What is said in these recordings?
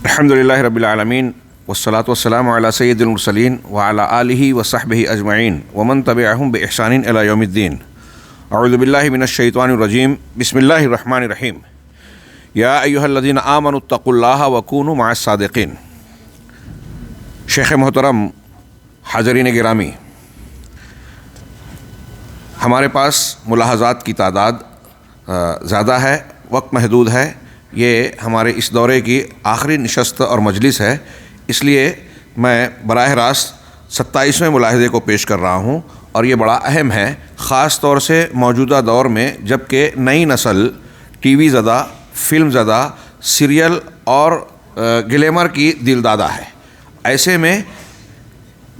الحمدللہ رب العالمین والصلاة والسلام علی سید المرسلین وعلی آلہ وصحبہ اجمعین ومن تبعہم بإحسان الی یوم الدین. اعوذ باللہ من الشیطان الرجیم. بسم اللہ الرحمن الرحیم. یا ایہا الذین آمنوا اتقوا اللہ وکونوا مع الصادقین. شیخ محترم، حاضرین گرامی، ہمارے پاس ملاحظات کی تعداد زیادہ ہے، وقت محدود ہے. یہ ہمارے اس دورے کی آخری نشست اور مجلس ہے، اس لیے میں براہ راست 27ویں ملاحظے کو پیش کر رہا ہوں، اور یہ بڑا اہم ہے، خاص طور سے موجودہ دور میں جب کہ نئی نسل ٹی وی زدہ، فلم زدہ، سیریل اور گلیمر کی دل دادہ ہے. ایسے میں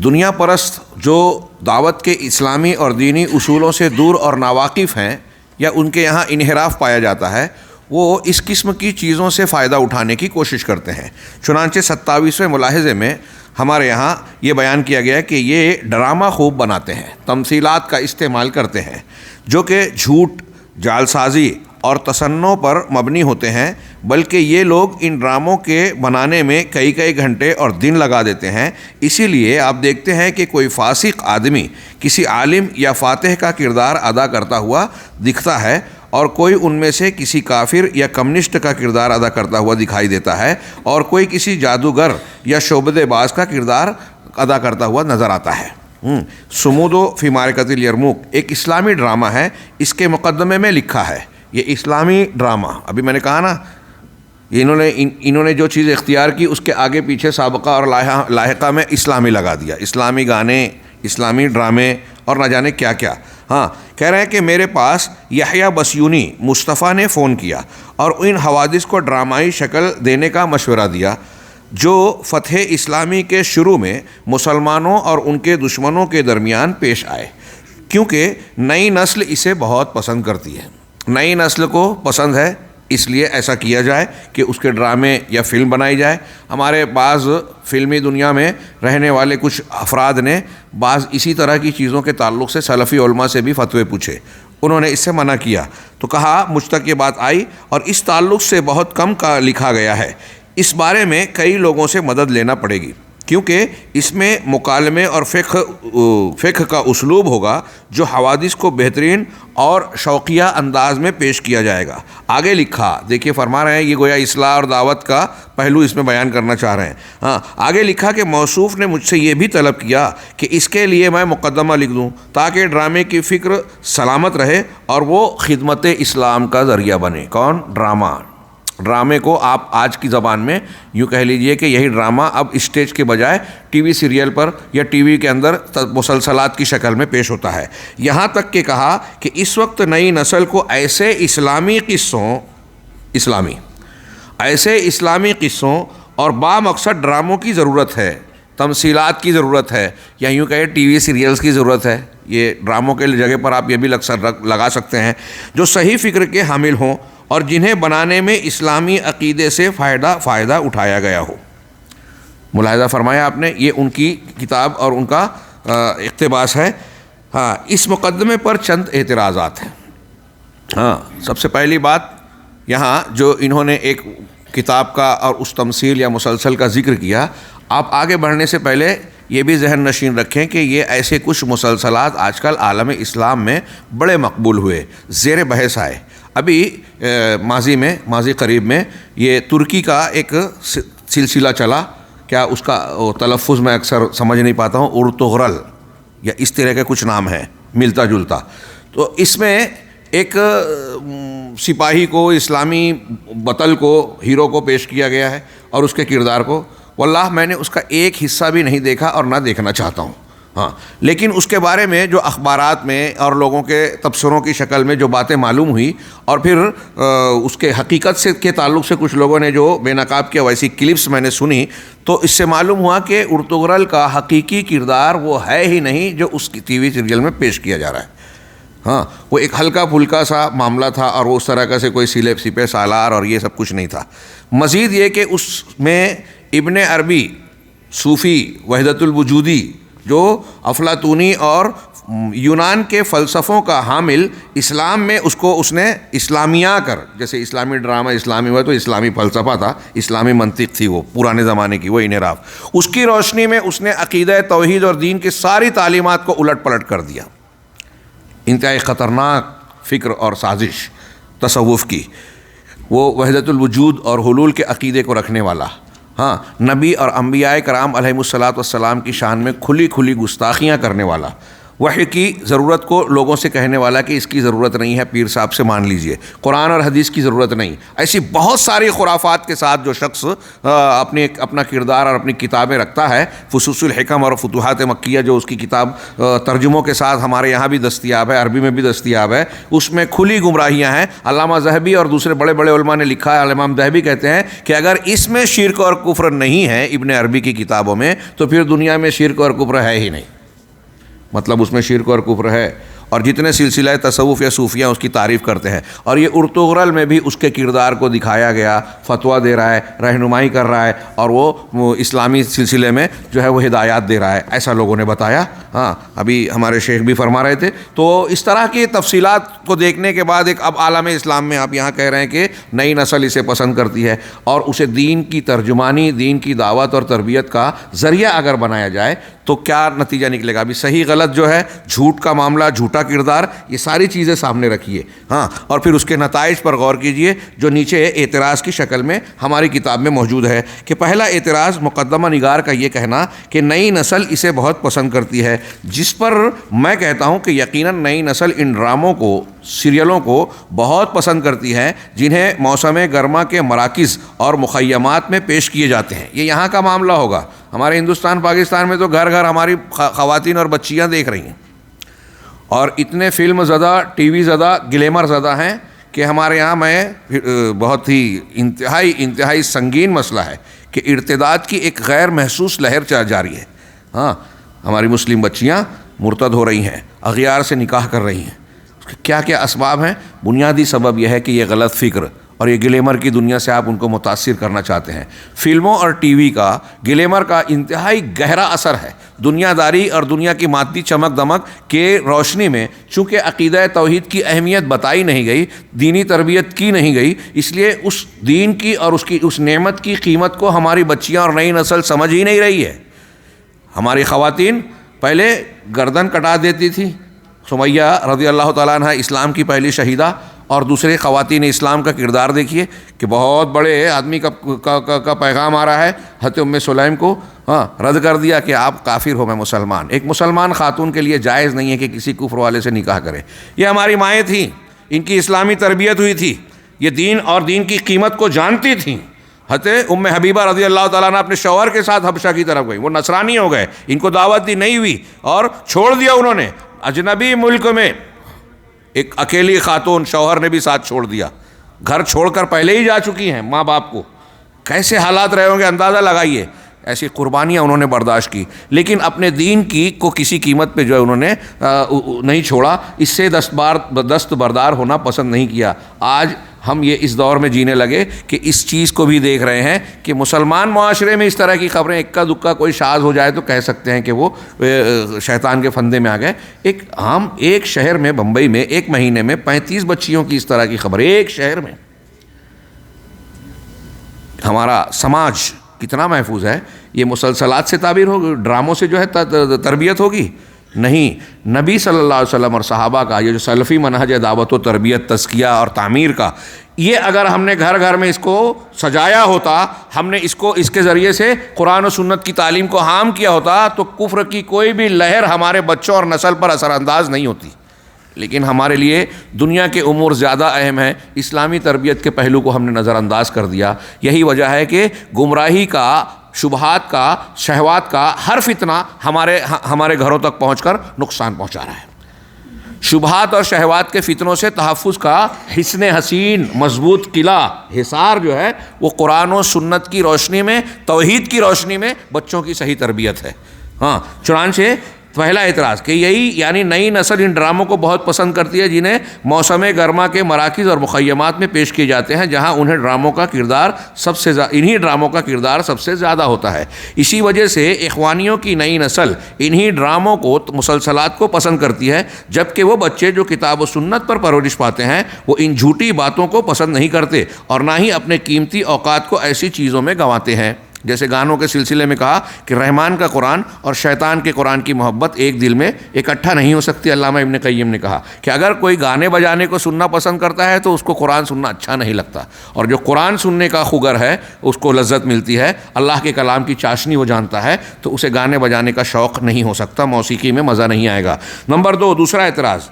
دنیا پرست جو دعوت کے اسلامی اور دینی اصولوں سے دور اور ناواقف ہیں یا ان کے یہاں انحراف پایا جاتا ہے، وہ اس قسم کی چیزوں سے فائدہ اٹھانے کی کوشش کرتے ہیں. چنانچہ 27ویں ملاحظے میں ہمارے یہاں یہ بیان کیا گیا کہ یہ ڈرامہ خوب بناتے ہیں، تمثیلات کا استعمال کرتے ہیں جو کہ جھوٹ، جعل سازی اور تصنع پر مبنی ہوتے ہیں، بلکہ یہ لوگ ان ڈراموں کے بنانے میں کئی گھنٹے اور دن لگا دیتے ہیں. اسی لیے آپ دیکھتے ہیں کہ کوئی فاسق آدمی کسی عالم یا فاتح کا کردار ادا کرتا ہوا دکھتا ہے، اور کوئی ان میں سے کسی کافر یا کمیونسٹ کا کردار ادا کرتا ہوا دکھائی دیتا ہے، اور کوئی کسی جادوگر یا شعبدے باز کا کردار ادا کرتا ہوا نظر آتا ہے. صمود فی معرکۃ الیرموک ایک اسلامی ڈرامہ ہے. اس کے مقدمے میں لکھا ہے، یہ اسلامی ڈرامہ، ابھی میں نے کہا نا، انہوں نے جو چیز اختیار کی اس کے آگے پیچھے سابقہ اور لاحقہ میں اسلامی لگا دیا، اسلامی گانے، اسلامی ڈرامے اور نہ جانے کیا کیا. کہہ رہے ہیں کہ میرے پاس یحییٰ بسیونی مصطفیٰ نے فون کیا اور ان حوادث کو ڈرامائی شکل دینے کا مشورہ دیا جو فتح اسلامی کے شروع میں مسلمانوں اور ان کے دشمنوں کے درمیان پیش آئے، کیونکہ نئی نسل اسے بہت پسند کرتی ہے. نئی نسل کو پسند ہے، اس لیے ایسا کیا جائے کہ اس کے ڈرامے یا فلم بنائی جائے. ہمارے بعض فلمی دنیا میں رہنے والے کچھ افراد نے بعض اسی طرح کی چیزوں کے تعلق سے سلفی علماء سے بھی فتوے پوچھے، انہوں نے اس سے منع کیا. تو کہا مجھ تک یہ بات آئی اور اس تعلق سے بہت کم کا لکھا گیا ہے، اس بارے میں کئی لوگوں سے مدد لینا پڑے گی، کیونکہ اس میں مکالمے اور فقہ کا اسلوب ہوگا جو حوادث کو بہترین اور شوقیہ انداز میں پیش کیا جائے گا. آگے لکھا، دیکھیے فرما رہے ہیں، یہ گویا اصلاح اور دعوت کا پہلو اس میں بیان کرنا چاہ رہے ہیں. آگے لکھا کہ موصوف نے مجھ سے یہ بھی طلب کیا کہ اس کے لیے میں مقدمہ لکھ دوں تاکہ ڈرامے کی فکر سلامت رہے اور وہ خدمت اسلام کا ذریعہ بنے. کون؟ ڈرامے کو آپ آج کی زبان میں یوں کہہ لیجئے کہ یہی ڈرامہ اب اسٹیج کے بجائے ٹی وی سیریل پر یا ٹی وی کے اندر مسلسلات کی شکل میں پیش ہوتا ہے. یہاں تک کہ کہا کہ اس وقت نئی نسل کو ایسے اسلامی قصوں اور بامقصد ڈراموں کی ضرورت ہے، تمثیلات کی ضرورت ہے، یا یوں کہے ٹی وی سیریلز کی ضرورت ہے. یہ ڈراموں کے جگہ پر آپ یہ بھی لگا سکتے ہیں جو صحیح فکر کے حامل ہوں اور جنہیں بنانے میں اسلامی عقیدے سے فائدہ اٹھایا گیا ہو. ملاحظہ فرمایا آپ نے، یہ ان کی کتاب اور ان کا اقتباس ہے. اس مقدمے پر چند اعتراضات ہیں. سب سے پہلی بات یہاں جو انہوں نے ایک کتاب کا اور اس تمثیل یا مسلسل کا ذکر کیا، آپ آگے بڑھنے سے پہلے یہ بھی ذہن نشین رکھیں کہ یہ ایسے کچھ مسلسلات آج کل عالم اسلام میں بڑے مقبول ہوئے، زیر بحث آئے. ابھی ماضی قریب میں یہ ترکی کا ایک سلسلہ چلا، کیا اس کا تلفظ میں اکثر سمجھ نہیں پاتا ہوں، ارطغرل یا اس طرح کے کچھ نام ہے ملتا جلتا. تو اس میں ایک سپاہی کو، اسلامی بطل کو، ہیرو کو پیش کیا گیا ہے اور اس کے کردار کو. واللہ میں نے اس کا ایک حصہ بھی نہیں دیکھا اور نہ دیکھنا چاہتا ہوں. لیکن اس کے بارے میں جو اخبارات میں اور لوگوں کے تبصروں کی شکل میں جو باتیں معلوم ہوئی، اور پھر اس کے حقیقت سے کے تعلق سے کچھ لوگوں نے جو بے نقاب کیا، ویسی کلپس میں نے سنی، تو اس سے معلوم ہوا کہ ارطغرل کا حقیقی کردار وہ ہے ہی نہیں جو اس کی ٹی وی سیریل میں پیش کیا جا رہا ہے. وہ ایک ہلکا پھلکا سا معاملہ تھا اور وہ اس طرح کا سے کوئی سپہ سالار اور یہ سب کچھ نہیں تھا. مزید یہ کہ اس میں ابن عربی، صوفی، وحدت الوجودی، جو افلاطونی اور یونان کے فلسفوں کا حامل اسلام میں اس نے اسلامیہ کر، جیسے اسلامی ڈرامہ اسلامی ہوا تو اسلامی فلسفہ تھا، اسلامی منطق تھی وہ پرانے زمانے کی، وہ انحراف، اس کی روشنی میں اس نے عقیدہ توحید اور دین کی ساری تعلیمات کو الٹ پلٹ کر دیا۔ انتہائی خطرناک فکر اور سازش تصوف کی، وہ وحدت الوجود اور حلول کے عقیدے کو رکھنے والا، ہاں، نبی اور انبیاء کرام علیہم الصلاۃ والسلام کی شان میں کھلی کھلی گستاخیاں کرنے والا، وحی کی ضرورت کو لوگوں سے کہنے والا کہ اس کی ضرورت نہیں ہے، پیر صاحب سے مان لیجئے، قرآن اور حدیث کی ضرورت نہیں، ایسی بہت ساری خرافات کے ساتھ جو شخص اپنا کردار اور اپنی کتابیں رکھتا ہے، فصوص الحکم اور فتوحات مکیہ جو اس کی کتاب ترجموں کے ساتھ ہمارے یہاں بھی دستیاب ہے، عربی میں بھی دستیاب ہے، اس میں کھلی گمراہیاں ہیں۔ علامہ ذہبی اور دوسرے بڑے بڑے علماء نے لکھا ہے، امام ذہبی کہتے ہیں کہ اگر اس میں شرک اور کفر نہیں ہے ابن عربی کی کتابوں میں، تو پھر دنیا میں شرک اور کفر ہے ہی نہیں، مطلب اس میں شرک اور کفر ہے۔ اور جتنے سلسلہ تصوف یا صوفیہ اس کی تعریف کرتے ہیں، اور یہ ارطغرل میں بھی اس کے کردار کو دکھایا گیا، فتویٰ دے رہا ہے، رہنمائی کر رہا ہے، اور وہ اسلامی سلسلے میں جو ہے وہ ہدایات دے رہا ہے، ایسا لوگوں نے بتایا۔ ہاں، ابھی ہمارے شیخ بھی فرما رہے تھے۔ تو اس طرح کی تفصیلات کو دیکھنے کے بعد ایک اب عالم اسلام میں آپ یہاں کہہ رہے ہیں کہ نئی نسل اسے پسند کرتی ہے، اور اسے دین کی ترجمانی، دین کی دعوت اور تربیت کا ذریعہ اگر بنایا جائے تو کیا نتیجہ نکلے گا؟ ابھی صحیح غلط جو ہے، جھوٹ کا معاملہ، جھوٹا کردار، یہ ساری چیزیں سامنے رکھیے، ہاں، اور پھر اس کے نتائج پر غور کیجئے جو نیچے اعتراض کی شکل میں ہماری کتاب میں موجود ہے۔ کہ پہلا اعتراض مقدمہ نگار کا یہ کہنا کہ نئی نسل اسے بہت پسند کرتی ہے، جس پر میں کہتا ہوں کہ یقیناً نئی نسل ان ڈراموں کو، سیریلوں کو بہت پسند کرتی ہے جنہیں موسم گرما کے مراکز اور مخیمات میں پیش کیے جاتے ہیں۔ یہ یہاں کا معاملہ ہوگا، ہمارے ہندوستان پاکستان میں تو گھر گھر ہماری خواتین اور بچیاں دیکھ رہی ہیں، اور اتنے فلم زدہ، ٹی وی زدہ، گلیمر زدہ ہیں کہ ہمارے یہاں میں بہت ہی انتہائی سنگین مسئلہ ہے کہ ارتداد کی ایک غیر محسوس لہر جاری ہے۔ ہاں، ہماری مسلم بچیاں مرتد ہو رہی ہیں، اغیار سے نکاح کر رہی ہیں۔ کیا کیا اسباب ہیں؟ بنیادی سبب یہ ہے کہ یہ غلط فکر اور یہ گلیمر کی دنیا سے آپ ان کو متاثر کرنا چاہتے ہیں۔ فلموں اور ٹی وی کا، گلیمر کا انتہائی گہرا اثر ہے دنیا داری اور دنیا کی مادی چمک دمک کے روشنی میں۔ چونکہ عقیدہ توحید کی اہمیت بتائی نہیں گئی، دینی تربیت کی نہیں گئی، اس لیے اس دین کی اور اس نعمت کی قیمت کو ہماری بچیاں اور نئی نسل سمجھ ہی نہیں رہی ہے۔ ہماری خواتین پہلے گردن کٹا دیتی تھی، سمیہ رضی اللہ تعالیٰ عنہ اسلام کی پہلی شہیدہ، اور دوسرے خواتین اسلام کا کردار دیکھیے کہ بہت بڑے آدمی کا پیغام آ رہا ہے۔ حضرت ام سلیم کو رد کر دیا کہ آپ کافر ہو، میں مسلمان۔ ایک مسلمان خاتون کے لیے جائز نہیں ہے کہ کسی کفر والے سے نکاح کرے۔ یہ ہماری مائیں تھیں، ان کی اسلامی تربیت ہوئی تھی، یہ دین اور دین کی قیمت کو جانتی تھیں۔ حضرت ام حبیبہ رضی اللہ تعالیٰ عنہ اپنے شوہر کے ساتھ حبشہ کی طرف گئی، وہ نصرانی ہو گئے، ان کو دعوت دی نہیں ہوئی اور چھوڑ دیا انہوں نے۔ اجنبی ملک میں ایک اکیلی خاتون، شوہر نے بھی ساتھ چھوڑ دیا، گھر چھوڑ کر پہلے ہی جا چکی ہیں ماں باپ کو، کیسے حالات رہے ہوں گے اندازہ لگائیے۔ ایسی قربانیاں انہوں نے برداشت کی، لیکن اپنے دین کی کو کسی قیمت پہ جو ہے انہوں نے نہیں چھوڑا، اس سے دست بردار ہونا پسند نہیں کیا۔ آج ہم یہ اس دور میں جینے لگے کہ اس چیز کو بھی دیکھ رہے ہیں کہ مسلمان معاشرے میں اس طرح کی خبریں اکا دکا کوئی شاذ ہو جائے تو کہہ سکتے ہیں کہ وہ شیطان کے فندے میں آ گئے۔ ایک شہر میں، بمبئی میں، ایک مہینے میں 35 بچیوں کی اس طرح کی خبر، ایک شہر میں۔ ہمارا سماج کتنا محفوظ ہے؟ یہ مسلسلات سے تعبیر ہوگی، ڈراموں سے جو ہے تربیت ہوگی؟ نہیں، نبی صلی اللہ علیہ وسلم اور صحابہ کا یہ جو سلفی منہج دعوت و تربیت، تزکیہ اور تعمیر کا، یہ اگر ہم نے گھر گھر میں اس کو سجایا ہوتا، ہم نے اس کے ذریعے سے قرآن و سنت کی تعلیم کو عام کیا ہوتا، تو کفر کی کوئی بھی لہر ہمارے بچوں اور نسل پر اثر انداز نہیں ہوتی۔ لیکن ہمارے لیے دنیا کے امور زیادہ اہم ہیں، اسلامی تربیت کے پہلو کو ہم نے نظر انداز کر دیا۔ یہی وجہ ہے کہ گمراہی کا، شبہات کا، شہوات کا ہر فتنہ ہمارے گھروں تک پہنچ کر نقصان پہنچا رہا ہے۔ شبہات اور شہوات کے فتنوں سے تحفظ کا حصن حسین مضبوط قلعہ، حصار جو ہے وہ قرآن و سنت کی روشنی میں، توحید کی روشنی میں بچوں کی صحیح تربیت ہے۔ چنانچہ پہلا اعتراض کہ یہی یعنی نئی نسل ان ڈراموں کو بہت پسند کرتی ہے جنہیں موسم گرما کے مراکز اور مخیمات میں پیش کیے جاتے ہیں، جہاں انہیں انہی ڈراموں کا کردار سب سے زیادہ ہوتا ہے۔ اسی وجہ سے اخوانیوں کی نئی نسل انہی ڈراموں کو، مسلسلات کو پسند کرتی ہے، جبکہ وہ بچے جو کتاب و سنت پر پرورش پاتے ہیں وہ ان جھوٹی باتوں کو پسند نہیں کرتے اور نہ ہی اپنے قیمتی اوقات کو ایسی چیزوں میں گنواتے ہیں۔ جیسے گانوں کے سلسلے میں کہا کہ رحمان کا قرآن اور شیطان کے قرآن کی محبت ایک دل میں اکٹھا نہیں ہو سکتی۔ علامہ ابن قیم نے کہا کہ اگر کوئی گانے بجانے کو سننا پسند کرتا ہے تو اس کو قرآن سننا اچھا نہیں لگتا، اور جو قرآن سننے کا خوگر ہے اس کو لذت ملتی ہے، اللہ کے کلام کی چاشنی وہ جانتا ہے، تو اسے گانے بجانے کا شوق نہیں ہو سکتا، موسیقی میں مزہ نہیں آئے گا۔ نمبر 2، دوسرا اعتراض،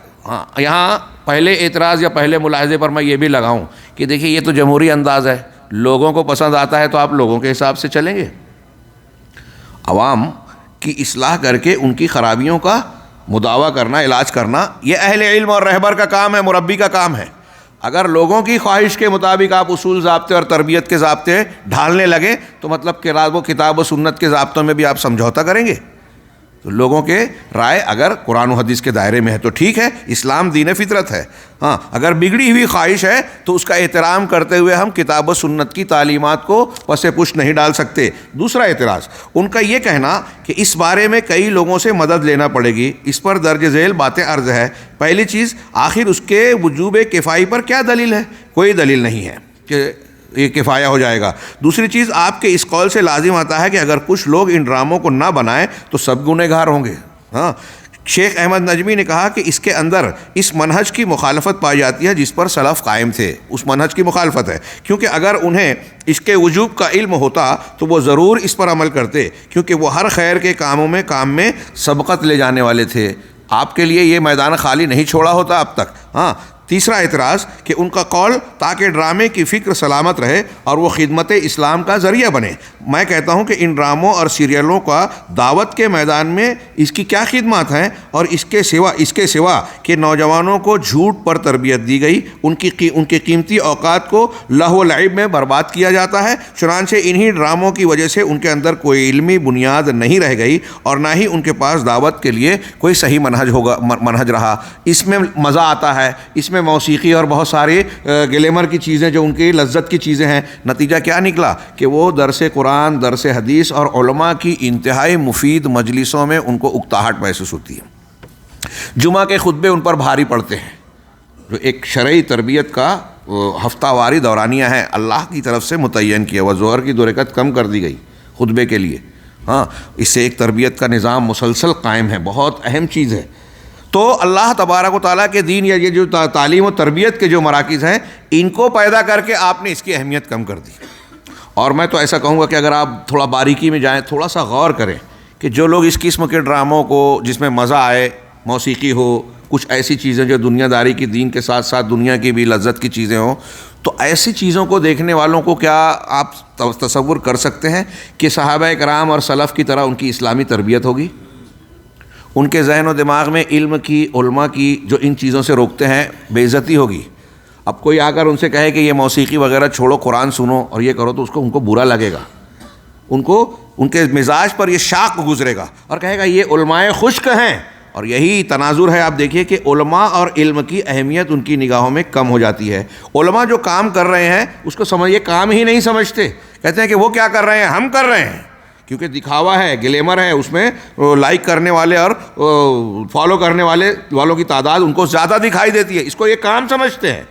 یہاں پہلے اعتراض یا پہلے ملاحظے پر میں یہ بھی لگاؤں کہ دیکھیے یہ تو جمہوری انداز ہے، لوگوں کو پسند آتا ہے تو آپ لوگوں کے حساب سے چلیں گے۔ عوام کی اصلاح کر کے ان کی خرابیوں کا مداوع کرنا، علاج کرنا، یہ اہل علم اور رہبر کا کام ہے، مربی کا کام ہے۔ اگر لوگوں کی خواہش کے مطابق آپ اصول، ضابطے اور تربیت کے ضابطے ڈھالنے لگے تو مطلب کہ وہ کتاب و سنت کے ضابطوں میں بھی آپ سمجھوتا کریں گے۔ تو لوگوں کے رائے اگر قرآن و حدیث کے دائرے میں ہے تو ٹھیک ہے، اسلام دین فطرت ہے۔ ہاں، اگر بگڑی ہوئی خواہش ہے تو اس کا احترام کرتے ہوئے ہم کتاب و سنت کی تعلیمات کو پس پش نہیں ڈال سکتے۔ دوسرا اعتراض، ان کا یہ کہنا کہ اس بارے میں کئی لوگوں سے مدد لینا پڑے گی، اس پر درج ذیل باتیں عرض ہے۔ پہلی چیز، آخر اس کے وجوب کفائی پر کیا دلیل ہے؟ کوئی دلیل نہیں ہے کہ یہ کفایہ ہو جائے گا۔ دوسری چیز، آپ کے اس قول سے لازم آتا ہے کہ اگر کچھ لوگ ان ڈراموں کو نہ بنائیں تو سب گنہگار ہوں گے۔ ہاں، شیخ احمد نجمی نے کہا کہ اس کے اندر اس منہج کی مخالفت پائی جاتی ہے جس پر سلف قائم تھے، اس منہج کی مخالفت ہے، کیونکہ اگر انہیں اس کے وجوب کا علم ہوتا تو وہ ضرور اس پر عمل کرتے، کیونکہ وہ ہر خیر کے کام میں سبقت لے جانے والے تھے۔ آپ کے لیے یہ میدان خالی نہیں چھوڑا ہوتا اب تک۔ ہاں، تیسرا اعتراض کہ ان کا قول تاکہ ڈرامے کی فکر سلامت رہے اور وہ خدمت اسلام کا ذریعہ بنے۔ میں کہتا ہوں کہ ان ڈراموں اور سیریلوں کا دعوت کے میدان میں اس کی کیا خدمات ہیں، اور اس کے سوا کہ نوجوانوں کو جھوٹ پر تربیت دی گئی، ان کے قیمتی اوقات کو لہو و لعب میں برباد کیا جاتا ہے۔ چنانچہ انہی ڈراموں کی وجہ سے ان کے اندر کوئی علمی بنیاد نہیں رہ گئی اور نہ ہی ان کے پاس دعوت کے لیے کوئی صحیح منہج رہا۔ اس میں مزہ آتا ہے، اس میں موسیقی اور بہت سارے گلیمر کی چیزیں جو ان کی لذت کی چیزیں ہیں۔ نتیجہ کیا نکلا کہ وہ درس قرآن، درس حدیث اور علماء کی انتہائی مفید مجلسوں میں ان کو اکتاہٹ محسوس ہوتی ہے۔ جمعہ کے خطبے ان پر بھاری پڑتے ہیں، جو ایک شرعی تربیت کا ہفتہ واری دورانیہ ہے، اللہ کی طرف سے متعین کیا ہوا۔ ظہر کی 2 رکعت کم کر دی گئی خطبے کے لیے۔ ہاں، اس سے ایک تربیت کا نظام مسلسل قائم ہے، بہت اہم چیز ہے۔ تو اللہ تبارک و تعالیٰ کے دین یا یہ جو تعلیم و تربیت کے جو مراکز ہیں، ان کو پیدا کر کے آپ نے اس کی اہمیت کم کر دی۔ اور میں تو ایسا کہوں گا کہ اگر آپ تھوڑا باریکی میں جائیں، تھوڑا سا غور کریں کہ جو لوگ اس قسم کے ڈراموں کو، جس میں مزہ آئے، موسیقی ہو، کچھ ایسی چیزیں جو دنیا داری کی، دین کے ساتھ ساتھ دنیا کی بھی لذت کی چیزیں ہوں، تو ایسی چیزوں کو دیکھنے والوں کو کیا آپ تصور کر سکتے ہیں کہ صحابہ کرام اور سلف کی طرح ان کی اسلامی تربیت ہوگی؟ ان کے ذہن و دماغ میں علم کی، علماء کی جو ان چیزوں سے روکتے ہیں، بے عزتی ہوگی۔ اب کوئی آ کر ان سے کہے کہ یہ موسیقی وغیرہ چھوڑو، قرآن سنو اور یہ کرو، تو ان کو برا لگے گا، ان کے مزاج پر یہ شاق گزرے گا اور کہے گا یہ علماء خشک ہیں۔ اور یہی تناظر ہے، آپ دیکھیے کہ علماء اور علم کی اہمیت ان کی نگاہوں میں کم ہو جاتی ہے۔ علماء جو کام کر رہے ہیں اس کو یہ کام ہی نہیں سمجھتے، کہتے ہیں کہ وہ کیا کر رہے ہیں، ہم کر رہے ہیں، کیونکہ دکھاوا ہے، گلیمر ہے، اس میں لائک کرنے والے اور فالو کرنے والوں کی تعداد ان کو زیادہ دکھائی دیتی ہے، اس کو یہ کام سمجھتے ہیں۔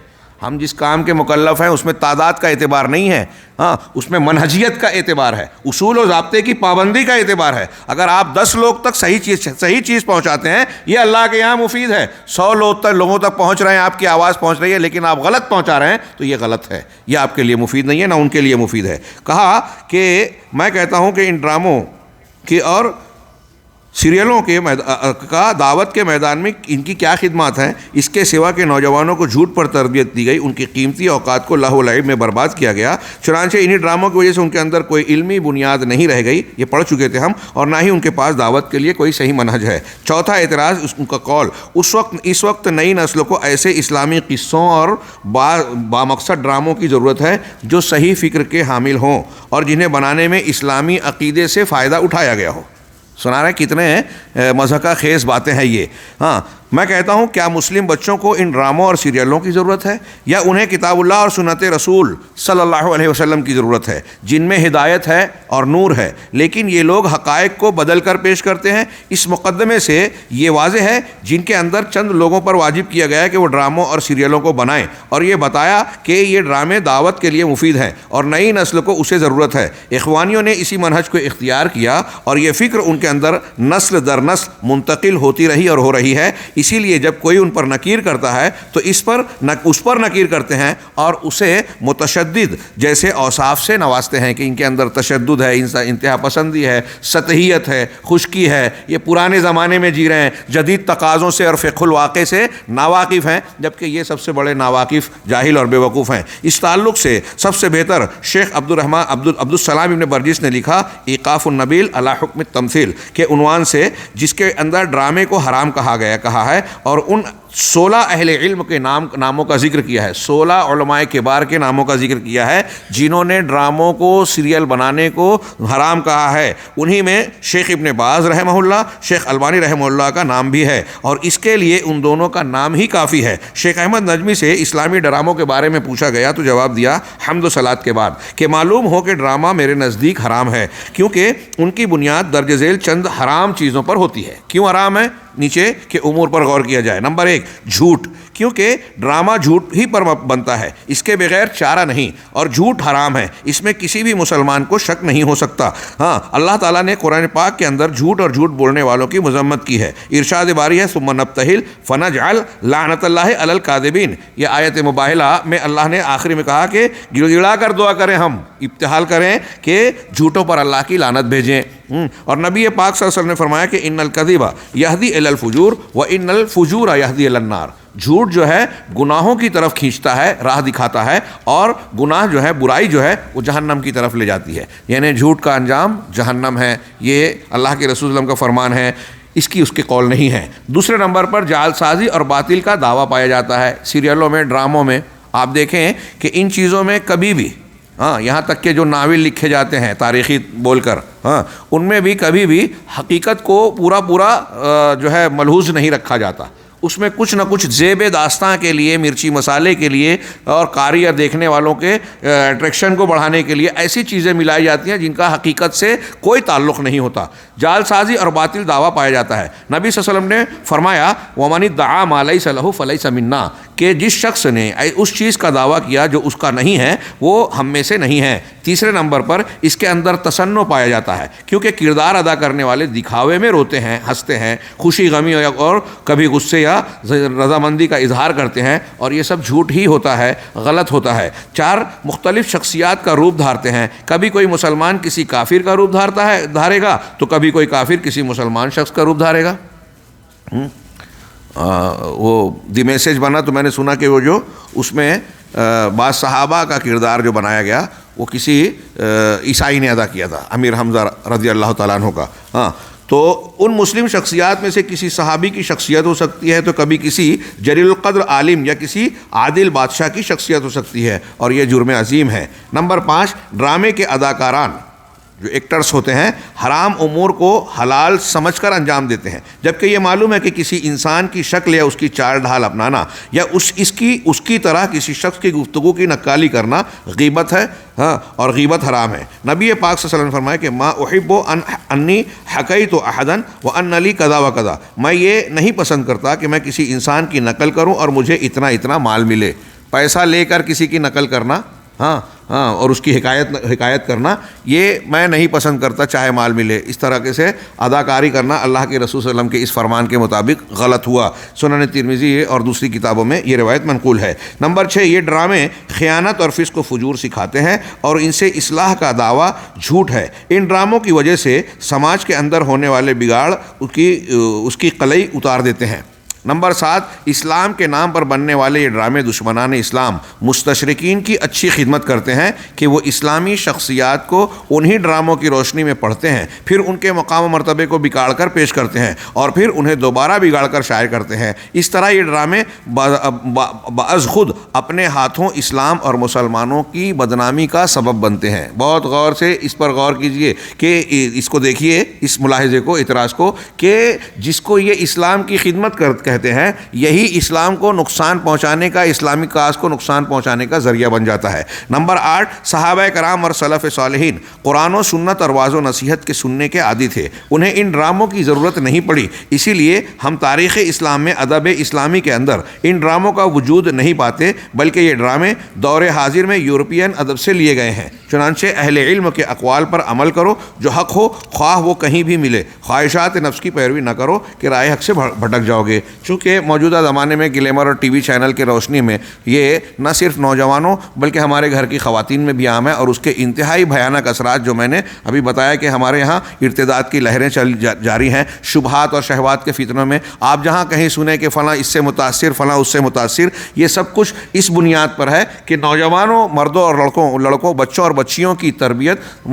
ہم جس کام کے مکلف ہیں اس میں تعداد کا اعتبار نہیں ہے، ہاں، اس میں منہجیت کا اعتبار ہے، اصول و ضابطے کی پابندی کا اعتبار ہے۔ اگر آپ 10 لوگ تک صحیح چیز پہنچاتے ہیں، یہ اللہ کے یہاں مفید ہے۔ 100 لوگوں تک پہنچ رہے ہیں، آپ کی آواز پہنچ رہی ہے، لیکن آپ غلط پہنچا رہے ہیں تو یہ غلط ہے، یہ آپ کے لیے مفید نہیں ہے، نہ ان کے لیے مفید ہے۔ کہا کہ میں کہتا ہوں کہ ان ڈراموں کی اور سیریلوں کا دعوت کے میدان میں ان کی کیا خدمات ہیں، اس کے سوا کہ نوجوانوں کو جھوٹ پر تربیت دی گئی، ان کی قیمتی اوقات کو لہو و لعب میں برباد کیا گیا۔ چنانچہ انہی ڈراموں کی وجہ سے ان کے اندر کوئی علمی بنیاد نہیں رہ گئی، یہ پڑھ چکے تھے ہم، اور نہ ہی ان کے پاس دعوت کے لیے کوئی صحیح منہج ہے۔ چوتھا اعتراض، ان کا قول، اس وقت نئی نسل کو ایسے اسلامی قصوں اور بامقصد ڈراموں کی ضرورت ہے جو صحیح فکر کے حامل ہوں اور جنہیں بنانے میں اسلامی عقیدے سے فائدہ اٹھایا گیا ہو۔ سنا رہے کتنے مضحکہ خیز باتیں ہیں یہ. ہاں میں کہتا ہوں کیا مسلم بچوں کو ان ڈراموں اور سیریلوں کی ضرورت ہے یا انہیں کتاب اللہ اور سنت رسول صلی اللہ علیہ وسلم کی ضرورت ہے جن میں ہدایت ہے اور نور ہے؟ لیکن یہ لوگ حقائق کو بدل کر پیش کرتے ہیں. اس مقدمے سے یہ واضح ہے جن کے اندر چند لوگوں پر واجب کیا گیا ہے کہ وہ ڈراموں اور سیریلوں کو بنائیں اور یہ بتایا کہ یہ ڈرامے دعوت کے لیے مفید ہیں اور نئی نسل کو اسے ضرورت ہے. اخوانیوں نے اسی منہج کو اختیار کیا اور یہ فکر ان کے اندر نسل در نسل منتقل ہوتی رہی اور ہو رہی ہے. اسی لیے جب کوئی ان پر نکیر کرتا ہے تو اس پر نکیر کرتے ہیں اور اسے متشدد جیسے اوصاف سے نوازتے ہیں کہ ان کے اندر تشدد ہے، انتہا پسندی ہے، سطحیت ہے، خشکی ہے، یہ پرانے زمانے میں جی رہے ہیں، جدید تقاضوں سے اور فقہ الواقع سے ناواقف ہیں، جبکہ یہ سب سے بڑے ناواقف، جاہل اور بے وقوف ہیں. اس تعلق سے سب سے بہتر شیخ عبدالسلام ابن برجس نے لکھا ایقاف النبیل علی حکم التمثیل کے عنوان سے، جس کے اندر ڈرامے کو حرام کہا ہے اور ان 16 اہل علم کے ناموں کا ذکر کیا ہے، 16 علماء کبار کے ناموں کا ذکر کیا ہے جنہوں نے ڈراموں کو سیریل بنانے کو حرام کہا ہے. انہی میں شیخ ابن باز رحمہ اللہ، شیخ البانی رحمہ اللہ کا نام بھی ہے اور اس کے لیے ان دونوں کا نام ہی کافی ہے. شیخ احمد نجمی سے اسلامی ڈراموں کے بارے میں پوچھا گیا تو جواب دیا حمد و صلات کے بعد کہ معلوم ہو کہ ڈرامہ میرے نزدیک حرام ہے کیونکہ ان کی بنیاد درج ذیل چند حرام چیزوں پر ہوتی ہے. کیوں حرام ہے؟ نیچے کے امور پر غور کیا جائے. نمبر 1 جھوٹ، کیونکہ ڈرامہ جھوٹ ہی پر بنتا ہے، اس کے بغیر چارہ نہیں، اور جھوٹ حرام ہے، اس میں کسی بھی مسلمان کو شک نہیں ہو سکتا. ہاں اللہ تعالیٰ نے قرآن پاک کے اندر جھوٹ اور جھوٹ بولنے والوں کی مذمت کی ہے. ارشاد باری ہے ثم نبتہل فنجعل لعنت اللہ علی الکاذبین. یہ آیت مباہلہ میں اللہ نے آخری میں کہا کہ گڑ گڑا کر دعا کریں، ہم ابتحال کریں کہ جھوٹوں پر اللہ کی لعنت بھیجیں. اور نبی پاک صلی اللہ علیہ وسلم نے فرمایا کہ ان الکذب یہدی الی الفجور و ان الفجور یہدی الی النار. جھوٹ جو ہے گناہوں کی طرف کھینچتا ہے، راہ دکھاتا ہے، اور گناہ جو ہے، برائی جو ہے، وہ جہنم کی طرف لے جاتی ہے. یعنی جھوٹ کا انجام جہنم ہے، یہ اللہ کے رسول صلی اللہ علیہ وسلم کا فرمان ہے، اس کے قول نہیں ہے. دوسرے نمبر پر جعل سازی اور باطل کا دعویٰ پایا جاتا ہے. سیریلوں میں، ڈراموں میں آپ دیکھیں کہ ان چیزوں میں کبھی بھی یہاں تک کہ جو ناول لکھے جاتے ہیں تاریخی بول کر، ان میں بھی کبھی بھی حقیقت کو پورا جو ہے ملحوظ نہیں رکھا جاتا. اس میں کچھ نہ کچھ زیب داستاں کے لیے، مرچی مسالے کے لیے اور قاری یا دیکھنے والوں کے اٹریکشن کو بڑھانے کے لیے ایسی چیزیں ملائی جاتی ہیں جن کا حقیقت سے کوئی تعلق نہیں ہوتا. جعل سازی اور باطل دعویٰ پایا جاتا ہے. نبی صلی اللہ علیہ وسلم نے فرمایا وَمَنِ ادَّعَىٰ مَا لَيْسَ لَهُ فَلَيْسَ مِنَّا، کہ جس شخص نے اس چیز کا دعویٰ کیا جو اس کا نہیں ہے وہ ہم میں سے نہیں ہے. تیسرے نمبر پر اس کے اندر تصنع پایا جاتا ہے، کیونکہ کردار ادا کرنے والے دکھاوے میں روتے ہیں، ہنستے ہیں، خوشی غمی اور کبھی غصے یا رضامندی کا اظہار کرتے ہیں، اور یہ سب جھوٹ ہی ہوتا ہے، غلط ہوتا ہے. 4 مختلف شخصیات کا روپ دھارتے ہیں. کبھی کوئی مسلمان کسی کافر کا روپ دھارے گا تو کبھی کوئی کافر کسی مسلمان شخص کا روپ دھارے گا. وہ دی میسیج بنا تو میں نے سنا کہ وہ جو اس میں بعض صحابہ کا کردار جو بنایا گیا وہ کسی عیسائی نے ادا کیا تھا، امیر حمزہ رضی اللہ تعالیٰ عنہ کا. تو ان مسلم شخصیات میں سے کسی صحابی کی شخصیت ہو سکتی ہے تو کبھی کسی جلیل القدر عالم یا کسی عادل بادشاہ کی شخصیت ہو سکتی ہے، اور یہ جرم عظیم ہے. نمبر 5 ڈرامے کے اداکاران جو ایکٹرز ہوتے ہیں حرام امور کو حلال سمجھ کر انجام دیتے ہیں، جبکہ یہ معلوم ہے کہ کسی انسان کی شکل یا اس کی چال ڈھال اپنانا یا اس کی طرح کسی شخص کی گفتگو کی نقالی کرنا غیبت ہے، اور غیبت حرام ہے. نبی پاک صلی اللہ علیہ وسلم نے فرمایا کہ ما احب انی حکیت احدا وان لی کذا و کذا، میں یہ نہیں پسند کرتا کہ میں کسی انسان کی نقل کروں اور مجھے اتنا مال ملے. پیسہ لے کر کسی کی نقل کرنا اور اس کی حکایت کرنا یہ میں نہیں پسند کرتا، چاہے مال ملے. اس طرح سے اداکاری کرنا اللہ کے رسول صلی اللہ علیہ وسلم کے اس فرمان کے مطابق غلط ہوا. سنن ترمذی اور دوسری کتابوں میں یہ روایت منقول ہے. نمبر 6 یہ ڈرامے خیانت اور فسق و فجور سکھاتے ہیں اور ان سے اصلاح کا دعویٰ جھوٹ ہے. ان ڈراموں کی وجہ سے سماج کے اندر ہونے والے بگاڑ اس کی قلعی اتار دیتے ہیں. نمبر 7، اسلام کے نام پر بننے والے یہ ڈرامے دشمنان اسلام مستشرقین کی اچھی خدمت کرتے ہیں کہ وہ اسلامی شخصیات کو انہی ڈراموں کی روشنی میں پڑھتے ہیں، پھر ان کے مقام و مرتبے کو بگاڑ کر پیش کرتے ہیں اور پھر انہیں دوبارہ بگاڑ کر شائع کرتے ہیں۔ اس طرح یہ ڈرامے بعض خود اپنے ہاتھوں اسلام اور مسلمانوں کی بدنامی کا سبب بنتے ہیں۔ بہت غور سے اس پر غور کیجئے کہ اس کو دیکھیے، اس ملاحظے کو، اعتراض کو، کہ جس کو یہ اسلام کی خدمت کہتے ہیں، یہی اسلام کو نقصان پہنچانے کا، اسلامی کاز کو نقصان پہنچانے کا ذریعہ بن جاتا ہے۔ نمبر 8، صحابہ کرام اور سلف صالحین قرآن و سنت اور واعظ و نصیحت کے سننے کے عادی تھے، انہیں ان ڈراموں کی ضرورت نہیں پڑی، اسی لیے ہم تاریخ اسلام میں ادب اسلامی کے اندر ان ڈراموں کا وجود نہیں پاتے، بلکہ یہ ڈرامے دور حاضر میں یورپین ادب سے لیے گئے ہیں۔ چنانچہ اہل علم کے اقوال پر عمل کرو، جو حق ہو خواہ وہ کہیں بھی ملے، خواہشات نفس کی پیروی نہ کرو کہ رائے حق سے بھٹک جاؤ گے۔ چونکہ موجودہ زمانے میں گلیمر اور ٹی وی چینل کے روشنی میں یہ نہ صرف نوجوانوں بلکہ ہمارے گھر کی خواتین میں بھی عام ہے، اور اس کے انتہائی بھیانک اثرات جو میں نے ابھی بتایا کہ ہمارے یہاں ارتداد کی لہریں جاری ہیں، شبہات اور شہوات کے فتنوں میں آپ جہاں کہیں سنیں کہ فلاں اس سے متاثر، فلاں اس سے متاثر، یہ سب کچھ اس بنیاد پر ہے کہ نوجوانوں، مردوں اور لڑکوں، بچوں اور بچیوں کی تربیت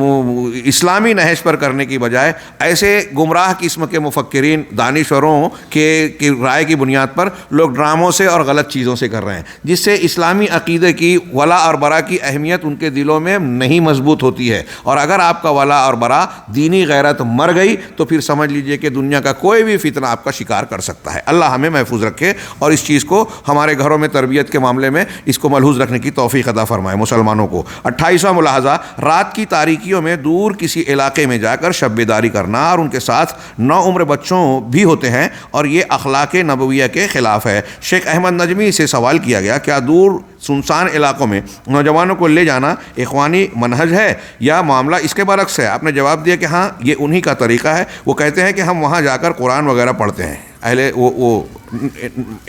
اسلامی نہج پر کرنے کی بجائے ایسے گمراہ قسم کے مفکرین، دانشوروں کے رائے کی بنیاد پر لوگ ڈراموں سے اور غلط چیزوں سے کر رہے ہیں، جس سے اسلامی عقیدے کی ولا اور برا کی اہمیت ان کے دلوں میں نہیں مضبوط ہوتی ہے، اور اگر آپ کا ولا اور برا، دینی غیرت مر گئی تو پھر سمجھ لیجئے کہ دنیا کا کوئی بھی فتنہ آپ کا شکار کر سکتا ہے۔ اللہ ہمیں محفوظ رکھے اور اس چیز کو ہمارے گھروں میں تربیت کے معاملے میں اس کو ملحوظ رکھنے کی توفیق عطا فرمائے مسلمانوں کو۔ 28واں ملاحظہ، رات کی تاریکیوں میں دور کسی علاقے میں جا کر شب بیداری کرنا، اور ان کے ساتھ نوعمر بچوں بھی ہوتے ہیں، اور یہ اخلاق نبویہ کے خلاف ہے۔ شیخ احمد نجمی سے سوال کیا گیا، کیا دور سنسان علاقوں میں نوجوانوں کو لے جانا اخوانی منہج ہے یا معاملہ اس کے برعکس ہے؟ آپ نے جواب دیا کہ ہاں، یہ انہی کا طریقہ ہے۔ وہ کہتے ہیں کہ ہم وہاں جا کر قرآن وغیرہ پڑھتے ہیں، وہ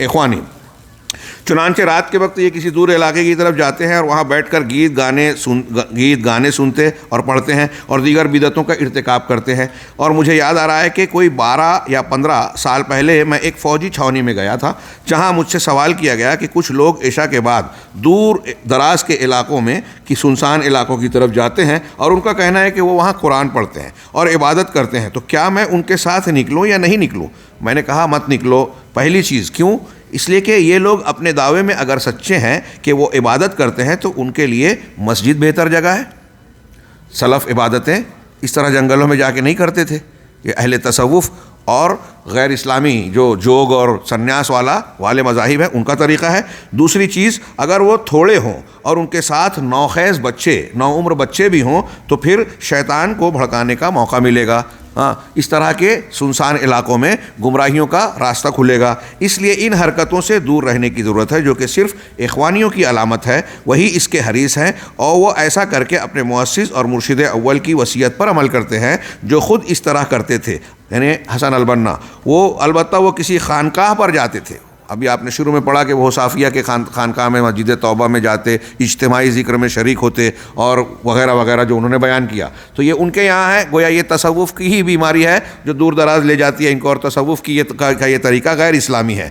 اخوانی۔ چنانچہ رات کے وقت یہ کسی دور علاقے کی طرف جاتے ہیں اور وہاں بیٹھ کر گیت گانے سنتے اور پڑھتے ہیں اور دیگر بدعتوں کا ارتکاب کرتے ہیں۔ اور مجھے یاد آ رہا ہے کہ کوئی 12 یا 15 سال پہلے میں ایک فوجی چھاونی میں گیا تھا، جہاں مجھ سے سوال کیا گیا کہ کچھ لوگ عشاء کے بعد دور دراز کے علاقوں میں کہ سنسان علاقوں کی طرف جاتے ہیں اور ان کا کہنا ہے کہ وہ وہاں قرآن پڑھتے ہیں اور عبادت کرتے ہیں، تو کیا میں ان کے ساتھ نکلوں یا نہیں نکلوں؟ میں نے کہا مت نکلو۔ پہلی چیز، کیوں؟ اس لیے کہ یہ لوگ اپنے دعوے میں اگر سچے ہیں کہ وہ عبادت کرتے ہیں تو ان کے لیے مسجد بہتر جگہ ہے۔ سلف عبادتیں اس طرح جنگلوں میں جا کے نہیں کرتے تھے۔ یہ اہل تصوف اور غیر اسلامی جو جوگ اور سنیاس والے مذاہب ہیں، ان کا طریقہ ہے۔ دوسری چیز، اگر وہ تھوڑے ہوں اور ان کے ساتھ نوخیز بچے، نوعمر بچے بھی ہوں، تو پھر شیطان کو بھڑکانے کا موقع ملے گا۔ اس طرح کے سنسان علاقوں میں گمراہیوں کا راستہ کھلے گا۔ اس لیے ان حرکتوں سے دور رہنے کی ضرورت ہے جو کہ صرف اخوانیوں کی علامت ہے، وہی اس کے حریث ہیں، اور وہ ایسا کر کے اپنے مؤسس اور مرشد اول کی وصیت پر عمل کرتے ہیں جو خود اس طرح کرتے تھے، یعنی حسن البنا۔ البتہ وہ کسی خانقاہ پر جاتے تھے۔ ابھی آپ نے شروع میں پڑھا کہ وہ صافیہ کے خانقاہ میں، مسجد توبہ میں جاتے، اجتماعی ذکر میں شریک ہوتے اور وغیرہ وغیرہ جو انہوں نے بیان کیا، تو یہ ان کے یہاں ہے۔ گویا یہ تصوف کی ہی بیماری ہے جو دور دراز لے جاتی ہے ان کو، اور تصوف کی یہ طریقہ غیر اسلامی ہے۔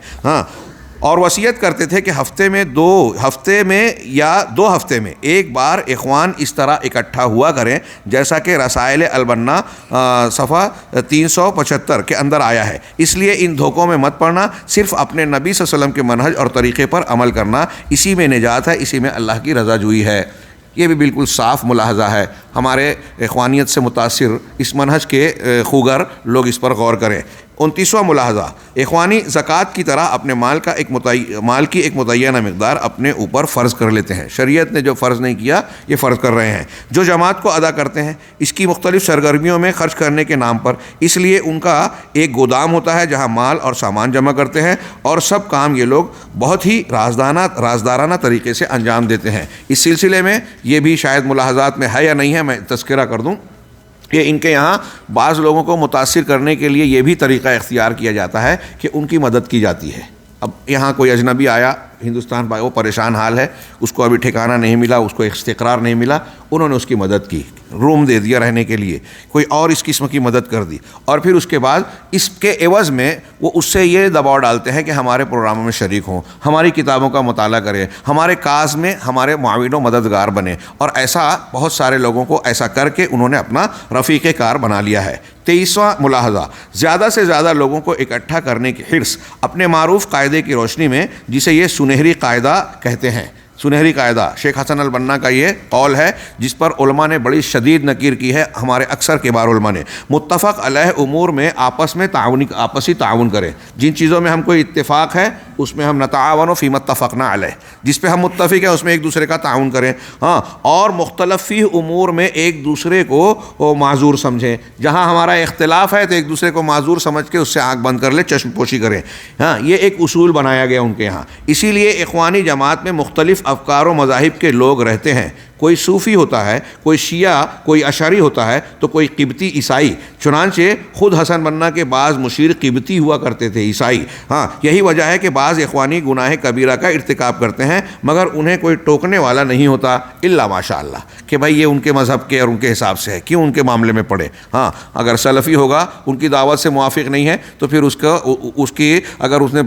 اور وصیت کرتے تھے کہ ہفتے میں دو ہفتے میں ایک بار اخوان اس طرح اکٹھا ہوا کریں، جیسا کہ رسائل البنا صفحہ 375 کے اندر آیا ہے۔ اس لیے ان دھوکوں میں مت پڑنا، صرف اپنے نبی صلی اللہ علیہ وسلم کے منہج اور طریقے پر عمل کرنا، اسی میں نجات ہے، اسی میں اللہ کی رضا جوئی ہے۔ یہ بھی بالکل صاف ملاحظہ ہے۔ ہمارے اخوانیت سے متاثر اس منہج کے خوگر لوگ اس پر غور کریں۔ 29واں ملاحظہ، اخوانی زکوٰۃ کی طرح اپنے مال کی ایک متعینہ مقدار اپنے اوپر فرض کر لیتے ہیں۔ شریعت نے جو فرض نہیں کیا، یہ فرض کر رہے ہیں، جو جماعت کو ادا کرتے ہیں اس کی مختلف سرگرمیوں میں خرچ کرنے کے نام پر۔ اس لیے ان کا ایک گودام ہوتا ہے جہاں مال اور سامان جمع کرتے ہیں، اور سب کام یہ لوگ بہت ہی رازدارانہ طریقے سے انجام دیتے ہیں۔ اس سلسلے میں یہ بھی شاید ملاحظات میں ہے یا نہیں ہے، میں تذکرہ کر دوں کہ ان کے یہاں بعض لوگوں کو متاثر کرنے کے لیے یہ بھی طریقہ اختیار کیا جاتا ہے کہ ان کی مدد کی جاتی ہے۔ اب یہاں کوئی اجنبی آیا ہندوستان وہ پریشان حال ہے، اس کو ابھی ٹھکانہ نہیں ملا، اس کو استقرار نہیں ملا، انہوں نے اس کی مدد کی، روم دے دیا رہنے کے لیے، کوئی اور اس قسم کی مدد کر دی، اور پھر اس کے بعد اس کے عوض میں وہ اس سے یہ دباؤ ڈالتے ہیں کہ ہمارے پروگراموں میں شریک ہوں، ہماری کتابوں کا مطالعہ کریں، ہمارے کاز میں ہمارے معاون و مددگار بنیں، اور ایسا بہت سارے لوگوں کو ایسا کر کے انہوں نے اپنا رفیق کار بنا لیا ہے۔ 23واں ملاحظہ، زیادہ سے زیادہ لوگوں کو اکٹھا کرنے کی حرص اپنے معروف قاعدے کی روشنی میں، جسے یہ سنہری قاعدہ کہتے ہیں۔ سنہری قاعدہ شیخ حسن البنا کا یہ قول ہے، جس پر علماء نے بڑی شدید نکیر کی ہے، ہمارے اکثر کبار علماء نے۔ متفق علیہ امور میں آپسی تعاون کریں، جن چیزوں میں ہم کو اتفاق ہے اس میں ہم نتعاون فی ما اتفقنا علیہ، جس پہ ہم متفق ہیں اس میں ایک دوسرے کا تعاون کریں، ہاں، اور مختلف فی امور میں ایک دوسرے کو معذور سمجھیں، جہاں ہمارا اختلاف ہے تو ایک دوسرے کو معذور سمجھ کے اس سے آنکھ بند کر لیں، چشم پوشی کریں، ہاں، یہ ایک اصول بنایا گیا ان کے یہاں۔ اسی لیے اخوانی جماعت میں مختلف افکار و مذاہب کے لوگ رہتے ہیں، کوئی صوفی ہوتا ہے، کوئی شیعہ، کوئی اشعری ہوتا ہے، تو کوئی قبطی عیسائی، چنانچہ خود حسن بنا کے بعض مشیر قبطی ہوا کرتے تھے، عیسائی، ہاں، یہی وجہ ہے کہ بعض اخوانی گناہ کبیرہ کا ارتکاب کرتے ہیں مگر انہیں کوئی ٹوکنے والا نہیں ہوتا، الا ماشاء اللہ، کہ بھائی یہ ان کے مذہب کے اور ان کے حساب سے ہے، کیوں ان کے معاملے میں پڑے، ہاں، اگر سلفی ہوگا ان کی دعوت سے موافق نہیں ہے تو پھر اس کی اگر اس نے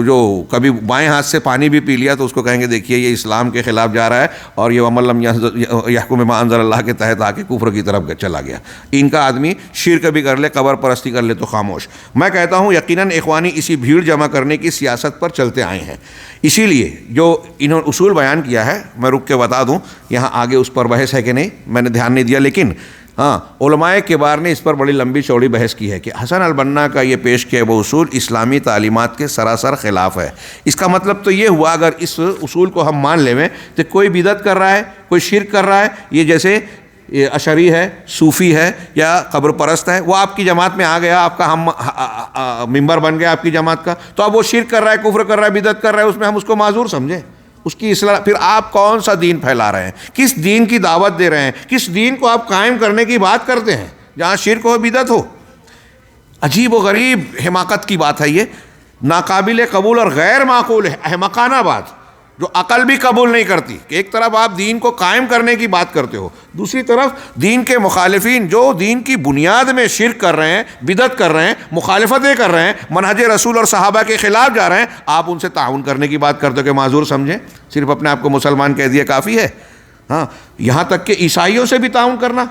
جو کبھی بائیں ہاتھ سے پانی بھی پی لیا تو اس کو کہیں گے دیکھیے یہ اسلام کے خلاف جا رہا ہے اور یہ ومن لم یحکم بما انزل اللہ کے تحت آ کے کفر کی طرف چلا گیا۔ ان کا آدمی شرک بھی کر لے، قبر پرستی کر لے تو خاموش۔ میں کہتا ہوں یقیناً اخوانی اسی بھیڑ جمع کرنے کی سیاست پر چلتے آئے ہیں، اسی لیے جو انہوں نے اصول بیان کیا ہے، میں رک کے بتا دوں، یہاں آگے اس پر بحث ہے کہ نہیں میں نے دھیان نہیں دیا، لیکن ہاں، علماء کبار نے اس پر بڑی لمبی چوڑی بحث کی ہے کہ حسن البنا کا یہ پیش کیا وہ اصول اسلامی تعلیمات کے سراسر خلاف ہے۔ اس کا مطلب تو یہ ہوا اگر اس اصول کو ہم مان لیں تو کوئی بدعت کر رہا ہے، کوئی شرک کر رہا ہے، یہ جیسے اشعری ہے، صوفی ہے یا قبر پرست ہے، وہ آپ کی جماعت میں آ گیا، آپ کا ہم ممبر بن گیا آپ کی جماعت کا، تو اب وہ شرک کر رہا ہے، کفر کر رہا ہے، بدعت کر رہا ہے، اس میں ہم اس کو معذور سمجھیں، اس کی اصلاح۔ پھر آپ کون سا دین پھیلا رہے ہیں، کس دین کی دعوت دے رہے ہیں، کس دین کو آپ قائم کرنے کی بات کرتے ہیں جہاں شرک ہو، بدعت ہو؟ عجیب و غریب حماقت کی بات ہے یہ، ناقابل قبول اور غیر معقول ہے، احمقانہ بات جو عقل بھی قبول نہیں کرتی، کہ ایک طرف آپ دین کو قائم کرنے کی بات کرتے ہو، دوسری طرف دین کے مخالفین جو دین کی بنیاد میں شرک کر رہے ہیں، بدعت کر رہے ہیں، مخالفتیں کر رہے ہیں، منہج رسول اور صحابہ کے خلاف جا رہے ہیں، آپ ان سے تعاون کرنے کی بات کرتے ہو کہ معذور سمجھیں، صرف اپنے آپ کو مسلمان کہہ دیا کافی ہے؟ ہاں، یہاں تک کہ عیسائیوں سے بھی تعاون کرنا،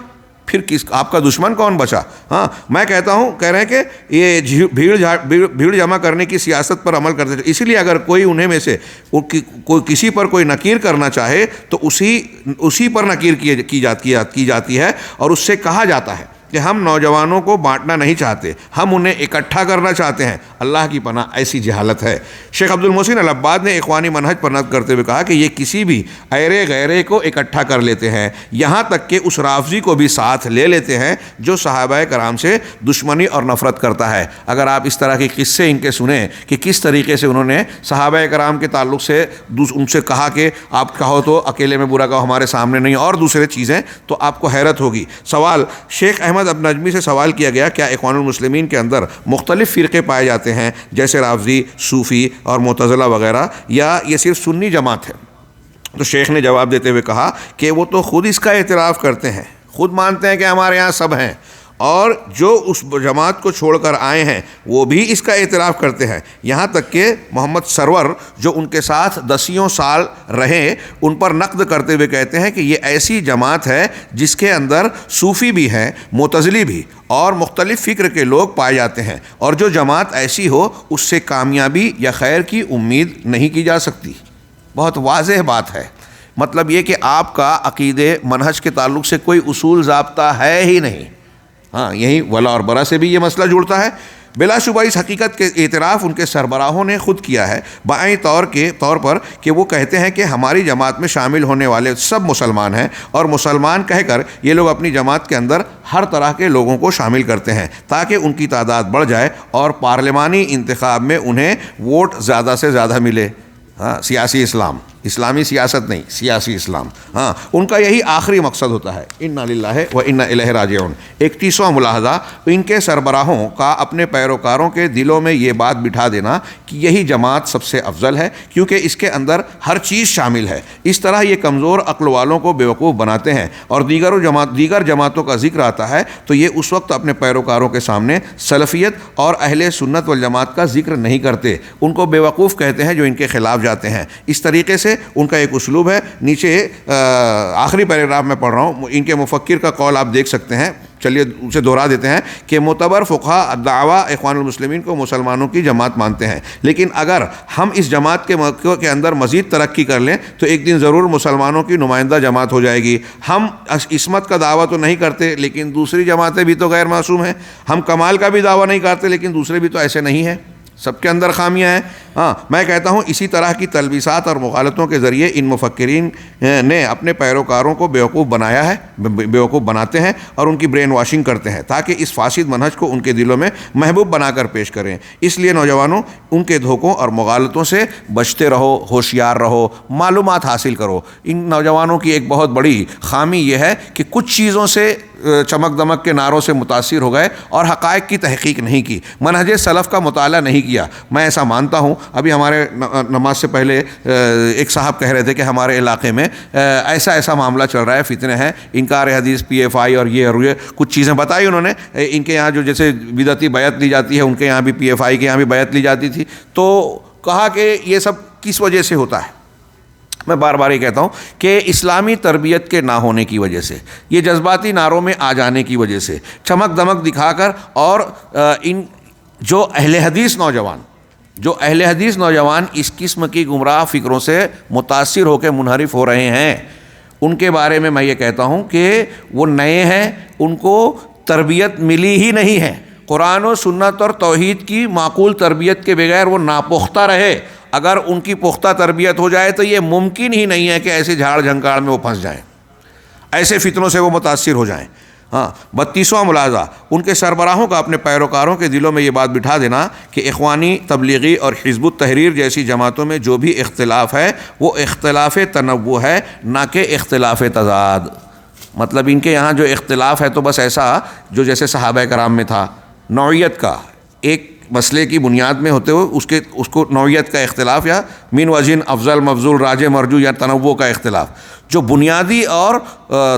پھر آپ کا دشمن کون بچا؟ ہاں، میں کہتا ہوں، کہہ رہے ہیں کہ یہ بھیڑ جمع کرنے کی سیاست پر عمل کرتے تھے، اسی لیے اگر کوئی انہیں میں سے کوئی کسی پر کوئی نکیر کرنا چاہے تو اسی پر نکیر کی جاتی ہے، اور اس سے کہا جاتا ہے کہ ہم نوجوانوں کو بانٹنا نہیں چاہتے، ہم انہیں اکٹھا کرنا چاہتے ہیں۔ اللہ کی پناہ ایسی جہالت ہے۔ شیخ عبد المحسن العباد نے اخوانی منہج پر نقد کرتے ہوئے کہا کہ یہ کسی بھی ایرے غیرے کو اکٹھا کر لیتے ہیں، یہاں تک کہ اس رافضی کو بھی ساتھ لے لیتے ہیں جو صحابہ کرام سے دشمنی اور نفرت کرتا ہے۔ اگر آپ اس طرح کے قصے ان کے سنیں کہ کس طریقے سے انہوں نے صحابہ کرام کے تعلق سے ان سے کہا کہ آپ کہو تو اکیلے میں برا کہو، ہمارے سامنے نہیں، اور دوسرے چیزیں، تو آپ کو حیرت ہوگی۔ سوال شیخ احمد اب نجمی سے سوال کیا گیا، کیا اخوان المسلمین کے اندر مختلف فرقے پائے جاتے ہیں جیسے رافضی، صوفی اور معتزلہ وغیرہ، یا یہ صرف سنی جماعت ہے؟ تو شیخ نے جواب دیتے ہوئے کہا کہ وہ تو خود اس کا اعتراف کرتے ہیں، خود مانتے ہیں کہ ہمارے یہاں سب ہیں، اور جو اس جماعت کو چھوڑ کر آئے ہیں وہ بھی اس کا اعتراف کرتے ہیں، یہاں تک کہ محمد سرور جو ان کے ساتھ دسیوں سال رہے، ان پر نقد کرتے ہوئے کہتے ہیں کہ یہ ایسی جماعت ہے جس کے اندر صوفی بھی ہیں، معتزلی بھی، اور مختلف فکر کے لوگ پائے جاتے ہیں، اور جو جماعت ایسی ہو اس سے کامیابی یا خیر کی امید نہیں کی جا سکتی۔ بہت واضح بات ہے، مطلب یہ کہ آپ کا عقیدے منہج کے تعلق سے کوئی اصول ضابطہ ہے ہی نہیں۔ ہاں، یہی ولا اور برا سے بھی یہ مسئلہ جڑتا ہے۔ بلا شبہ اس حقیقت کے اعتراف ان کے سربراہوں نے خود کیا ہے، بائیں طور پر کہ وہ کہتے ہیں کہ ہماری جماعت میں شامل ہونے والے سب مسلمان ہیں، اور مسلمان کہہ کر یہ لوگ اپنی جماعت کے اندر ہر طرح کے لوگوں کو شامل کرتے ہیں تاکہ ان کی تعداد بڑھ جائے اور پارلیمانی انتخاب میں انہیں ووٹ زیادہ سے زیادہ ملے۔ ہاں، سیاسی اسلام۔ اسلامی سیاست نہیں، سیاسی اسلام. ہاں، ان کا یہی آخری مقصد ہوتا ہے. انا للہ و انا الیہ راجعون. 31واں ملاحظہ، ان کے سربراہوں کا اپنے پیروکاروں کے دلوں میں یہ بات بٹھا دینا کہ یہی جماعت سب سے افضل ہے کیونکہ اس کے اندر ہر چیز شامل ہے. اس طرح یہ کمزور عقل والوں کو بیوقوف بناتے ہیں اور دیگر جماعتوں کا ذکر آتا ہے تو یہ اس وقت اپنے پیروکاروں کے سامنے سلفیت اور اہل سنت والجماعت کا ذکر نہیں کرتے. ان کو بیوقوف کہتے ہیں جو ان کے خلاف جاتے ہیں. اس طریقے سے ان کا ایک اسلوب ہے. نیچے آخری پیراگراف میں پڑھ رہا ہوں، ان کے مفکر کا قول آپ دیکھ سکتے ہیں. چلیے اسے دہرا دیتے ہیں کہ معتبر فقہا دعویٰ اخوان المسلمین کو مسلمانوں کی جماعت مانتے ہیں، لیکن اگر ہم اس جماعت کے اندر مزید ترقی کر لیں تو ایک دن ضرور مسلمانوں کی نمائندہ جماعت ہو جائے گی. ہم عصمت کا دعویٰ تو نہیں کرتے لیکن دوسری جماعتیں بھی تو غیر معصوم ہیں. ہم کمال کا بھی دعویٰ نہیں کرتے لیکن دوسرے بھی تو ایسے نہیں ہیں، سب کے اندر خامیاں ہیں. ہاں، میں کہتا ہوں اسی طرح کی تلبیسات اور مغالطوں کے ذریعے ان مفکرین نے اپنے پیروکاروں کو بیوقوف بنایا ہے، بیوقوف بناتے ہیں اور ان کی برین واشنگ کرتے ہیں تاکہ اس فاسد منہج کو ان کے دلوں میں محبوب بنا کر پیش کریں. اس لیے نوجوانوں، ان کے دھوکوں اور مغالطوں سے بچتے رہو، ہوشیار رہو، معلومات حاصل کرو. ان نوجوانوں کی ایک بہت بڑی خامی یہ ہے کہ کچھ چیزوں سے چمک دمک کے نعروں سے متاثر ہو گئے اور حقائق کی تحقیق نہیں کی، منہج سلف کا مطالعہ نہیں کیا. میں ایسا مانتا ہوں. ابھی ہمارے نماز سے پہلے ایک صاحب کہہ رہے تھے کہ ہمارے علاقے میں ایسا معاملہ چل رہا ہے، فتنے ہیں، انکار حدیث، پی ایف آئی اور یہ کچھ چیزیں بتائی انہوں نے. ان کے یہاں جو جیسے بدعتی بیعت لی جاتی ہے، ان کے یہاں بھی پی ایف آئی کے یہاں بھی بیعت لی جاتی تھی. تو کہا کہ یہ سب کس وجہ سے ہوتا ہے. میں بار بار یہ کہتا ہوں کہ اسلامی تربیت کے نہ ہونے کی وجہ سے، یہ جذباتی نعروں میں آ جانے کی وجہ سے، چمک دمک دکھا کر، اور ان جو اہل حدیث نوجوان اس قسم کی گمراہ فکروں سے متاثر ہو کے منحرف ہو رہے ہیں، ان کے بارے میں میں یہ کہتا ہوں کہ وہ نئے ہیں، ان کو تربیت ملی ہی نہیں ہے. قرآن و سنت اور توحید کی معقول تربیت کے بغیر وہ ناپختہ رہے. اگر ان کی پختہ تربیت ہو جائے تو یہ ممکن ہی نہیں ہے کہ ایسے جھاڑ جھنکاڑ میں وہ پھنس جائیں، ایسے فتنوں سے وہ متاثر ہو جائیں. ہاں، 32واں ملاحظہ، ان کے سربراہوں کا اپنے پیروکاروں کے دلوں میں یہ بات بٹھا دینا کہ اخوانی، تبلیغی اور حزب التحریر جیسی جماعتوں میں جو بھی اختلاف ہے وہ اختلاف تنوع ہے، نہ کہ اختلاف تضاد. مطلب ان کے یہاں جو اختلاف ہے تو بس ایسا جو جیسے صحابہ کرام میں تھا، نوعیت کا، ایک مسئلے کی بنیاد میں ہوتے ہوئے اس کو نوعیت کا اختلاف یا من وجہ افضل مفضول راجع مرجو یا تنوع کا اختلاف. جو بنیادی اور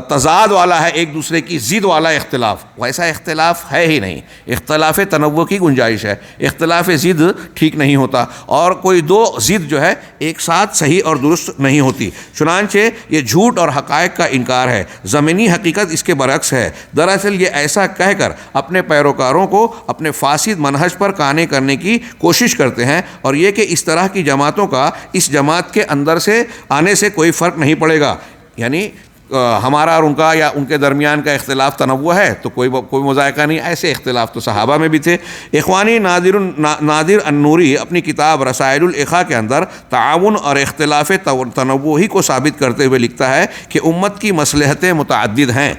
تضاد والا ہے، ایک دوسرے کی ضد والا اختلاف، ویسا اختلاف ہے ہی نہیں. اختلاف تنوع کی گنجائش ہے، اختلاف ضد ٹھیک نہیں ہوتا، اور کوئی دو ضد جو ہے ایک ساتھ صحیح اور درست نہیں ہوتی. چنانچہ یہ جھوٹ اور حقائق کا انکار ہے، زمینی حقیقت اس کے برعکس ہے. دراصل یہ ایسا کہہ کر اپنے پیروکاروں کو اپنے فاسد منہج پر قانع کرنے کی کوشش کرتے ہیں، اور یہ کہ اس طرح کی جماعتوں کا اس جماعت کے اندر سے آنے سے کوئی فرق نہیں پڑے گا. یعنی ہمارا اور ان کا یا ان کے درمیان کا اختلاف تنوع ہے تو کوئی مذائقہ نہیں. ایسے اختلاف تو صحابہ میں بھی تھے. اخوانی نادر النوری اپنی کتاب رسائل الاخوہ کے اندر تعاون اور اختلاف تنوع ہی کو ثابت کرتے ہوئے لکھتا ہے کہ امت کی مصلحتیں متعدد ہیں،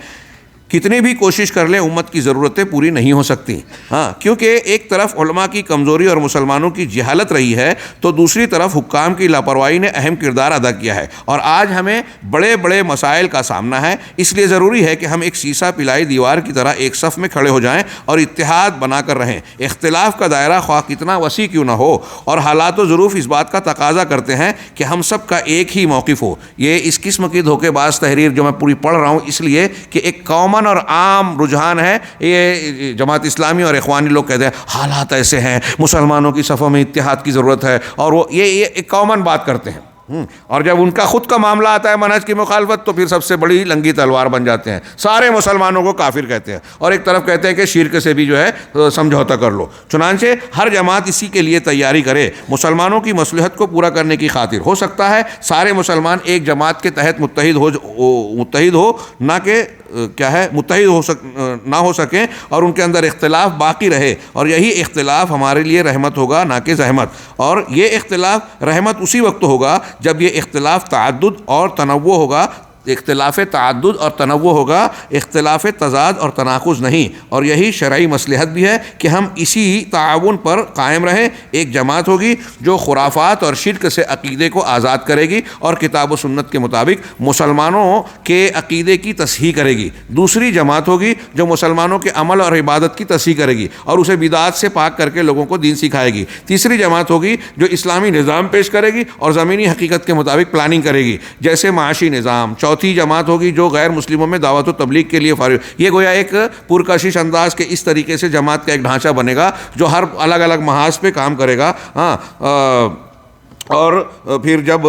کتنی بھی کوشش کر لیں امت کی ضرورتیں پوری نہیں ہو سکتی. ہاں، کیونکہ ایک طرف علماء کی کمزوری اور مسلمانوں کی جہالت رہی ہے تو دوسری طرف حکام کی لاپرواہی نے اہم کردار ادا کیا ہے، اور آج ہمیں بڑے بڑے مسائل کا سامنا ہے. اس لیے ضروری ہے کہ ہم ایک سیسا پلائی دیوار کی طرح ایک صف میں کھڑے ہو جائیں اور اتحاد بنا کر رہیں. اختلاف کا دائرہ خواہ کتنا وسیع کیوں نہ ہو، اور حالات و ظروف اس بات کا تقاضا کرتے ہیں کہ ہم سب کا ایک ہی موقف ہو. یہ اس قسم کی دھوکے باز تحریر جو میں پوری پڑھ رہا ہوں اس لیے کہ ایک قومن اور عام رجحان ہے. یہ جماعت اسلامی اور اخوانی لوگ کہتے ہیں حالات ایسے ہیں، مسلمانوں کی صفوں میں اتحاد کی ضرورت ہے، اور وہ یہ ایک کامن بات کرتے ہیں. اور جب ان کا خود کا معاملہ آتا ہے منہج کی مخالفت تو پھر سب سے بڑی لنگی تلوار بن جاتے ہیں. سارے مسلمانوں کو کافر کہتے ہیں، اور ایک طرف کہتے ہیں کہ شرک سے بھی جو ہے سمجھوتا کر لو. چنانچہ ہر جماعت اسی کے لیے تیاری کرے. مسلمانوں کی مصلحت کو پورا کرنے کی خاطر ہو سکتا ہے سارے مسلمان ایک جماعت کے تحت متحد ہو نہ کہ نہ ہو سکیں، اور ان کے اندر اختلاف باقی رہے، اور یہی اختلاف ہمارے لیے رحمت ہوگا نہ کہ زحمت. اور یہ اختلاف رحمت اسی وقت ہوگا جب یہ اختلاف تعدد اور تنوع ہوگا، اختلاف تعدد اور تنوع ہوگا، اختلاف تضاد اور تناقض نہیں، اور یہی شرعی مصلحت بھی ہے کہ ہم اسی تعاون پر قائم رہیں۔ ایک جماعت ہوگی جو خرافات اور شرک سے عقیدے کو آزاد کرے گی اور کتاب و سنت کے مطابق مسلمانوں کے عقیدے کی تصحیح کرے گی۔ دوسری جماعت ہوگی جو مسلمانوں کے عمل اور عبادت کی تصحیح کرے گی اور اسے بدعات سے پاک کر کے لوگوں کو دین سکھائے گی۔ تیسری جماعت ہوگی جو اسلامی نظام پیش کرے گی اور زمینی حقیقت کے مطابق پلاننگ کرے گی، جیسے معاشی نظام۔ چوتھی جماعت ہوگی جو غیر مسلموں میں دعوت و تبلیغ کے لیے فارغ۔ یہ گویا ایک پرکشش انداز کے اس طریقے سے جماعت کا ایک ڈھانچہ بنے گا جو ہر الگ الگ محاذ پہ کام کرے گا۔ اور پھر جب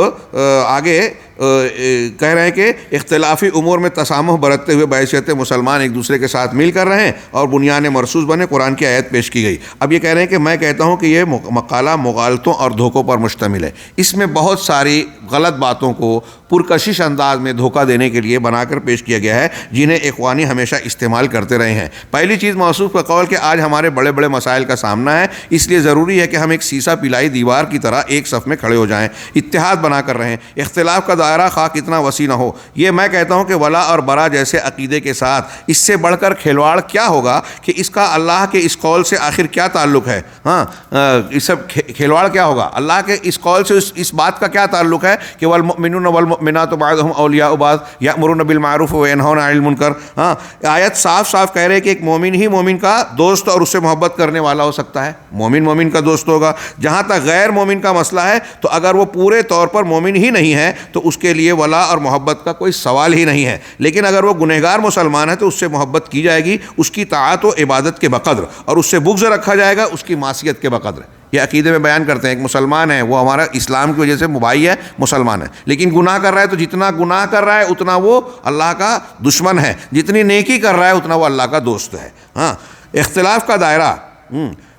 آگے کہہ رہے ہیں کہ اختلافی امور میں تسامح برتتے ہوئے بحیثیت مسلمان ایک دوسرے کے ساتھ مل کر رہیں اور بنیان مرصوص بنے، قرآن کی آیت پیش کی گئی۔ اب یہ کہہ رہے ہیں کہ میں کہتا ہوں کہ یہ مقالہ مغالطوں اور دھوکوں پر مشتمل ہے۔ اس میں بہت ساری غلط باتوں کو پرکشش انداز میں دھوکہ دینے کے لیے بنا کر پیش کیا گیا ہے، جنہیں اخوانی ہمیشہ استعمال کرتے رہے ہیں۔ پہلی چیز موصوف کا قول کہ آج ہمارے بڑے بڑے مسائل کا سامنا ہے، اس لیے ضروری ہے کہ ہم ایک سیسا پلائی دیوار کی طرح ایک صف میں کھڑے ہو جائیں، اتحاد بنا کر رہیں۔ اختلاف کا دائرہ خواہ کتنا وسیع نہ ہو، یہ میں کہتا ہوں کہ ولا اور برا جیسے عقیدے کے ساتھ اس سے بڑھ کر کھلواڑ کیا ہوگا کہ اس کا اللہ کے اس قول سے آخر کیا تعلق ہے؟ اس سب کھلواڑ کیا ہوگا؟ اللہ کے اس قول سے اس بات کا کیا تعلق ہے کہ والمؤمنون والمؤمنات بعضهم اولیاء بعض یأمرون بالمعروف وینہون عن المنکر۔ آیت صاف صاف کہہ رہے کہ ایک مومن ہی مومن کا دوست اور اس سے محبت کرنے والا ہو سکتا ہے، مومن مومن کا دوست ہوگا۔ جہاں تک غیر مومن کا مسئلہ ہے تو اگر وہ پورے طور پر مومن ہی نہیں ہے تو اس کے لیے ولا اور محبت کا کوئی سوال ہی نہیں ہے، لیکن اگر وہ گنہگار مسلمان ہے تو اس سے محبت کی جائے گی، اس کی طاعت و عبادت کے بقدر، اور اس سے بغض رکھا جائے گا اس کی معصیت کے بقدر۔ یہ عقیدے میں بیان کرتے ہیں ایک مسلمان ہے، وہ ہمارا اسلام کی وجہ سے بھائی ہے، مسلمان ہے، لیکن گناہ کر رہا ہے تو جتنا گناہ کر رہا ہے اتنا وہ اللہ کا دشمن ہے، جتنی نیکی کر رہا ہے اتنا وہ اللہ کا دوست ہے۔ اختلاف کا دائرہ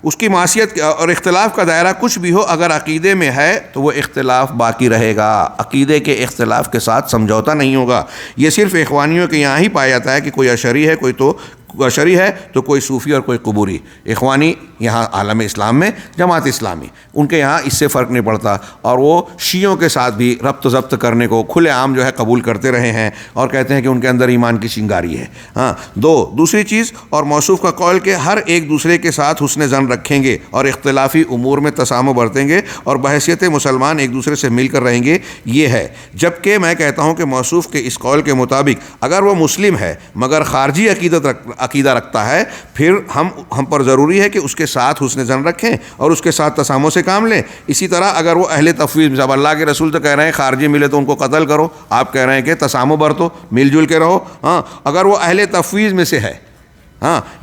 اس کی معصیت اور اختلاف کا دائرہ کچھ بھی ہو، اگر عقیدے میں ہے تو وہ اختلاف باقی رہے گا، عقیدے کے اختلاف کے ساتھ سمجھوتا نہیں ہوگا۔ یہ صرف اخوانیوں کے یہاں ہی پایا جاتا ہے کہ کوئی اشعری ہے، کوئی تو اشعری ہے تو کوئی صوفی اور کوئی قبوری۔ اخوانی یہاں عالم اسلام میں جماعت اسلامی، ان کے یہاں اس سے فرق نہیں پڑتا، اور وہ شیعوں کے ساتھ بھی ربط ضبط کرنے کو کھلے عام جو ہے قبول کرتے رہے ہیں اور کہتے ہیں کہ ان کے اندر ایمان کی چنگاری ہے۔ دوسری چیز، اور موصوف کا قول کہ ہر ایک دوسرے کے ساتھ حسن ظن رکھیں گے اور اختلافی امور میں تسامح برتیں گے اور بحیثیت مسلمان ایک دوسرے سے مل کر رہیں گے، یہ ہے۔ جبکہ میں کہتا ہوں کہ موصوف کے اس قول کے مطابق اگر وہ مسلم ہے مگر خارجی عقیدہ رکھتا ہے، پھر ہم پر ضروری ہے کہ اس کے ساتھ حسن ظن رکھیں اور اس کے ساتھ تسامح سے کام لیں۔ اسی طرح اگر وہ اہل تفویض، جب اللہ کے رسول تو کہہ رہے ہیں خارجی ملے تو ان کو قتل کرو، آپ کہہ رہے ہیں کہ تسامح برتو، مل جل کے رہو، اگر وہ اہل تفویض میں سے ہے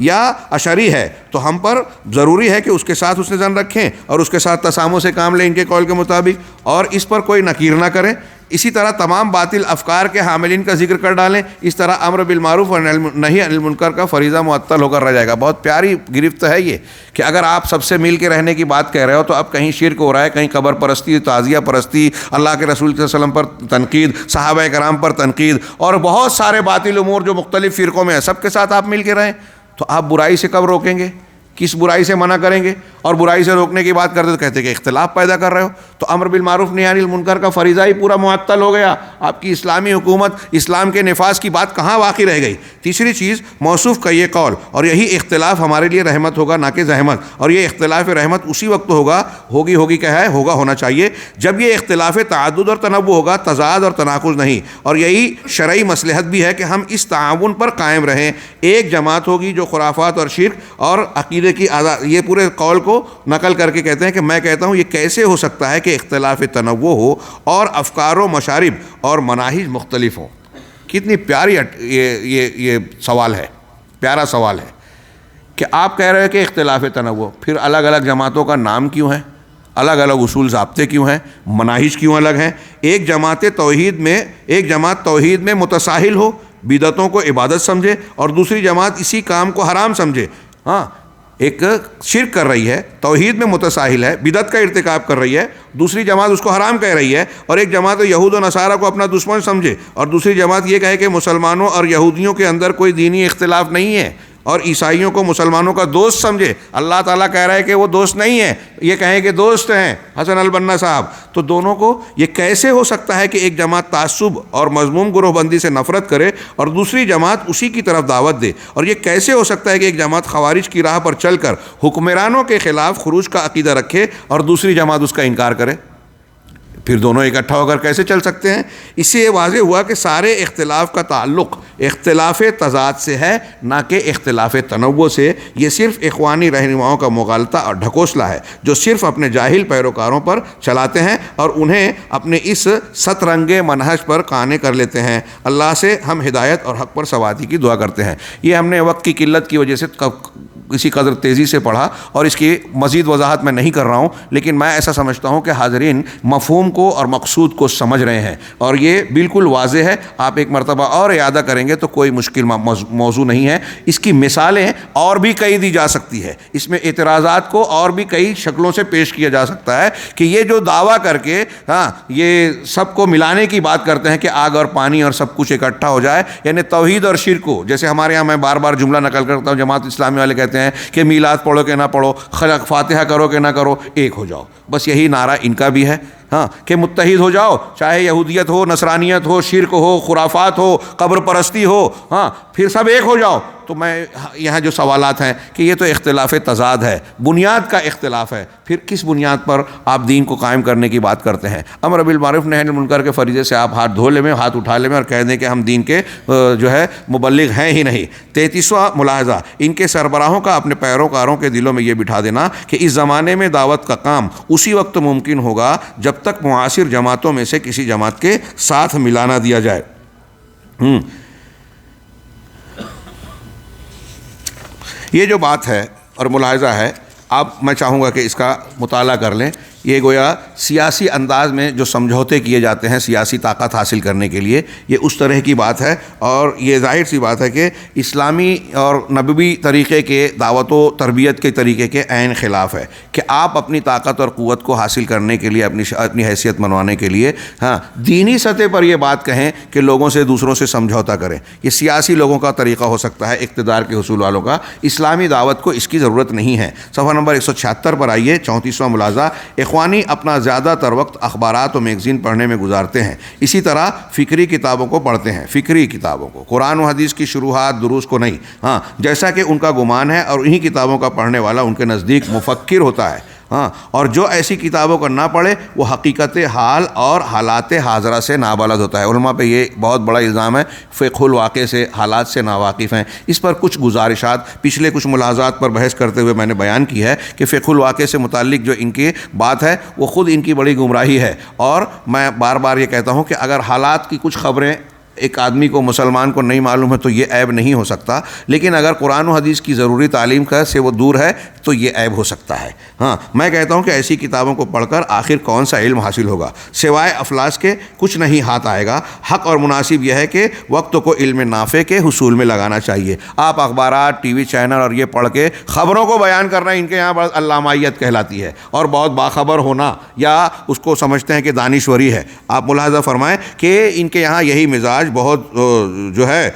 یا اشعری ہے تو ہم پر ضروری ہے کہ اس کے ساتھ حسن ظن رکھیں اور اس کے ساتھ تسامح سے کام لیں ان کے قول کے مطابق، اور اس پر کوئی نکیر نہ کریں۔ اسی طرح تمام باطل افکار کے حاملین کا ذکر کر ڈالیں، اس طرح امر بالمعروف اور نہی عن المنکر کا فریضہ معطل ہو کر رہ جائے گا۔ بہت پیاری گرفت ہے یہ کہ اگر آپ سب سے مل کے رہنے کی بات کہہ رہے ہو تو اب کہیں شرک ہو رہا ہے، کہیں قبر پرستی، تعزیہ پرستی، اللہ کے رسول صلی اللہ علیہ وسلم پر تنقید، صحابہ کرام پر تنقید، اور بہت سارے باطل امور جو مختلف فرقوں میں ہیں، سب کے ساتھ آپ مل کے رہیں تو آپ برائی سے کب روکیں گے؟ کس برائی سے منع کریں گے؟ اور برائی سے روکنے کی بات کرتے تو کہتے کہ اختلاف پیدا کر رہے ہو، تو امر بالمعروف نہی عن المنکر کا فریضہ ہی پورا معطل ہو گیا۔ آپ کی اسلامی حکومت، اسلام کے نفاذ کی بات کہاں باقی رہ گئی؟ تیسری چیز، موصوف کا یہ قول اور یہی اختلاف ہمارے لیے رحمت ہوگا نہ کہ زحمت، اور یہ اختلاف رحمت اسی وقت ہوگی کیا ہے، ہونا چاہیے جب یہ اختلاف تعدد اور تنوع ہوگا، تضاد اور تناقض نہیں، اور یہی شرعی مصلحت بھی ہے کہ ہم اس تعاون پر قائم رہیں۔ ایک جماعت ہوگی جو خرافات اور شرک اور عقیدے کی یہ پورے قول کو نقل کر کے کہتے ہیں کہ میں کہتا ہوں یہ کیسے ہو سکتا ہے کہ اختلاف تنوع ہو اور افکار و مشارب اور مناہج مختلف ہوں۔ کتنی پیاری یہ سوال ہے، پیارا سوال ہے کہ آپ کہہ رہے ہیں کہ اختلاف تنوع، پھر الگ الگ جماعتوں کا نام کیوں ہے؟ الگ الگ اصول ضابطے کیوں ہیں؟ مناہج کیوں الگ ہیں؟ ایک جماعت توحید میں متساہل ہو، بدعتوں کو عبادت سمجھے، اور دوسری جماعت اسی کام کو حرام سمجھے۔ ایک شرک کر رہی ہے، توحید میں متساہل ہے، بدعت کا ارتکاب کر رہی ہے، دوسری جماعت اس کو حرام کہہ رہی ہے، اور ایک جماعت یہود و نصارہ کو اپنا دشمن سمجھے، اور دوسری جماعت یہ کہے کہ مسلمانوں اور یہودیوں کے اندر کوئی دینی اختلاف نہیں ہے، اور عیسائیوں کو مسلمانوں کا دوست سمجھے. اللہ تعالیٰ کہہ رہا ہے کہ وہ دوست نہیں ہیں, یہ کہیں کہ دوست ہیں حسن البنا صاحب. تو دونوں کو یہ کیسے ہو سکتا ہے کہ ایک جماعت تعصب اور مذموم گروہ بندی سے نفرت کرے اور دوسری جماعت اسی کی طرف دعوت دے؟ اور یہ کیسے ہو سکتا ہے کہ ایک جماعت خوارج کی راہ پر چل کر حکمرانوں کے خلاف خروج کا عقیدہ رکھے اور دوسری جماعت اس کا انکار کرے؟ پھر دونوں اکٹھا ہو کر کیسے چل سکتے ہیں؟ اس سے یہ واضح ہوا کہ سارے اختلاف کا تعلق اختلاف تضاد سے ہے, نہ کہ اختلاف تنوع سے. یہ صرف اخوانی رہنماؤں کا مغالطہ اور ڈھکوسلا ہے جو صرف اپنے جاہل پیروکاروں پر چلاتے ہیں اور انہیں اپنے اس سترنگے منہج پر قانع کر لیتے ہیں. اللہ سے ہم ہدایت اور حق پر ثباتی کی دعا کرتے ہیں. یہ ہم نے وقت کی قلت کی وجہ سے کسی قدر تیزی سے پڑھا اور اس کی مزید وضاحت میں نہیں کر رہا ہوں, لیکن میں ایسا سمجھتا ہوں کہ حاضرین مفہوم کو اور مقصود کو سمجھ رہے ہیں اور یہ بالکل واضح ہے. آپ ایک مرتبہ اور اعادہ کریں گے تو کوئی مشکل موضوع نہیں ہے. اس کی مثالیں اور بھی کئی دی جا سکتی ہے, اس میں اعتراضات کو اور بھی کئی شکلوں سے پیش کیا جا سکتا ہے کہ یہ جو دعویٰ کر کے یہ سب کو ملانے کی بات کرتے ہیں کہ آگ اور پانی اور سب کچھ اکٹھا ہو جائے, یعنی توحید اور شرک کو, جیسے ہمارے یہاں میں بار بار جملہ نقل کرتا ہوں, جماعت اسلامی والے کہتے ہیں کہ میلاد پڑھو کہ نہ پڑھو, فاتحہ کرو کہ نہ کرو, ایک ہو جاؤ. بس یہی نعرہ ان کا بھی ہے کہ متحد ہو جاؤ, چاہے یہودیت ہو, نصرانیت ہو, شرک ہو, خرافات ہو, قبر پرستی ہو, پھر سب ایک ہو جاؤ. تو میں یہاں جو سوالات ہیں کہ یہ تو اختلاف تضاد ہے, بنیاد کا اختلاف ہے, پھر کس بنیاد پر آپ دین کو قائم کرنے کی بات کرتے ہیں؟ امر بالمعروف نہی عن المنکر کے فریضے سے آپ ہاتھ دھو لیں, ہاتھ اٹھا لیں اور کہہ دیں کہ ہم دین کے جو ہے مبلغ ہیں ہی نہیں. 33واں ملاحظہ, ان کے سربراہوں کا اپنے پیروکاروں کے دلوں میں یہ بٹھا دینا کہ اس زمانے میں دعوت کا کام اسی وقت ممکن ہوگا جب تک معاصر جماعتوں میں سے کسی جماعت کے ساتھ ملا نہ دیا جائے. یہ جو بات ہے اور ملاحظہ ہے, میں چاہوں گا کہ اس کا مطالعہ کر لیں. یہ گویا سیاسی انداز میں جو سمجھوتے کیے جاتے ہیں سیاسی طاقت حاصل کرنے کے لیے, یہ اس طرح کی بات ہے. اور یہ ظاہر سی بات ہے کہ اسلامی اور نبوی طریقے کے دعوت و تربیت کے طریقے کے عین خلاف ہے کہ آپ اپنی طاقت اور قوت کو حاصل کرنے کے لیے, اپنی حیثیت منوانے کے لیے دینی سطح پر یہ بات کہیں کہ لوگوں سے, دوسروں سے سمجھوتا کریں. یہ سیاسی لوگوں کا طریقہ ہو سکتا ہے, اقتدار کے حصول والوں کا. اسلامی دعوت کو اس کی ضرورت نہیں ہے. صفحہ نمبر 176 پر آئیے. 34واں ملاحظہ, اخوانی اپنا زیادہ تر وقت اخبارات و میگزین پڑھنے میں گزارتے ہیں, اسی طرح فکری کتابوں کو پڑھتے ہیں. فکری کتابوں کو, قرآن و حدیث کی شروحات دروس کو نہیں, جیسا کہ ان کا گمان ہے, اور انہی کتابوں کا پڑھنے والا ان کے نزدیک مفکر ہوتا ہے. اور جو ایسی کتابوں کو نہ پڑھے وہ حقیقت حال اور حالات حاضرہ سے نابلد ہوتا ہے. علماء پہ یہ بہت بڑا الزام ہے, فقہ الواقع سے, حالات سے ناواقف ہیں. اس پر کچھ گزارشات پچھلے کچھ ملاحظات پر بحث کرتے ہوئے میں نے بیان کی ہے کہ فقہ الواقع سے متعلق جو ان کی بات ہے وہ خود ان کی بڑی گمراہی ہے. اور میں بار بار یہ کہتا ہوں کہ اگر حالات کی کچھ خبریں ایک آدمی کو, مسلمان کو نہیں معلوم ہے تو یہ عیب نہیں ہو سکتا, لیکن اگر قرآن و حدیث کی ضروری تعلیم کا سے وہ دور ہے تو یہ عیب ہو سکتا ہے. میں کہتا ہوں کہ ایسی کتابوں کو پڑھ کر آخر کون سا علم حاصل ہوگا؟ سوائے افلاس کے کچھ نہیں ہاتھ آئے گا. حق اور مناسب یہ ہے کہ وقت کو علم نافع کے حصول میں لگانا چاہیے. آپ اخبارات, ٹی وی چینل اور یہ پڑھ کے خبروں کو بیان کرنا ان کے یہاں بڑا علامائیت کہلاتی ہے, اور بہت باخبر ہونا یا اس کو سمجھتے ہیں کہ دانشوری ہے. آپ ملاحظہ فرمائیں کہ ان کے یہاں یہی مزاج بہت جو ہے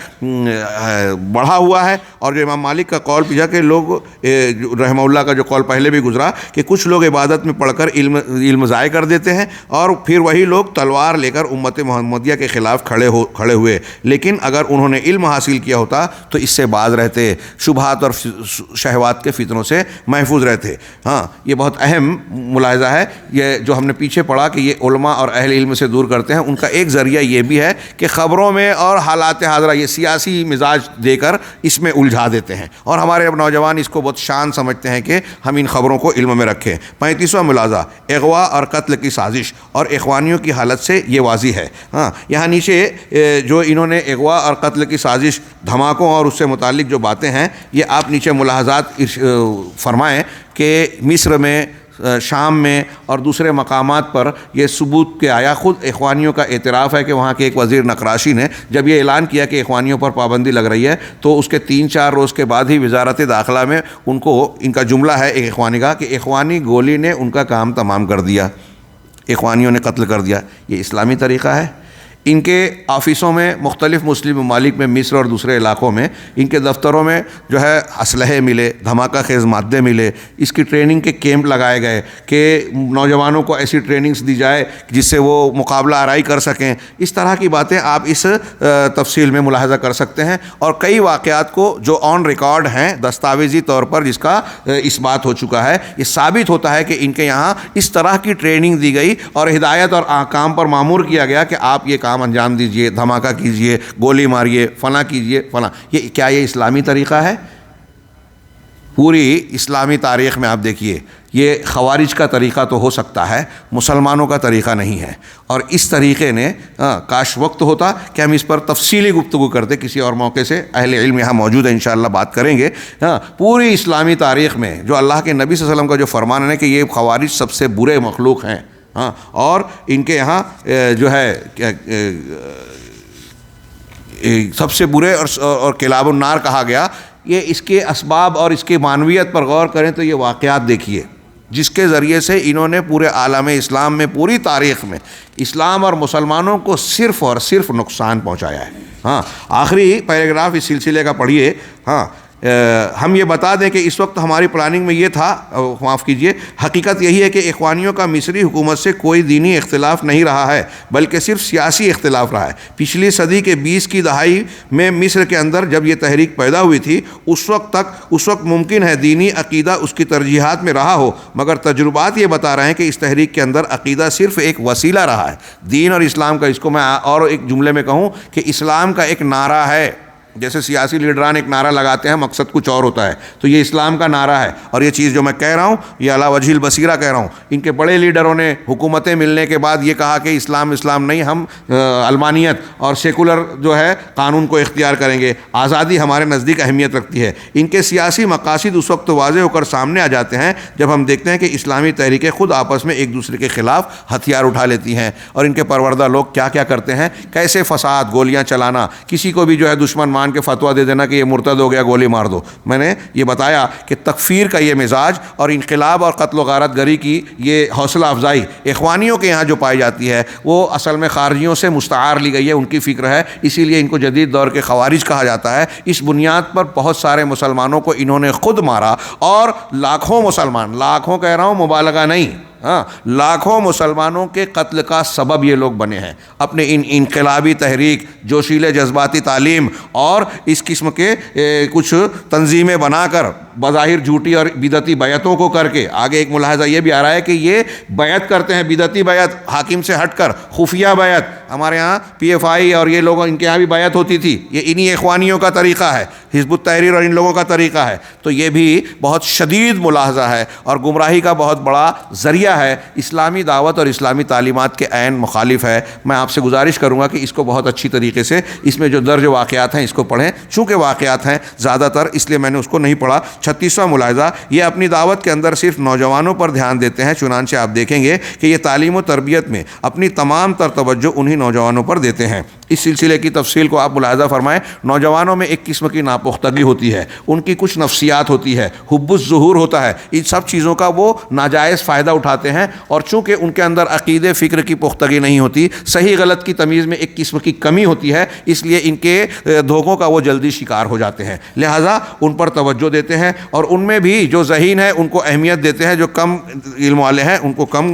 بڑھا ہوا ہے. اور جو امام مالک کا قول پجا کہ لوگ, رحمہ اللہ کا جو قول پہلے بھی گزرا, کہ کچھ لوگ عبادت میں پڑھ کر علم ضائع کر دیتے ہیں, اور پھر وہی لوگ تلوار لے کر امت محمدیہ کے خلاف کھڑے ہوئے. لیکن اگر انہوں نے علم حاصل کیا ہوتا تو اس سے باز رہتے, شبہات اور شہوات کے فتنوں سے محفوظ رہتے. یہ بہت اہم ملاحظہ ہے. یہ جو ہم نے پیچھے پڑھا کہ یہ علماء اور اہل علم سے دور کرتے ہیں, ان کا ایک ذریعہ یہ بھی ہے کہ خبروں میں اور حالات حاضرہ یہ سیاسی مزاج دے کر اس میں الجھا دیتے ہیں, اور ہمارے اب نوجوان اس کو بہت شان سمجھتے ہیں کہ ہم ان خبروں کو علم میں رکھیں. 35واں ملاحظہ, اغوا اور قتل کی سازش اور اخوانیوں کی حالت سے یہ واضح ہے. یہاں نیچے جو انہوں نے اغوا اور قتل کی سازش, دھماکوں اور اس سے متعلق جو باتیں ہیں, یہ آپ نیچے ملاحظات فرمائیں کہ مصر میں, شام میں اور دوسرے مقامات پر یہ ثبوت کے آیا. خود اخوانیوں کا اعتراف ہے کہ وہاں کے ایک وزیر نقراشی نے جب یہ اعلان کیا کہ اخوانیوں پر پابندی لگ رہی ہے, تو اس کے 3-4 روز کے بعد ہی وزارت داخلہ میں ان کا جملہ ہے ایک اخوانی کا کہ اخوانی گولی نے ان کا کام تمام کر دیا, اخوانیوں نے قتل کر دیا. یہ اسلامی طریقہ ہے؟ ان کے آفسوں میں مختلف مسلم ممالک میں مصر اور دوسرے علاقوں میں ان کے دفتروں میں جو ہے اسلحے ملے، دھماکہ خیز مادے ملے، اس کی ٹریننگ کے کیمپ لگائے گئے کہ نوجوانوں کو ایسی ٹریننگز دی جائے جس سے وہ مقابلہ آرائی کر سکیں. اس طرح کی باتیں آپ اس تفصیل میں ملاحظہ کر سکتے ہیں، اور کئی واقعات کو جو آن ریکارڈ ہیں دستاویزی طور پر جس کا اس بات ہو چکا ہے. یہ ثابت ہوتا ہے کہ ان کے یہاں اس طرح کی ٹریننگ دی گئی اور ہدایت اور احکام پر مامور کیا گیا کہ آپ یہ کام انجام دیجئے، دھماکہ کیجئے، گولی ماریے، فلاں کیجئے، فلاں. یہ اسلامی طریقہ ہے؟ پوری اسلامی تاریخ میں آپ دیکھیے یہ خوارج کا طریقہ تو ہو سکتا ہے، مسلمانوں کا طریقہ نہیں ہے. اور اس طریقے نے کاش وقت ہوتا کہ ہم اس پر تفصیلی گفتگو کرتے کسی اور موقع سے. اہل علم یہاں موجود ہے، انشاءاللہ بات کریں گے. پوری اسلامی تاریخ میں جو اللہ کے نبی صلی اللہ علیہ وسلم کا جو فرمان ہے کہ یہ خوارج سب سے برے مخلوق ہیں، اور ان کے یہاں جو ہے سب سے برے اور کلاب النار کہا گیا. یہ اس کے اسباب اور اس کی معنویت پر غور کریں تو یہ واقعات دیکھیے جس کے ذریعے سے انہوں نے پورے عالم اسلام میں، پوری تاریخ میں اسلام اور مسلمانوں کو صرف اور صرف نقصان پہنچایا ہے. آخری پیراگراف اس سلسلے کا پڑھیے. ہم یہ بتا دیں کہ اس وقت ہماری پلاننگ میں یہ تھا، معاف کیجئے، حقیقت یہی ہے کہ اخوانیوں کا مصری حکومت سے کوئی دینی اختلاف نہیں رہا ہے بلکہ صرف سیاسی اختلاف رہا ہے. پچھلی صدی کے 20 کی دہائی میں مصر کے اندر جب یہ تحریک پیدا ہوئی تھی اس وقت ممکن ہے دینی عقیدہ اس کی ترجیحات میں رہا ہو، مگر تجربات یہ بتا رہے ہیں کہ اس تحریک کے اندر عقیدہ صرف ایک وسیلہ رہا ہے. دین اور اسلام کا، اس کو میں اور ایک جملے میں کہوں کہ اسلام کا ایک نعرہ ہے. جیسے سیاسی لیڈران ایک نعرہ لگاتے ہیں، مقصد کچھ اور ہوتا ہے، تو یہ اسلام کا نعرہ ہے. اور یہ چیز جو میں کہہ رہا ہوں یہ علی وجہ البصیرہ کہہ رہا ہوں. ان کے بڑے لیڈروں نے حکومتیں ملنے کے بعد یہ کہا کہ اسلام نہیں، ہم علمانیت اور سیکولر جو ہے قانون کو اختیار کریں گے، آزادی ہمارے نزدیک اہمیت رکھتی ہے. ان کے سیاسی مقاصد اس وقت واضح ہو کر سامنے آ جاتے ہیں جب ہم دیکھتے ہیں کہ اسلامی تحریکیں خود آپس میں ایک دوسرے کے خلاف ہتھیار اٹھا لیتی ہیں، اور ان کے پروردہ لوگ کیا کیا کرتے ہیں، کیسے فساد، گولیاں چلانا، کسی کو بھی جو ہے دشمن مان کے فتویٰ دے دینا کہ یہ مرتد ہو گیا، گولی مار دو. میں نے یہ بتایا کہ تکفیر کا یہ مزاج اور انقلاب اور قتل و غارت گری کی یہ حوصلہ افزائی اخوانیوں کے یہاں جو پائی جاتی ہے وہ اصل میں خارجیوں سے مستعار لی گئی ہے، ان کی فکر ہے. اسی لیے ان کو جدید دور کے خوارج کہا جاتا ہے. اس بنیاد پر بہت سارے مسلمانوں کو انہوں نے خود مارا، اور لاکھوں مسلمان، لاکھوں کہہ رہا ہوں، مبالغہ نہیں، لاکھوں مسلمانوں کے قتل کا سبب یہ لوگ بنے ہیں. اپنے ان انقلابی تحریک، جوشیلے جذباتی تعلیم اور اس قسم کے کچھ تنظیمیں بنا کر بظاہر جھوٹی اور بدعتی بیعتوں کو کر کے، آگے ایک ملاحظہ یہ بھی آ رہا ہے کہ یہ بیعت کرتے ہیں، بدعتی بیعت، حاکم سے ہٹ کر خفیہ بیعت. ہمارے ہاں پی ایف آئی اور یہ لوگ، ان کے یہاں بھی بیعت ہوتی تھی. یہ انہی اخوانیوں کا طریقہ ہے، حزب التحریر اور ان لوگوں کا طریقہ ہے. تو یہ بھی بہت شدید ملاحظہ ہے اور گمراہی کا بہت بڑا ذریعہ ہے. اسلامی دعوت اور اسلامی تعلیمات کے عین مخالف ہے. میں آپ سے گزارش کروں گا کہ اس کو بہت اچھی طریقے سے، اس میں جو درج واقعات ہیں اس کو پڑھیں. چونکہ واقعات ہیں زیادہ تر اس لیے میں نے اس کو نہیں پڑھا. 36واں ملاحظہ، یہ اپنی دعوت کے اندر صرف نوجوانوں پر دھیان دیتے ہیں، چنانچہ آپ دیکھیں گے کہ یہ تعلیم و تربیت میں اپنی تمام تر توجہ انہی نوجوانوں پر دیتے ہیں. اس سلسلے کی تفصیل کو آپ ملاحظہ فرمائیں. نوجوانوں میں ایک قسم کی ناپختگی ہوتی ہے، ان کی کچھ نفسیات ہوتی ہے، حب الظہور ہوتا ہے. ان سب چیزوں کا وہ ناجائز فائدہ اٹھاتے ہیں، اور چونکہ ان کے اندر عقیدے فکر کی پختگی نہیں ہوتی، صحیح غلط کی تمیز میں ایک قسم کی کمی ہوتی ہے، اس لیے ان کے دھوکوں کا وہ جلدی شکار ہو جاتے ہیں. لہٰذا ان پر توجہ دیتے ہیں، اور ان میں بھی جو ذہین ہے ان کو اہمیت دیتے ہیں، جو کم علم والے ہیں ان کو کم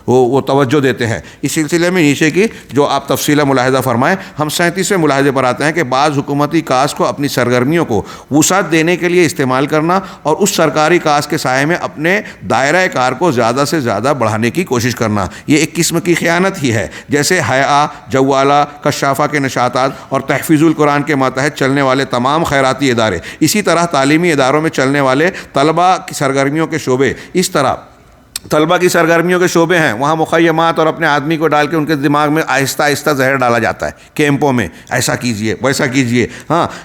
وہ توجہ دیتے ہیں. اس سلسلے میں نیچے کی جو آپ تفصیلہ ملاحظہ فرمائیں. ہم 37ویں ملاحظے پر آتے ہیں کہ بعض حکومتی کاز کو اپنی سرگرمیوں کو وسعت دینے کے لیے استعمال کرنا اور اس سرکاری کاز کے سائے میں اپنے دائرہ کار کو زیادہ سے زیادہ بڑھانے کی کوشش کرنا، یہ ایک قسم کی خیانت ہی ہے. جیسے حیا، جوالہ، کشافہ کے نشاطات اور تحفیظ القرآن کے ماتحت چلنے والے تمام خیراتی ادارے، اسی طرح تعلیمی اداروں میں چلنے والے طلباء کی سرگرمیوں کے شعبے، اس طرح طلبہ کی سرگرمیوں کے شعبے ہیں، وہاں مخیمات اور اپنے آدمی کو ڈال کے ان کے دماغ میں آہستہ آہستہ زہر ڈالا جاتا ہے. کیمپوں میں ایسا کیجئے، ویسا کیجئے.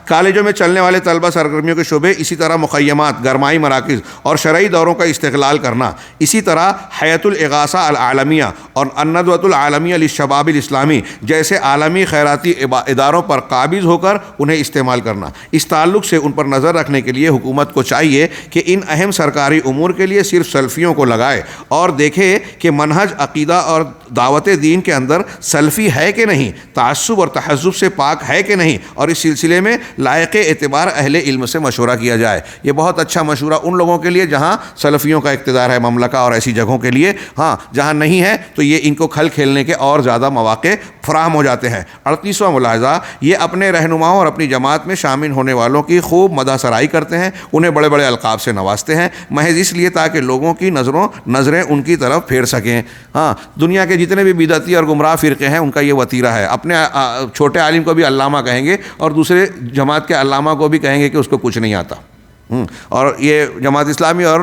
کالجوں میں چلنے والے طلبہ سرگرمیوں کے شعبے، اسی طرح مخیمات، گرمائی مراکز اور شرعی دوروں کا استغلال کرنا. اسی طرح حیات الاغاثہ العالمیہ اور الندوۃ العالمیہ للشباب الاسلامی جیسے عالمی خیراتی اداروں پر قابض ہو کر انہیں استعمال کرنا. اس تعلق سے ان پر نظر رکھنے کے لیے حکومت کو چاہیے کہ ان اہم سرکاری امور کے لیے صرف سلفیوں کو لگائے اور دیکھے کہ منہج عقیدہ اور دعوت دین کے اندر سلفی ہے کہ نہیں، تعصب اور تحزب سے پاک ہے کہ نہیں، اور اس سلسلے میں لائق اعتبار اہل علم سے مشورہ کیا جائے۔ یہ بہت اچھا مشورہ ان لوگوں کے لیے جہاں سلفیوں کا اقتدار ہے مملکہ اور ایسی جگہوں کے لیے، ہاں جہاں نہیں ہے تو یہ ان کو کھل کھیلنے کے اور زیادہ مواقع فراہم ہو جاتے ہیں۔ 38واں ملاحظہ، یہ اپنے رہنماؤں اور اپنی جماعت میں شامل ہونے والوں کی خوب مدح سرائی کرتے ہیں، انہیں بڑے بڑے القاب سے نوازتے ہیں، محض اس لیے تاکہ لوگوں کی نظریں ان کی طرف پھیر سکیں۔ ہاں، دنیا کے جتنے بھی بدعتی اور گمراہ فرقے ہیں ان کا یہ وتیرہ ہے، اپنے چھوٹے عالم کو بھی علامہ کہیں گے اور دوسرے جماعت کے علامہ کو بھی کہیں گے کہ اس کو کچھ نہیں آتا۔ اور یہ جماعت اسلامی اور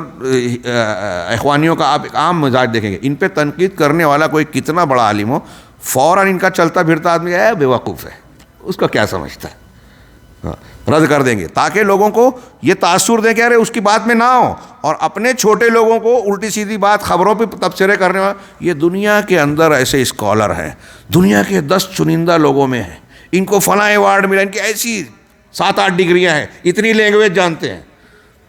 اخوانیوں کا آپ ایک عام مزاج دیکھیں گے، ان پہ تنقید کرنے والا کوئی کتنا بڑا عالم ہو، فوراً ان کا چلتا پھرتا آدمی ہے بے وقوف ہے، اس کو کیا سمجھتا ہے، رد کر دیں گے تاکہ لوگوں کو یہ تاثر دیں کہ ارے اس کی بات میں نہ ہو، اور اپنے چھوٹے لوگوں کو الٹی سیدھی بات خبروں پہ تبصرے کرنے والا۔ یہ دنیا کے اندر ایسے اسکالر ہیں، دنیا کے 10 چنندہ لوگوں میں ہیں، ان کو فلاں ایوارڈ ملا، ان کی ایسی 7-8 ڈگریاں ہیں، اتنی لینگویج جانتے ہیں،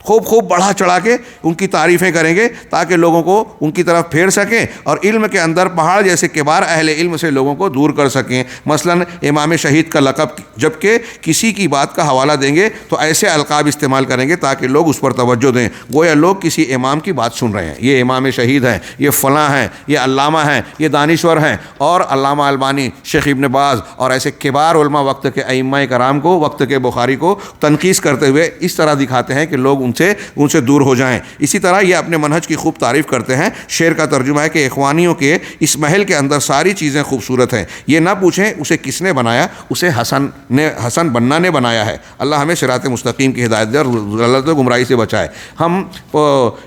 خوب بڑھا چڑھا کے ان کی تعریفیں کریں گے تاکہ لوگوں کو ان کی طرف پھیر سکیں اور علم کے اندر پہاڑ جیسے کبار اہل علم سے لوگوں کو دور کر سکیں۔ مثلا امام شہید کا لقب جبکہ کسی کی بات کا حوالہ دیں گے تو ایسے القاب استعمال کریں گے تاکہ لوگ اس پر توجہ دیں، گویا لوگ کسی امام کی بات سن رہے ہیں، یہ امام شہید ہیں، یہ فلاں ہیں، یہ علامہ ہیں، یہ دانشور ہیں، اور علامہ البانی، شیخ ابن باز اور ایسے کبار علماء وقت کے ائمہ کرام کو، وقت کے بخاری کو تنقید کرتے ہوئے اس طرح دکھاتے ہیں کہ لوگ ان سے دور ہو جائیں۔ اسی طرح یہ اپنے منہج کی خوب تعریف کرتے ہیں۔ شعر کا ترجمہ ہے کہ اخوانیوں کے اس محل کے اندر ساری چیزیں خوبصورت ہیں، یہ نہ پوچھیں اسے کس نے بنایا، اسے حسن بننا نے بنایا ہے۔ اللہ ہمیں صراط مستقیم کی ہدایت دے اور غلط و گمراہی سے بچائے۔ ہم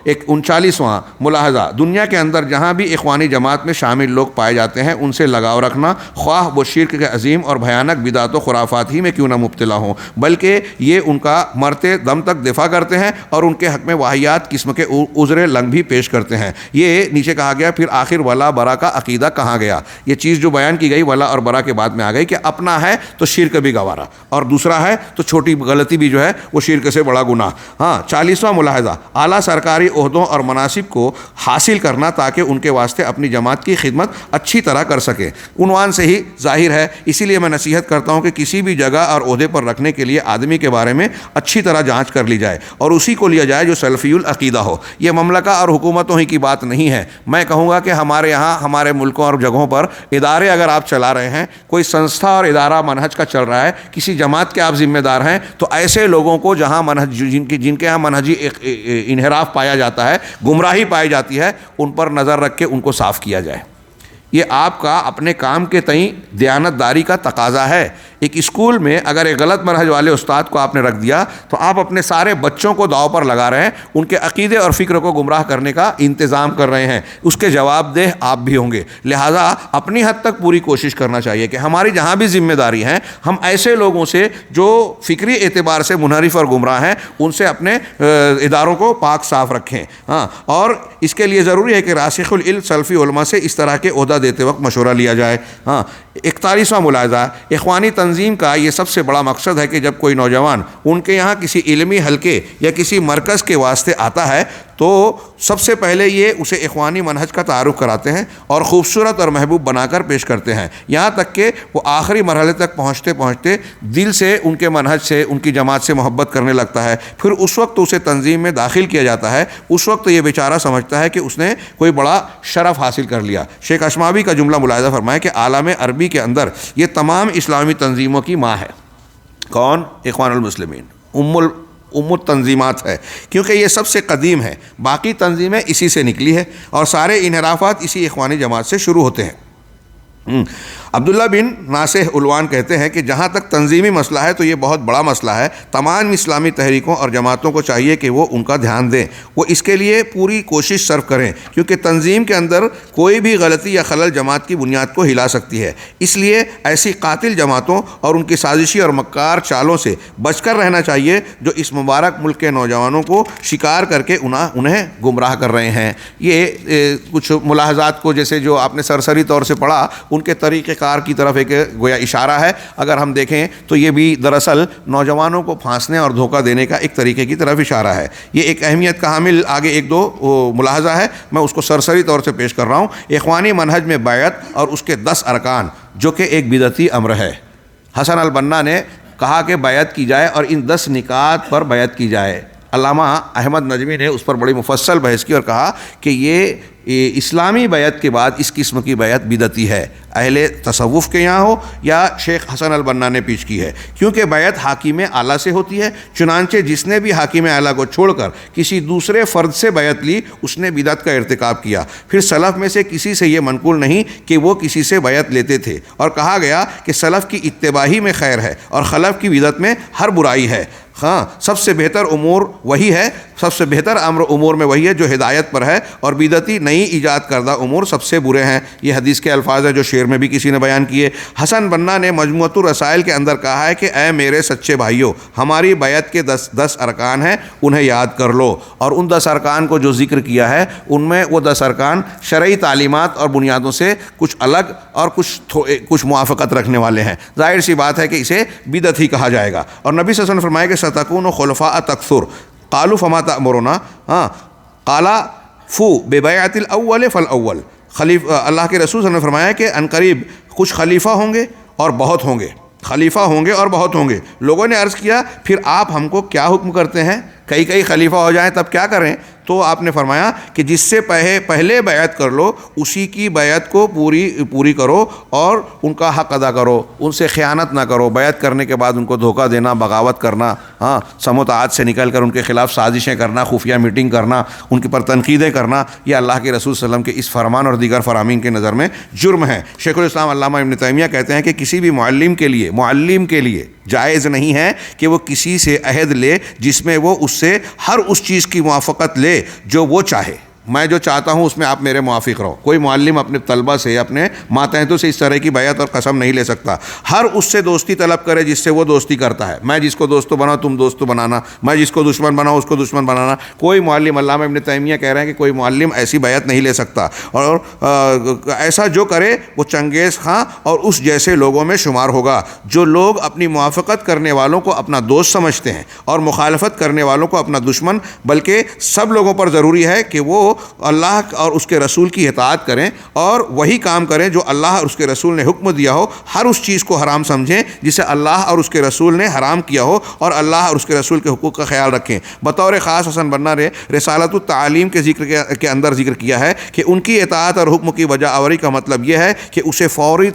ایک 39واں ملاحظہ، دنیا کے اندر جہاں بھی اخوانی جماعت میں شامل لوگ پائے جاتے ہیں ان سے لگاؤ رکھنا، خواہ وہ شرک کے عظیم اور بھیانک بدعت و خرافات ہی میں کیوں نہ مبتلا ہوں، بلکہ یہ ان کا مرتے دم تک دفاع کرتے ہیں اور ان کے حق میں واہیات قسم کے عذر لنگ بھی پیش کرتے ہیں۔ یہ نیچے کہا گیا پھر آخر ولا برا کا عقیدہ کہاں گیا، یہ چیز جو بیان کی گئی ولا اور برا کے بعد میں آ گئی کہ اپنا ہے تو شرک بھی گوارا اور دوسرا ہے تو چھوٹی غلطی بھی جو ہے وہ شرک سے بڑا گناہ۔ ہاں، 40واں ملاحظہ، اعلیٰ سرکاری عہدوں اور مناصب کو حاصل کرنا تاکہ ان کے واسطے اپنی جماعت کی خدمت اچھی طرح کر سکے، عنوان سے ہی ظاہر ہے، اسی لیے میں نصیحت کرتا ہوں کہ کسی بھی جگہ اور عہدے پر رکھنے کے لیے آدمی کے بارے میں اچھی طرح جانچ کر لی جائے اور اسی کو لیا جائے جو سلفی العقیدہ ہو۔ یہ مملکہ اور حکومتوں ہی کی بات نہیں ہے، میں کہوں گا کہ ہمارے یہاں ہمارے ملکوں اور جگہوں پر ادارے اگر آپ چلا رہے ہیں، کوئی سنستھا اور ادارہ منہج کا چل رہا ہے، کسی جماعت کے آپ ذمہ دار ہیں، تو ایسے لوگوں کو جہاں جن کے یہاں منہجی انحراف پایا جاتا ہے، گمراہی پائی جاتی ہے، ان پر نظر رکھ کے ان کو صاف کیا جائے۔ یہ آپ کا اپنے کام کے تئیں دیانتداری کا تقاضا ہے۔ ایک اسکول میں اگر ایک غلط منہج والے استاد کو آپ نے رکھ دیا تو آپ اپنے سارے بچوں کو داؤ پر لگا رہے ہیں، ان کے عقیدے اور فکر کو گمراہ کرنے کا انتظام کر رہے ہیں، اس کے جواب دہ آپ بھی ہوں گے۔ لہٰذا اپنی حد تک پوری کوشش کرنا چاہیے کہ ہماری جہاں بھی ذمہ داری ہیں، ہم ایسے لوگوں سے جو فکری اعتبار سے منحرف اور گمراہ ہیں ان سے اپنے اداروں کو پاک صاف رکھیں۔ ہاں، اور اس کے لیے ضروری ہے کہ راسخ العلم سلفی علماء سے اس طرح کے عہدہ دیتے وقت مشورہ لیا جائے۔ ہاں، 41واں ملاحظہ، اخوانی تنظیم کا یہ سب سے بڑا مقصد ہے کہ جب کوئی نوجوان ان کے یہاں کسی علمی حلقے یا کسی مرکز کے واسطے آتا ہے تو سب سے پہلے یہ اسے اخوانی منہج کا تعارف کراتے ہیں اور خوبصورت اور محبوب بنا کر پیش کرتے ہیں، یہاں تک کہ وہ آخری مرحلے تک پہنچتے پہنچتے دل سے ان کے منہج سے، ان کی جماعت سے محبت کرنے لگتا ہے۔ پھر اس وقت اسے تنظیم میں داخل کیا جاتا ہے، اس وقت یہ بیچارہ سمجھتا ہے کہ اس نے کوئی بڑا شرف حاصل کر لیا۔ شیخ اشماوی کا جملہ ملاحظہ فرمائے کہ عالم عربی کے اندر یہ تمام اسلامی تنظیموں کی ماں ہے۔ کون؟ اخوان المسلمین، ام التنظیمات ہے، کیونکہ یہ سب سے قدیم ہے، باقی تنظیمیں اسی سے نکلی ہے اور سارے انحرافات اسی اخوانی جماعت سے شروع ہوتے ہیں۔ عبداللہ بن ناصح علوان کہتے ہیں کہ جہاں تک تنظیمی مسئلہ ہے تو یہ بہت بڑا مسئلہ ہے، تمام اسلامی تحریکوں اور جماعتوں کو چاہیے کہ وہ ان کا دھیان دیں، وہ اس کے لیے پوری کوشش صرف کریں، کیونکہ تنظیم کے اندر کوئی بھی غلطی یا خلل جماعت کی بنیاد کو ہلا سکتی ہے۔ اس لیے ایسی قاتل جماعتوں اور ان کی سازشی اور مکار چالوں سے بچ کر رہنا چاہیے جو اس مبارک ملک کے نوجوانوں کو شکار کر کے انہیں گمراہ کر رہے ہیں۔ یہ کچھ ملاحظات کو جیسے جو آپ نے سرسری طور سے پڑھا، ان کے طریقہ کار کار کی طرف ایک گویا اشارہ ہے. اگر ہم دیکھیں تو یہ بھی دراصل نوجوانوں کو پھانسنے اور دھوکہ دینے کا ایک طریقے کی طرف اشارہ ہے. یہ ایک اہمیت کا حامل آگے ایک دو ملاحظہ ہے، میں اس کو سرسری طور سے پیش کر رہا ہوں. اخوانی منہج میں بیعت اور اس کے 10 ارکان جو کہ ایک بدعتی امر ہے. حسن البنا نے کہا کہ بیعت کی جائے اور ان 10 نکات پر بیعت کی جائے. علامہ احمد نجمی نے اس پر بڑی مفصل بحث کی اور کہا کہ یہ اسلامی بیعت کے بعد اس قسم کی بیعت بدعتی ہے، اہل تصوف کے یہاں ہو یا شیخ حسن البنا نے پیش کی ہے، کیونکہ بیعت حاکم اعلیٰ سے ہوتی ہے. چنانچہ جس نے بھی حاکم اعلیٰ کو چھوڑ کر کسی دوسرے فرد سے بیعت لی اس نے بدعت کا ارتکاب کیا. پھر سلف میں سے کسی سے یہ منقول نہیں کہ وہ کسی سے بیعت لیتے تھے، اور کہا گیا کہ سلف کی اتباع ہی میں خیر ہے اور خلف کی بدعت میں ہر برائی ہے. ہاں، سب سے بہتر امور وہی ہے، سب سے بہتر امر امور میں وہی ہے جو ہدایت پر ہے، اور بدعتی نئی ایجاد کردہ امور سب سے برے ہیں. یہ حدیث کے الفاظ ہیں جو شعر میں بھی کسی نے بیان کیے. حسن بنا نے مجموعۃ الرسائل کے اندر کہا ہے کہ اے میرے سچے بھائیوں، ہماری بیعت کے 10 ارکان ہیں، انہیں یاد کر لو. اور ان 10 ارکان کو جو ذکر کیا ہے ان میں وہ 10 ارکان شرعی تعلیمات اور بنیادوں سے کچھ الگ اور کچھ موافقت رکھنے والے ہیں. ظاہر سی بات ہے کہ اسے بدعت ہی کہا جائے گا. اور نبی صلی اللہ علیہ وسلم نے فرمایا کہ ستکون خلفاء تکثر قالوا فما تأمرنا قال فو ببیعت الاول فالاول. اللہ کے رسول صلی اللہ علیہ وسلم نے فرمایا کہ عنقریب کچھ خلیفہ ہوں گے اور بہت ہوں گے، خلیفہ ہوں گے اور بہت ہوں گے. لوگوں نے عرض کیا پھر آپ ہم کو کیا حکم کرتے ہیں؟ کئی خلیفہ ہو جائیں تب کیا کریں؟ تو آپ نے فرمایا کہ جس سے پہلے بیعت کر لو اسی کی بیعت کو پوری کرو اور ان کا حق ادا کرو، ان سے خیانت نہ کرو. بیعت کرنے کے بعد ان کو دھوکہ دینا، بغاوت کرنا، سم و طاعت سے نکل کر ان کے خلاف سازشیں کرنا، خفیہ میٹنگ کرنا، ان کے پر تنقیدیں کرنا، یہ اللہ کے رسول صلی اللہ علیہ وسلم کے اس فرمان اور دیگر فرامین کے نظر میں جرم ہے. شیخ الاسلام علامہ ابن تیمیہ کہتے ہیں کہ کسی بھی معلم کے لیے جائز نہیں ہے کہ وہ کسی سے عہد لے جس میں وہ اس سے ہر اس چیز کی موافقت لے جو وہ چاہے. میں جو چاہتا ہوں اس میں آپ میرے موافق رہو. کوئی معلم اپنے طلبہ سے، اپنے ماتحتوں سے اس طرح کی بیعت اور قسم نہیں لے سکتا. ہر اس سے دوستی طلب کرے جس سے وہ دوستی کرتا ہے. میں جس کو دوستو بناؤ تم دوستو بنانا، میں جس کو دشمن بناؤ اس کو دشمن بنانا. کوئی معلم، علامہ ابن تیمیہ کہہ رہے ہیں کہ کوئی معلم ایسی بیعت نہیں لے سکتا، اور ایسا جو کرے وہ چنگیز خاں اور اس جیسے لوگوں میں شمار ہوگا جو لوگ اپنی موافقت کرنے والوں کو اپنا دوست سمجھتے ہیں اور مخالفت کرنے والوں کو اپنا دشمن. بلکہ سب لوگوں پر ضروری ہے کہ وہ اللہ اور اس کے رسول کی اطاعت کریں اور وہی کام کریں جو اللہ اور اس کے رسول نے حکم دیا ہو. ہر اس چیز کو حرام سمجھیں جسے اللہ اور اس کے رسول نے حرام کیا ہو، اور اللہ اور اس کے رسول کے حقوق کا خیال رکھیں. بطور خاص حسن بنا نے رسالۃ التعالیم کے ذکر کے اندر ذکر کیا ہے کہ ان کی اطاعت اور حکم کی وجہ آوری کا مطلب یہ ہے کہ اسے فوری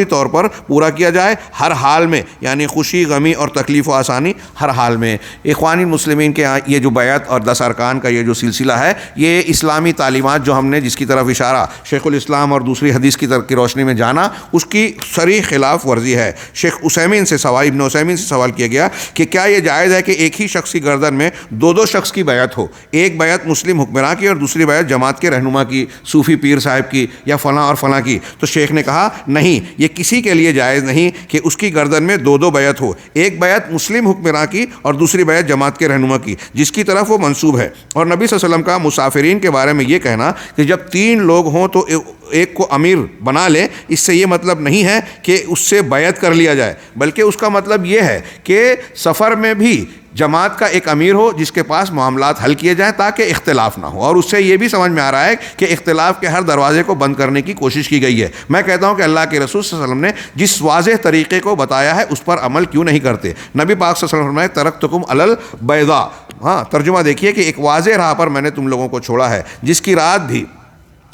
طور پر پورا کیا جائے، ہر حال میں، یعنی خوشی، غمی اور تکلیف و آسانی ہر حال میں. اخوانی المسلمین کے یہ جو بیعت اور 10 ارکان کا یہ جو سلسلہ ہے، یہ اسلامی تعلیمات جو ہم نے جس کی طرف اشارہ شیخ الاسلام اور دوسری حدیث کی روشنی میں جانا، اس کی صریح خلاف ورزی ہے. شیخ ابن عثیمین سے سوال کیا گیا کہ کیا یہ جائز ہے کہ ایک ہی شخص کی گردن میں دو شخص کی بیعت ہو، ایک بیعت مسلم حکمراں کی اور دوسری بیعت جماعت کے رہنما کی، صوفی پیر صاحب کی یا فلاں اور فلاں کی؟ تو شیخ نے کہا نہیں، یہ کسی کے لیے جائز نہیں کہ اس کی گردن میں دو بیعت ہو، ایک بیعت مسلم حکمراں کی اور دوسری بیعت جماعت کے رہنما کی جس کی طرف وہ منسوب ہے. اور نبی صلی اللہ علیہ وسلم کا مسافرین کے بارے میں یہ کہنا کہ جب 3 لوگ ہوں تو ایک کو امیر بنا لیں، اس سے یہ مطلب نہیں ہے کہ اس سے بیعت کر لیا جائے، بلکہ اس کا مطلب یہ ہے کہ سفر میں بھی جماعت کا ایک امیر ہو جس کے پاس معاملات حل کیے جائیں تاکہ اختلاف نہ ہو. اور اس سے یہ بھی سمجھ میں آ رہا ہے کہ اختلاف کے ہر دروازے کو بند کرنے کی کوشش کی گئی ہے. میں کہتا ہوں کہ اللہ کے رسول صلی اللہ علیہ وسلم نے جس واضح طریقے کو بتایا ہے اس پر عمل کیوں نہیں کرتے؟ نبی پاک صلی اللہ علیہ وسلم نے ترکتکم علی البیضاء، ترجمہ دیکھیے کہ ایک واضح راہ پر میں نے تم لوگوں کو چھوڑا ہے جس کی رات بھی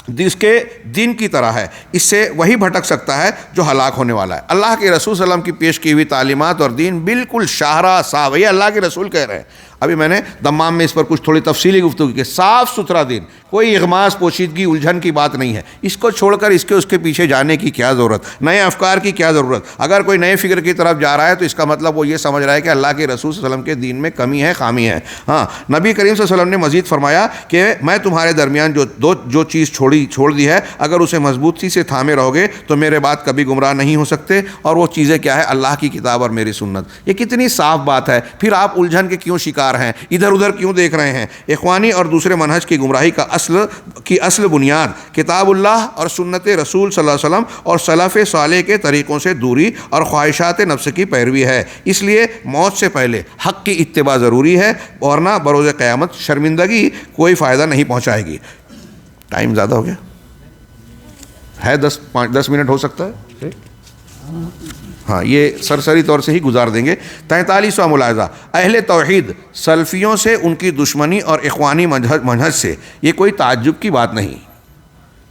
جس کے دن کی طرح ہے، اس سے وہی بھٹک سکتا ہے جو ہلاک ہونے والا ہے. اللہ کے رسول صلی اللہ علیہ وسلم کی پیش کی ہوئی تعلیمات اور دین بالکل شاہراہ صاف، یہ اللہ کے رسول کہہ رہے ہیں. ابھی میں نے دمام میں اس پر کچھ تھوڑی تفصیلی گفتگو کی. صاف ستھرا دین، کوئی اغماس، پوشیدگی، الجھن کی بات نہیں ہے. اس کو چھوڑ کر اس کے پیچھے جانے کی کیا ضرورت، نئے افکار کی کیا ضرورت؟ اگر کوئی نئے فکر کی طرف جا رہا ہے تو اس کا مطلب وہ یہ سمجھ رہا ہے کہ اللہ کے رسول صلی اللہ علیہ وسلم کے دین میں کمی ہے، خامی ہے. نبی کریم صلی اللہ علیہ وسلم نے مزید فرمایا کہ میں تمہارے درمیان جو چیز چھوڑی چھوڑ دی ہے، اگر اسے مضبوطی سے تھامے رہو گے تو میرے بعد کبھی گمراہ نہیں ہو سکتے. اور وہ چیزیں کیا ہے؟ اللہ کی کتاب اور میری سنت. یہ کتنی صاف بات ہے. پھر آپ الجھن کے کیوں شکار ہیں؟ ادھر ادھر کیوں دیکھ رہے ہیں؟ اخوانی اور دوسرے منہج کی گمراہی کا اصل بنیاد کتاب اللہ اور سنت رسول صلی اللہ علیہ وسلم اور سلف صالح کے طریقوں سے دوری اور خواہشات نفس کی پیروی ہے. اس لیے موت سے پہلے حق کی اتباع ضروری ہے، ورنہ بروز قیامت شرمندگی کوئی فائدہ نہیں پہنچائے گی. ٹائم زیادہ ہو گیا ہے، 10 منٹ ہو سکتا ہے. ہاں، یہ سرسری طور سے ہی گزار دیں گے. 43واں ملاحظہ، اہل توحید سلفیوں سے ان کی دشمنی اور اخوانی منہج سے یہ کوئی تعجب کی بات نہیں.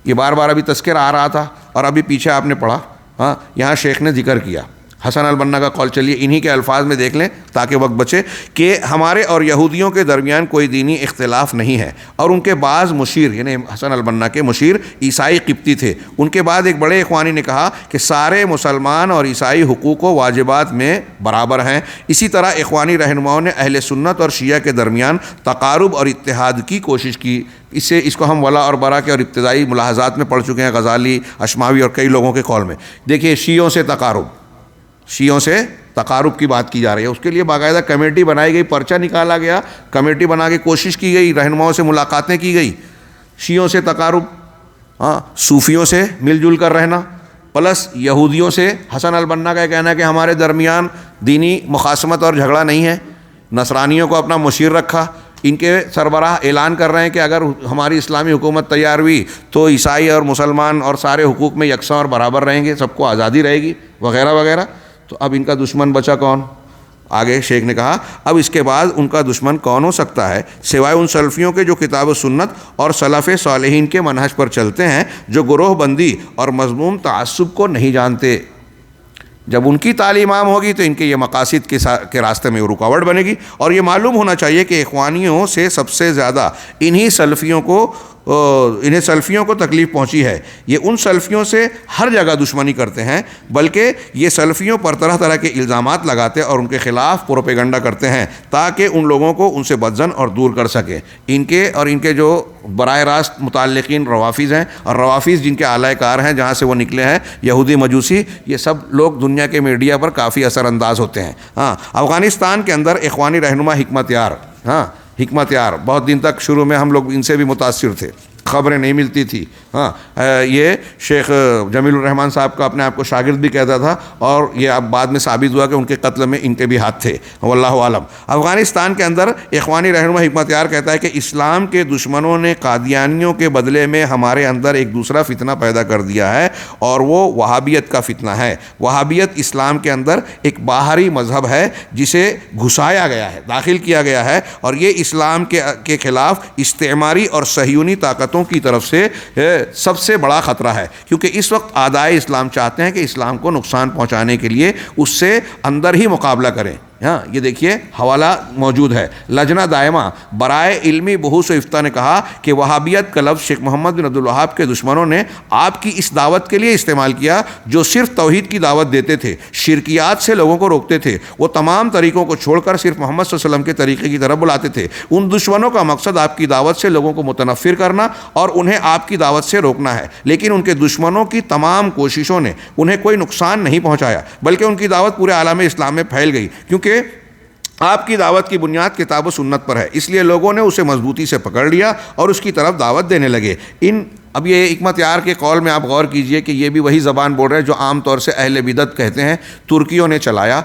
یہ بار بار ابھی تذکرہ آ رہا تھا اور ابھی پیچھے آپ نے پڑھا. ہاں، یہاں شیخ نے ذکر کیا حسن البنا کا قول. چلیے انہی کے الفاظ میں دیکھ لیں تاکہ وقت بچے کہ ہمارے اور یہودیوں کے درمیان کوئی دینی اختلاف نہیں ہے، اور ان کے بعض مشیر، یعنی حسن البنا کے مشیر عیسائی قبطی تھے. ان کے بعد ایک بڑے اخوانی نے کہا کہ سارے مسلمان اور عیسائی حقوق و واجبات میں برابر ہیں. اسی طرح اخوانی رہنماؤں نے اہل سنت اور شیعہ کے درمیان تقارب اور اتحاد کی کوشش کی. اس کو ہم ولا اور برا کے اور ابتدائی ملاحظات میں پڑھ چکے ہیں، غزالی، اشماوی اور کئی لوگوں کے قول میں. دیکھیے، شیعوں سے تقارب کی بات کی جا رہی ہے. اس کے لیے باقاعدہ کمیٹی بنائی گئی، پرچہ نکالا گیا، کمیٹی بنا کے کوشش کی گئی، رہنماؤں سے ملاقاتیں کی گئی. شیعوں سے تقارب، ہاں، صوفیوں سے مل جل کر رہنا، پلس یہودیوں سے. حسن البنا کا کہنا ہے کہ ہمارے درمیان دینی مخاصمت اور جھگڑا نہیں ہے. نصرانیوں کو اپنا مشیر رکھا. ان کے سربراہ اعلان کر رہے ہیں کہ اگر ہماری اسلامی حکومت تیار ہوئی تو عیسائی اور مسلمان اور سارے حقوق میں یکساں اور برابر رہیں گے، سب کو آزادی رہے گی، وغیرہ وغیرہ. تو اب ان کا دشمن بچا کون؟ آگے شیخ نے کہا اب اس کے بعد ان کا دشمن کون ہو سکتا ہے سوائے ان سلفیوں کے جو کتاب و سنت اور سلف صالحین کے منہج پر چلتے ہیں، جو گروہ بندی اور مذموم تعصب کو نہیں جانتے. جب ان کی تعلیم عام ہوگی تو ان کے یہ مقاصد کے راستے میں رکاوٹ بنے گی. اور یہ معلوم ہونا چاہیے کہ اخوانیوں سے سب سے زیادہ انہیں سلفیوں کو تکلیف پہنچی ہے. یہ ان سلفیوں سے ہر جگہ دشمنی کرتے ہیں، بلکہ یہ سلفیوں پر طرح طرح کے الزامات لگاتے اور ان کے خلاف پروپیگنڈا کرتے ہیں تاکہ ان لوگوں کو ان سے بدظن اور دور کر سکیں. ان کے جو براہ راست متعلقین روافظ ہیں، اور روافظ جن کے اعلی کار ہیں، جہاں سے وہ نکلے ہیں، یہودی مجوسی، یہ سب لوگ دنیا کے میڈیا پر کافی اثر انداز ہوتے ہیں. ہاں، افغانستان کے اندر اخوانی رہنما حکمت یار بہت دن تک شروع میں ہم لوگ ان سے بھی متاثر تھے، خبریں نہیں ملتی تھی. ہاں، یہ شیخ جمیل الرحمان صاحب کا اپنے آپ کو شاگرد بھی کہتا تھا، اور یہ اب بعد میں ثابت ہوا کہ ان کے قتل میں ان کے بھی ہاتھ تھے، واللہ عالم. افغانستان کے اندر اخوانی رہنما حکمت یار کہتا ہے کہ اسلام کے دشمنوں نے قادیانیوں کے بدلے میں ہمارے اندر ایک دوسرا فتنہ پیدا کر دیا ہے، اور وہ وہابیت کا فتنہ ہے. وہابیت اسلام کے اندر ایک باہری مذہب ہے جسے گھسایا گیا ہے، داخل کیا گیا ہے، اور یہ اسلام کے خلاف استعماری اور صہیونی طاقتوں کی طرف سے سب سے بڑا خطرہ ہے. کیونکہ اس وقت اعدائے اسلام چاہتے ہیں کہ اسلام کو نقصان پہنچانے کے لیے اس سے اندر ہی مقابلہ کریں. ہاں، یہ دیکھیے حوالہ موجود ہے. لجنہ دائمہ برائے علمی بحوث و افتاء نے کہا کہ وہابیت کا لفظ شیخ محمد بن عبد الوہاب کے دشمنوں نے آپ کی اس دعوت کے لیے استعمال کیا جو صرف توحید کی دعوت دیتے تھے، شرکیات سے لوگوں کو روکتے تھے. وہ تمام طریقوں کو چھوڑ کر صرف محمد صلی اللہ علیہ وسلم کے طریقے کی طرف بلاتے تھے. ان دشمنوں کا مقصد آپ کی دعوت سے لوگوں کو متنفر کرنا اور انہیں آپ کی دعوت سے روکنا ہے. لیکن ان کے دشمنوں کی تمام کوششوں نے انہیں کوئی نقصان نہیں پہنچایا، بلکہ ان کی دعوت پورے عالم اسلام میں پھیل گئی، کیونکہ آپ کی دعوت کی بنیاد کتاب و سنت پر ہے. اس لیے لوگوں نے اسے مضبوطی سے پکڑ لیا اور اس کی طرف دعوت دینے لگے. اب یہ حکمت یار کے قول میں آپ غور کیجئے کہ یہ بھی وہی زبان بول رہے ہیں جو عام طور سے اہل بدعت کہتے ہیں. ترکیوں نے چلایا،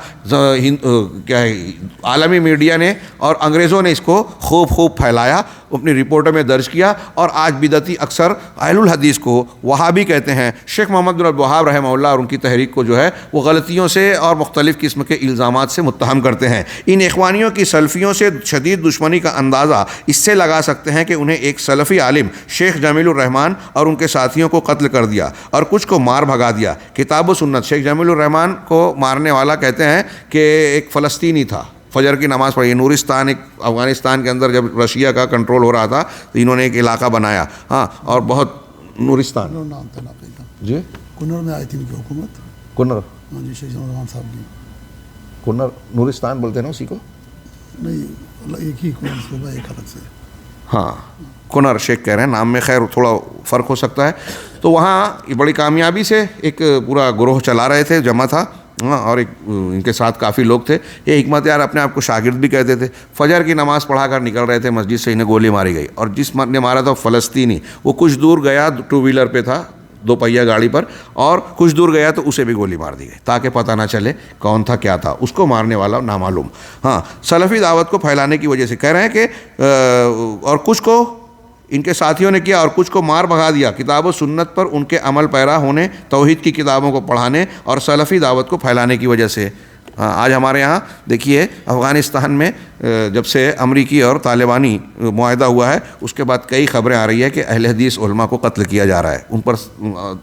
عالمی میڈیا نے اور انگریزوں نے اس کو خوب پھیلایا، اپنی رپورٹوں میں درج کیا، اور آج بدعتی اکثر اہل الحدیث کو وہابی کہتے ہیں. شیخ محمد بن عبد الوہاب رحمہ اللہ اور ان کی تحریک کو جو ہے وہ غلطیوں سے اور مختلف قسم کے الزامات سے متہم کرتے ہیں. ان اخوانیوں کی سلفیوں سے شدید دشمنی کا اندازہ اس سے لگا سکتے ہیں کہ انہیں ایک سلفی عالم شیخ جمیل الرحمان اور ان کے ساتھیوں کو قتل کر دیا اور کچھ کو مار بھگا دیا. کتاب و سنت، شیخ جمیل الرحمان کو مارنے والا کہتے ہیں کہ ایک فلسطینی تھا، فجر کی نماز پڑھی. نورستان ایک افغانستان کے اندر جب رشیا کا کنٹرول ہو رہا تھا تو انہوں نے ایک علاقہ بنایا. ہاں، اور بہت نورستان جی کنر میں آئی تھی ان کی حکومت. کنر، ہاں جی، شیخ جمیل الرحمان صاحب کی. کنر نورستان بولتے ہیں نا اسی کو؟ نہیں، ایک ہی صوبہ، ایک الگ سے. ہاں کنر شیخ کہہ رہے ہیں، نام میں خیر تھوڑا فرق ہو سکتا ہے. تو وہاں یہ بڑی کامیابی سے ایک پورا گروہ چلا رہے تھے، جمع تھا، اور ایک ان کے ساتھ کافی لوگ تھے. یہ حکمت یار اپنے آپ کو شاگرد بھی کہتے تھے. فجر کی نماز پڑھا کر نکل رہے تھے مسجد سے، انہیں گولی ماری گئی، اور جس نے مارا تھا فلسطینی، وہ کچھ دور گیا، 2 ویلر پہ تھا، 2 پہیہ گاڑی پر، اور کچھ دور گیا تو اسے بھی گولی مار دی گئی تاکہ پتہ نہ چلے کون تھا کیا تھا. اس کو مارنے والا نامعلوم. ہاں سلفی دعوت کو پھیلانے کی وجہ سے کہہ رہے ہیں کہ اور کچھ کو ان کے ساتھیوں نے کیا اور کچھ کو مار بھگا دیا. کتاب و سنت پر ان کے عمل پیرا ہونے، توحید کی کتابوں کو پڑھانے اور سلفی دعوت کو پھیلانے کی وجہ سے. آج ہمارے یہاں دیکھیے افغانستان میں جب سے امریکی اور طالبانی معاہدہ ہوا ہے، اس کے بعد کئی خبریں آ رہی ہے کہ اہل حدیث علماء کو قتل کیا جا رہا ہے، ان پر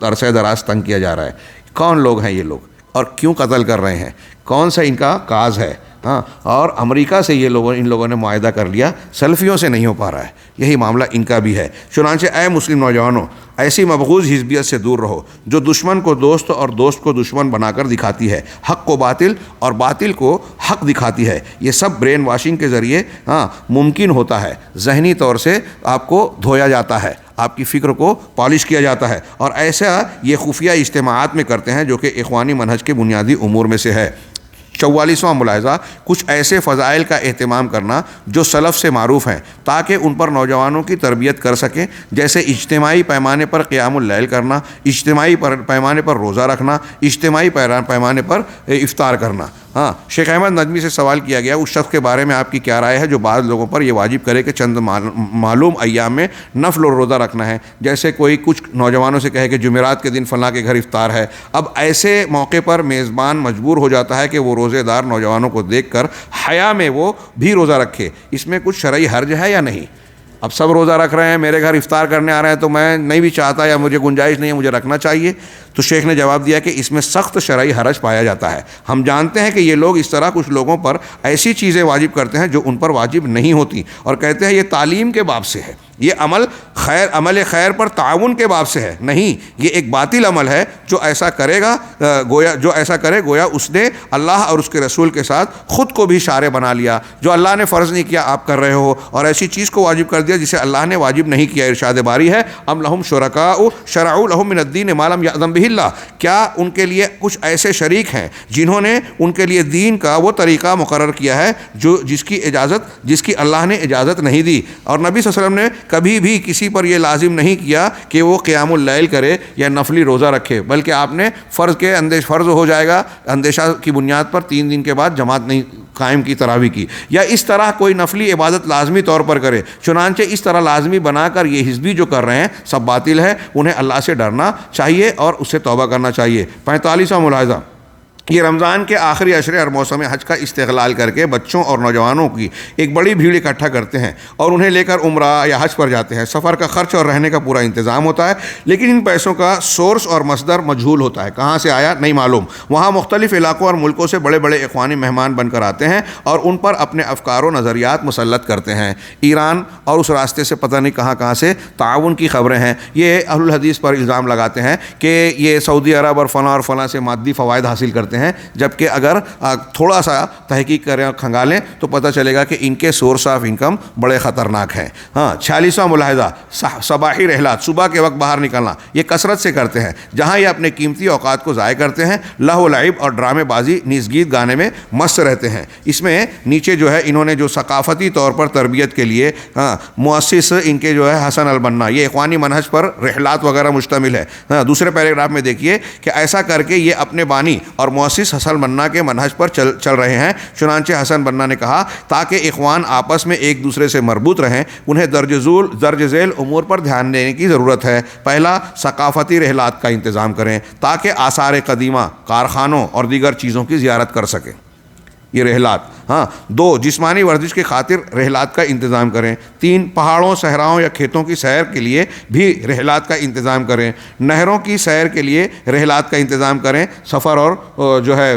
عرصہ دراز تنگ کیا جا رہا ہے. کون لوگ ہیں یہ لوگ اور کیوں قتل کر رہے ہیں؟ کون سا ان کا کاز ہے؟ ہاں، اور امریکہ سے ان لوگوں نے معاہدہ کر لیا، سلفیوں سے نہیں ہو پا رہا ہے. یہی معاملہ ان کا بھی ہے. چنانچہ اے مسلم نوجوانوں، ایسی مبغوض حزبیت سے دور رہو جو دشمن کو دوست اور دوست کو دشمن بنا کر دکھاتی ہے، حق کو باطل اور باطل کو حق دکھاتی ہے. یہ سب برین واشنگ کے ذریعے ممکن ہوتا ہے. ذہنی طور سے آپ کو دھویا جاتا ہے، آپ کی فکر کو پالش کیا جاتا ہے، اور ایسا یہ خفیہ اجتماعات میں کرتے ہیں جو کہ اخوانی منہج کے بنیادی امور میں سے ہے. 44واں ملاحظہ، کچھ ایسے فضائل کا اہتمام کرنا جو سلف سے معروف ہیں تاکہ ان پر نوجوانوں کی تربیت کر سکیں، جیسے اجتماعی پیمانے پر قیام اللیل کرنا، اجتماعی پیمانے پر روزہ رکھنا، اجتماعی پیمانے پر افطار کرنا. ہاں، شیخ احمد ندوی سے سوال کیا گیا اس شخص کے بارے میں آپ کی کیا رائے ہے جو بعض لوگوں پر یہ واجب کرے کہ چند معلوم ایام میں نفل اور روزہ رکھنا ہے. جیسے کوئی کچھ نوجوانوں سے کہے کہ جمعرات کے دن فلاں کے گھر افطار ہے. اب ایسے موقع پر میزبان مجبور ہو جاتا ہے کہ وہ روزے دار نوجوانوں کو دیکھ کر حیا میں وہ بھی روزہ رکھے. اس میں کچھ شرعی حرج ہے یا نہیں؟ اب سب روزہ رکھ رہے ہیں، میرے گھر افطار کرنے آ رہے ہیں، تو میں نہیں بھی چاہتا یا مجھے گنجائش نہیں ہے، مجھے رکھنا چاہیے. تو شیخ نے جواب دیا کہ اس میں سخت شرعی حرج پایا جاتا ہے. ہم جانتے ہیں کہ یہ لوگ اس طرح کچھ لوگوں پر ایسی چیزیں واجب کرتے ہیں جو ان پر واجب نہیں ہوتی، اور کہتے ہیں یہ تعلیم کے باب سے ہے، یہ عمل خیر پر تعاون کے باب سے ہے. نہیں، یہ ایک باطل عمل ہے. جو ایسا کرے گا گویا اس نے اللہ اور اس کے رسول کے ساتھ خود کو بھی شارع بنا لیا. جو اللہ نے فرض نہیں کیا آپ کر رہے ہو، اور ایسی چیز کو واجب کر دیا جسے اللہ نے واجب نہیں کیا. ارشاد باری ہے، ام لہم شرکاء شرعوا لہم من الدین ما لم یأذن بہ اللہ. کیا ان کے لیے کچھ ایسے شریک ہیں جنہوں نے ان کے لیے دین کا وہ طریقہ مقرر کیا ہے جس کی اللہ نے اجازت نہیں دی. اور نبی صلی اللہ علیہ وسلم نے کبھی بھی کسی پر یہ لازم نہیں کیا کہ وہ قیام اللیل کرے یا نفلی روزہ رکھے، بلکہ آپ نے فرض ہو جائے گا اندیشہ کی بنیاد پر 3 دن کے بعد جماعت نہیں قائم کی، تراویح کی، یا اس طرح کوئی نفلی عبادت لازمی طور پر کرے. چنانچہ اس طرح لازمی بنا کر یہ حزبی جو کر رہے ہیں سب باطل ہے. انہیں اللہ سے ڈرنا چاہیے اور اس سے توبہ کرنا چاہیے. 45واں ملاحظہ، یہ رمضان کے آخری عشرے اور موسم حج کا استغلال کر کے بچوں اور نوجوانوں کی ایک بڑی بھیڑ اکٹھا کرتے ہیں اور انہیں لے کر عمرہ یا حج پر جاتے ہیں. سفر کا خرچ اور رہنے کا پورا انتظام ہوتا ہے، لیکن ان پیسوں کا سورس اور مصدر مجہول ہوتا ہے، کہاں سے آیا نہیں معلوم. وہاں مختلف علاقوں اور ملکوں سے بڑے بڑے اخوانی مہمان بن کر آتے ہیں اور ان پر اپنے افکار و نظریات مسلط کرتے ہیں. ایران اور اس راستے سے پتہ نہیں کہاں سے تعاون کی خبریں ہیں. یہ اہل الحدیث پر الزام لگاتے ہیں کہ یہ سعودی عرب اور فلاں سے مادی فوائد حاصل کرتے ہیں، جبکہ اگر تھوڑا سا تحقیق کریں اور کھنگالیں تو پتہ چلے گا کہ ان کے سورس آف انکم بڑے خطرناک ہیں. 46واں ملاحظہ، صباحی رحلات، صبح کے وقت باہر نکلنا، یہ کثرت سے کرتے ہیں جہاں یہ اپنے قیمتی اوقات کو ضائع کرتے ہیں. لہو و لعب اور ڈرامے بازی نیز گیت گانے میں مست رہتے ہیں. اس میں نیچے جو ہے انہوں نے جو ثقافتی طور پر تربیت کے لیے مؤسس ان کے جو ہے حسن البنا، یہ اخوانی منہج پر رحلات وغیرہ مشتمل ہے. دوسرے پیراگراف میں دیکھیے کہ ایسا کر کے یہ اپنے بانی اور مؤسس حسن بننا کے منہج پر چل رہے ہیں. چنانچہ حسن بننا نے کہا تاکہ اخوان آپس میں ایک دوسرے سے مربوط رہیں انہیں درج ذیل امور پر دھیان دینے کی ضرورت ہے. پہلا، ثقافتی رحلات کا انتظام کریں تاکہ آثار قدیمہ، کارخانوں اور دیگر چیزوں کی زیارت کر سکیں. یہ رحلات. 2، جسمانی ورزش کی خاطر رحلات کا انتظام کریں. 3، پہاڑوں، صحراؤں یا کھیتوں کی سیر کے لیے بھی رحلات کا انتظام کریں. نہروں کی سیر کے لیے رحلات کا انتظام کریں، سفر اور جو ہے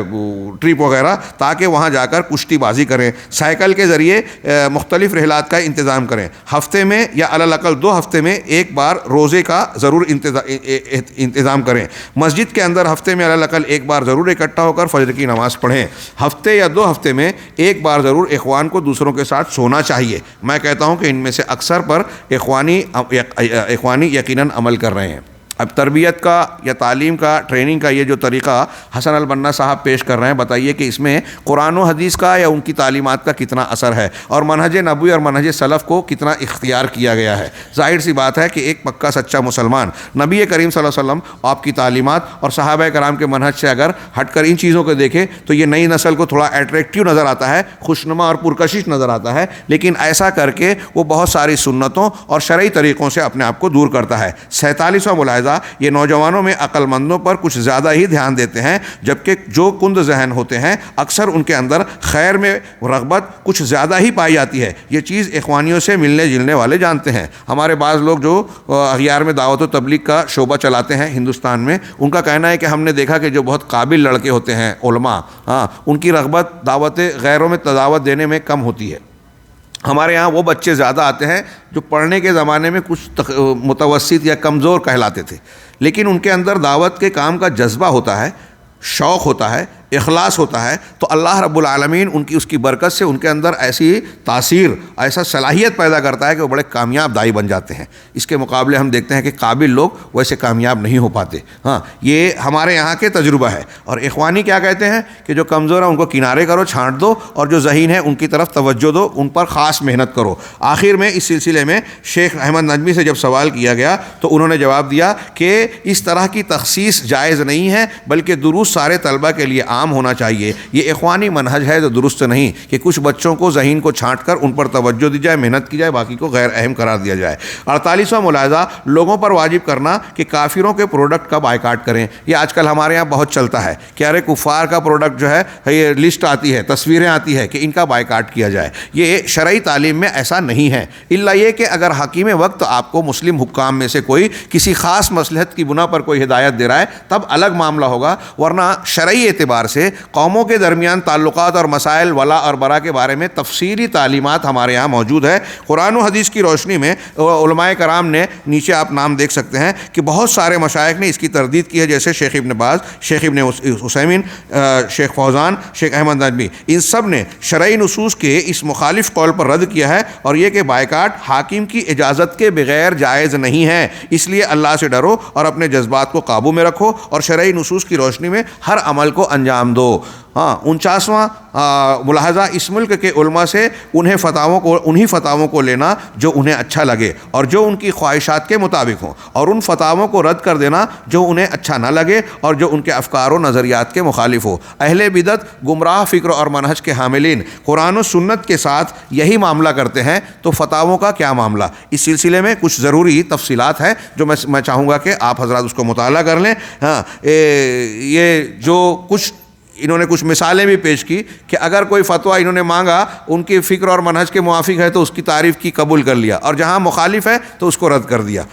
ٹرپ وغیرہ، تاکہ وہاں جا کر کشتی بازی کریں. سائیکل کے ذریعے مختلف رحلات کا انتظام کریں. ہفتے میں یا علی الاقل 2 ہفتے میں ایک بار روزے کا ضرور انتظام کریں. مسجد کے اندر ہفتے میں علی الاقل ایک بار ضرور اکٹھا ہو کر فجر کی نماز پڑھیں. ہفتے یا 2 ہفتے میں ایک بار ضرور اخوان کو دوسروں کے ساتھ سونا چاہیے۔ میں کہتا ہوں کہ ان میں سے اکثر پر اخوانی یقیناً عمل کر رہے ہیں۔ اب تربیت کا یا تعلیم کا، ٹریننگ کا یہ جو طریقہ حسن البنا صاحب پیش کر رہے ہیں، بتائیے کہ اس میں قرآن و حدیث کا یا ان کی تعلیمات کا کتنا اثر ہے، اور منہج نبوی اور منہج سلف کو کتنا اختیار کیا گیا ہے۔ ظاہر سی بات ہے کہ ایک پکا سچا مسلمان نبی کریم صلی اللہ علیہ وسلم، آپ کی تعلیمات اور صحابہ کرام کے منہج سے اگر ہٹ کر ان چیزوں کو دیکھے تو یہ نئی نسل کو تھوڑا اٹریکٹیو نظر آتا ہے، خوشنما اور پرکشش نظر آتا ہے، لیکن ایسا کر کے وہ بہت ساری سنتوں اور شرعی طریقوں سے اپنے آپ کو دور کرتا ہے۔ 47واں ملاحظہ، یہ نوجوانوں میں عقل مندوں پر کچھ زیادہ ہی دھیان دیتے ہیں، جبکہ جو کند ذہن ہوتے ہیں اکثر ان کے اندر خیر میں رغبت کچھ زیادہ ہی پائی جاتی ہے۔ یہ چیز اخوانیوں سے ملنے جلنے والے جانتے ہیں۔ ہمارے بعض لوگ جو اغیار میں دعوت و تبلیغ کا شعبہ چلاتے ہیں ہندوستان میں، ان کا کہنا ہے کہ ہم نے دیکھا کہ جو بہت قابل لڑکے ہوتے ہیں علماء، ان کی رغبت دعوت غیروں میں تداوت دینے میں کم ہوتی ہے۔ ہمارے ہاں وہ بچے زیادہ آتے ہیں جو پڑھنے کے زمانے میں کچھ متوسط یا کمزور کہلاتے تھے، لیکن ان کے اندر دعوت کے کام کا جذبہ ہوتا ہے، شوق ہوتا ہے، اخلاص ہوتا ہے، تو اللہ رب العالمین اس کی برکت سے ان کے اندر ایسی تاثیر، ایسا صلاحیت پیدا کرتا ہے کہ وہ بڑے کامیاب داعی بن جاتے ہیں۔ اس کے مقابلے ہم دیکھتے ہیں کہ قابل لوگ ویسے کامیاب نہیں ہو پاتے۔ یہ ہمارے یہاں کے تجربہ ہے۔ اور اخوانی کیا کہتے ہیں کہ جو کمزور ہیں ان کو کنارے کرو، چھانٹ دو، اور جو ذہین ہیں ان کی طرف توجہ دو، ان پر خاص محنت کرو۔ آخر میں اس سلسلے میں شیخ احمد نجمی سے جب سوال کیا گیا تو انہوں نے جواب دیا کہ اس طرح کی تخصیص جائز نہیں ہے، بلکہ دروس سارے طلبہ کے لیے عام ہونا چاہیے۔ یہ اخوانی منہج ہے جو درست نہیں کہ کچھ بچوں کو ذہین کو چھانٹ کر ان پر توجہ دی جائے، محنت کی جائے، باقی کو غیر اہم قرار دیا جائے۔ 48واں ملاحظہ، لوگوں پر واجب کرنا کہ کافروں کے پروڈکٹ کا بائیکاٹ کریں۔ یہ آج کل ہمارے یہاں بہت چلتا ہے کہ ارے کفار کا پروڈکٹ جو ہے، یہ لسٹ آتی ہے، تصویریں آتی ہے کہ ان کا بائیکاٹ کیا جائے۔ یہ شرعی تعلیم میں ایسا نہیں ہے، الا یہ کہ اگر حکیم وقت آپ کو مسلم حکام میں سے کوئی کسی خاص مصلحت کی بنا پر کوئی ہدایت دے رہا ہے تب الگ معاملہ ہوگا، ورنہ شرعی اعتبار سے قوموں کے درمیان تعلقات اور مسائل ولا اور برا کے بارے میں تفصیلی تعلیمات ہمارے یہاں موجود ہے۔ قرآن و حدیث کی روشنی میں علماء کرام نے، نیچے آپ نام دیکھ سکتے ہیں کہ بہت سارے مشائخ نے اس کی تردید کی ہے، جیسے شیخ ابن باز، شیخ ابن عثیمین، شیخ فوزان، شیخ احمد نجمی، ان سب نے شرعی نصوص کے اس مخالف قول پر رد کیا ہے، اور یہ کہ بائیکاٹ حاکم کی اجازت کے بغیر جائز نہیں ہے۔ اس لیے اللہ سے ڈرو اور اپنے جذبات کو قابو میں رکھو اور شرعی نصوص کی روشنی میں ہر عمل کو انجام دو۔ 49واں ملاحظہ، اس ملک کے علماء سے انہی فتاووں کو لینا جو انہیں اچھا لگے اور جو ان کی خواہشات کے مطابق ہوں، اور ان فتاووں کو رد کر دینا جو انہیں اچھا نہ لگے اور جو ان کے افکار و نظریات کے مخالف ہو۔ اہل بدعت، گمراہ فکر اور منہج کے حاملین قرآن و سنت کے ساتھ یہی معاملہ کرتے ہیں، تو فتاووں کا کیا معاملہ؟ اس سلسلے میں کچھ ضروری تفصیلات ہیں جو میں چاہوں گا کہ آپ حضرات اس کو مطالعہ کر لیں۔ یہ جو انہوں نے کچھ مثالیں بھی پیش کی کہ اگر کوئی فتویٰ انہوں نے مانگا ان کی فکر اور منہج کے موافق ہے تو اس کی تعریف کی، قبول کر لیا، اور جہاں مخالف ہے تو اس کو رد کر دیا۔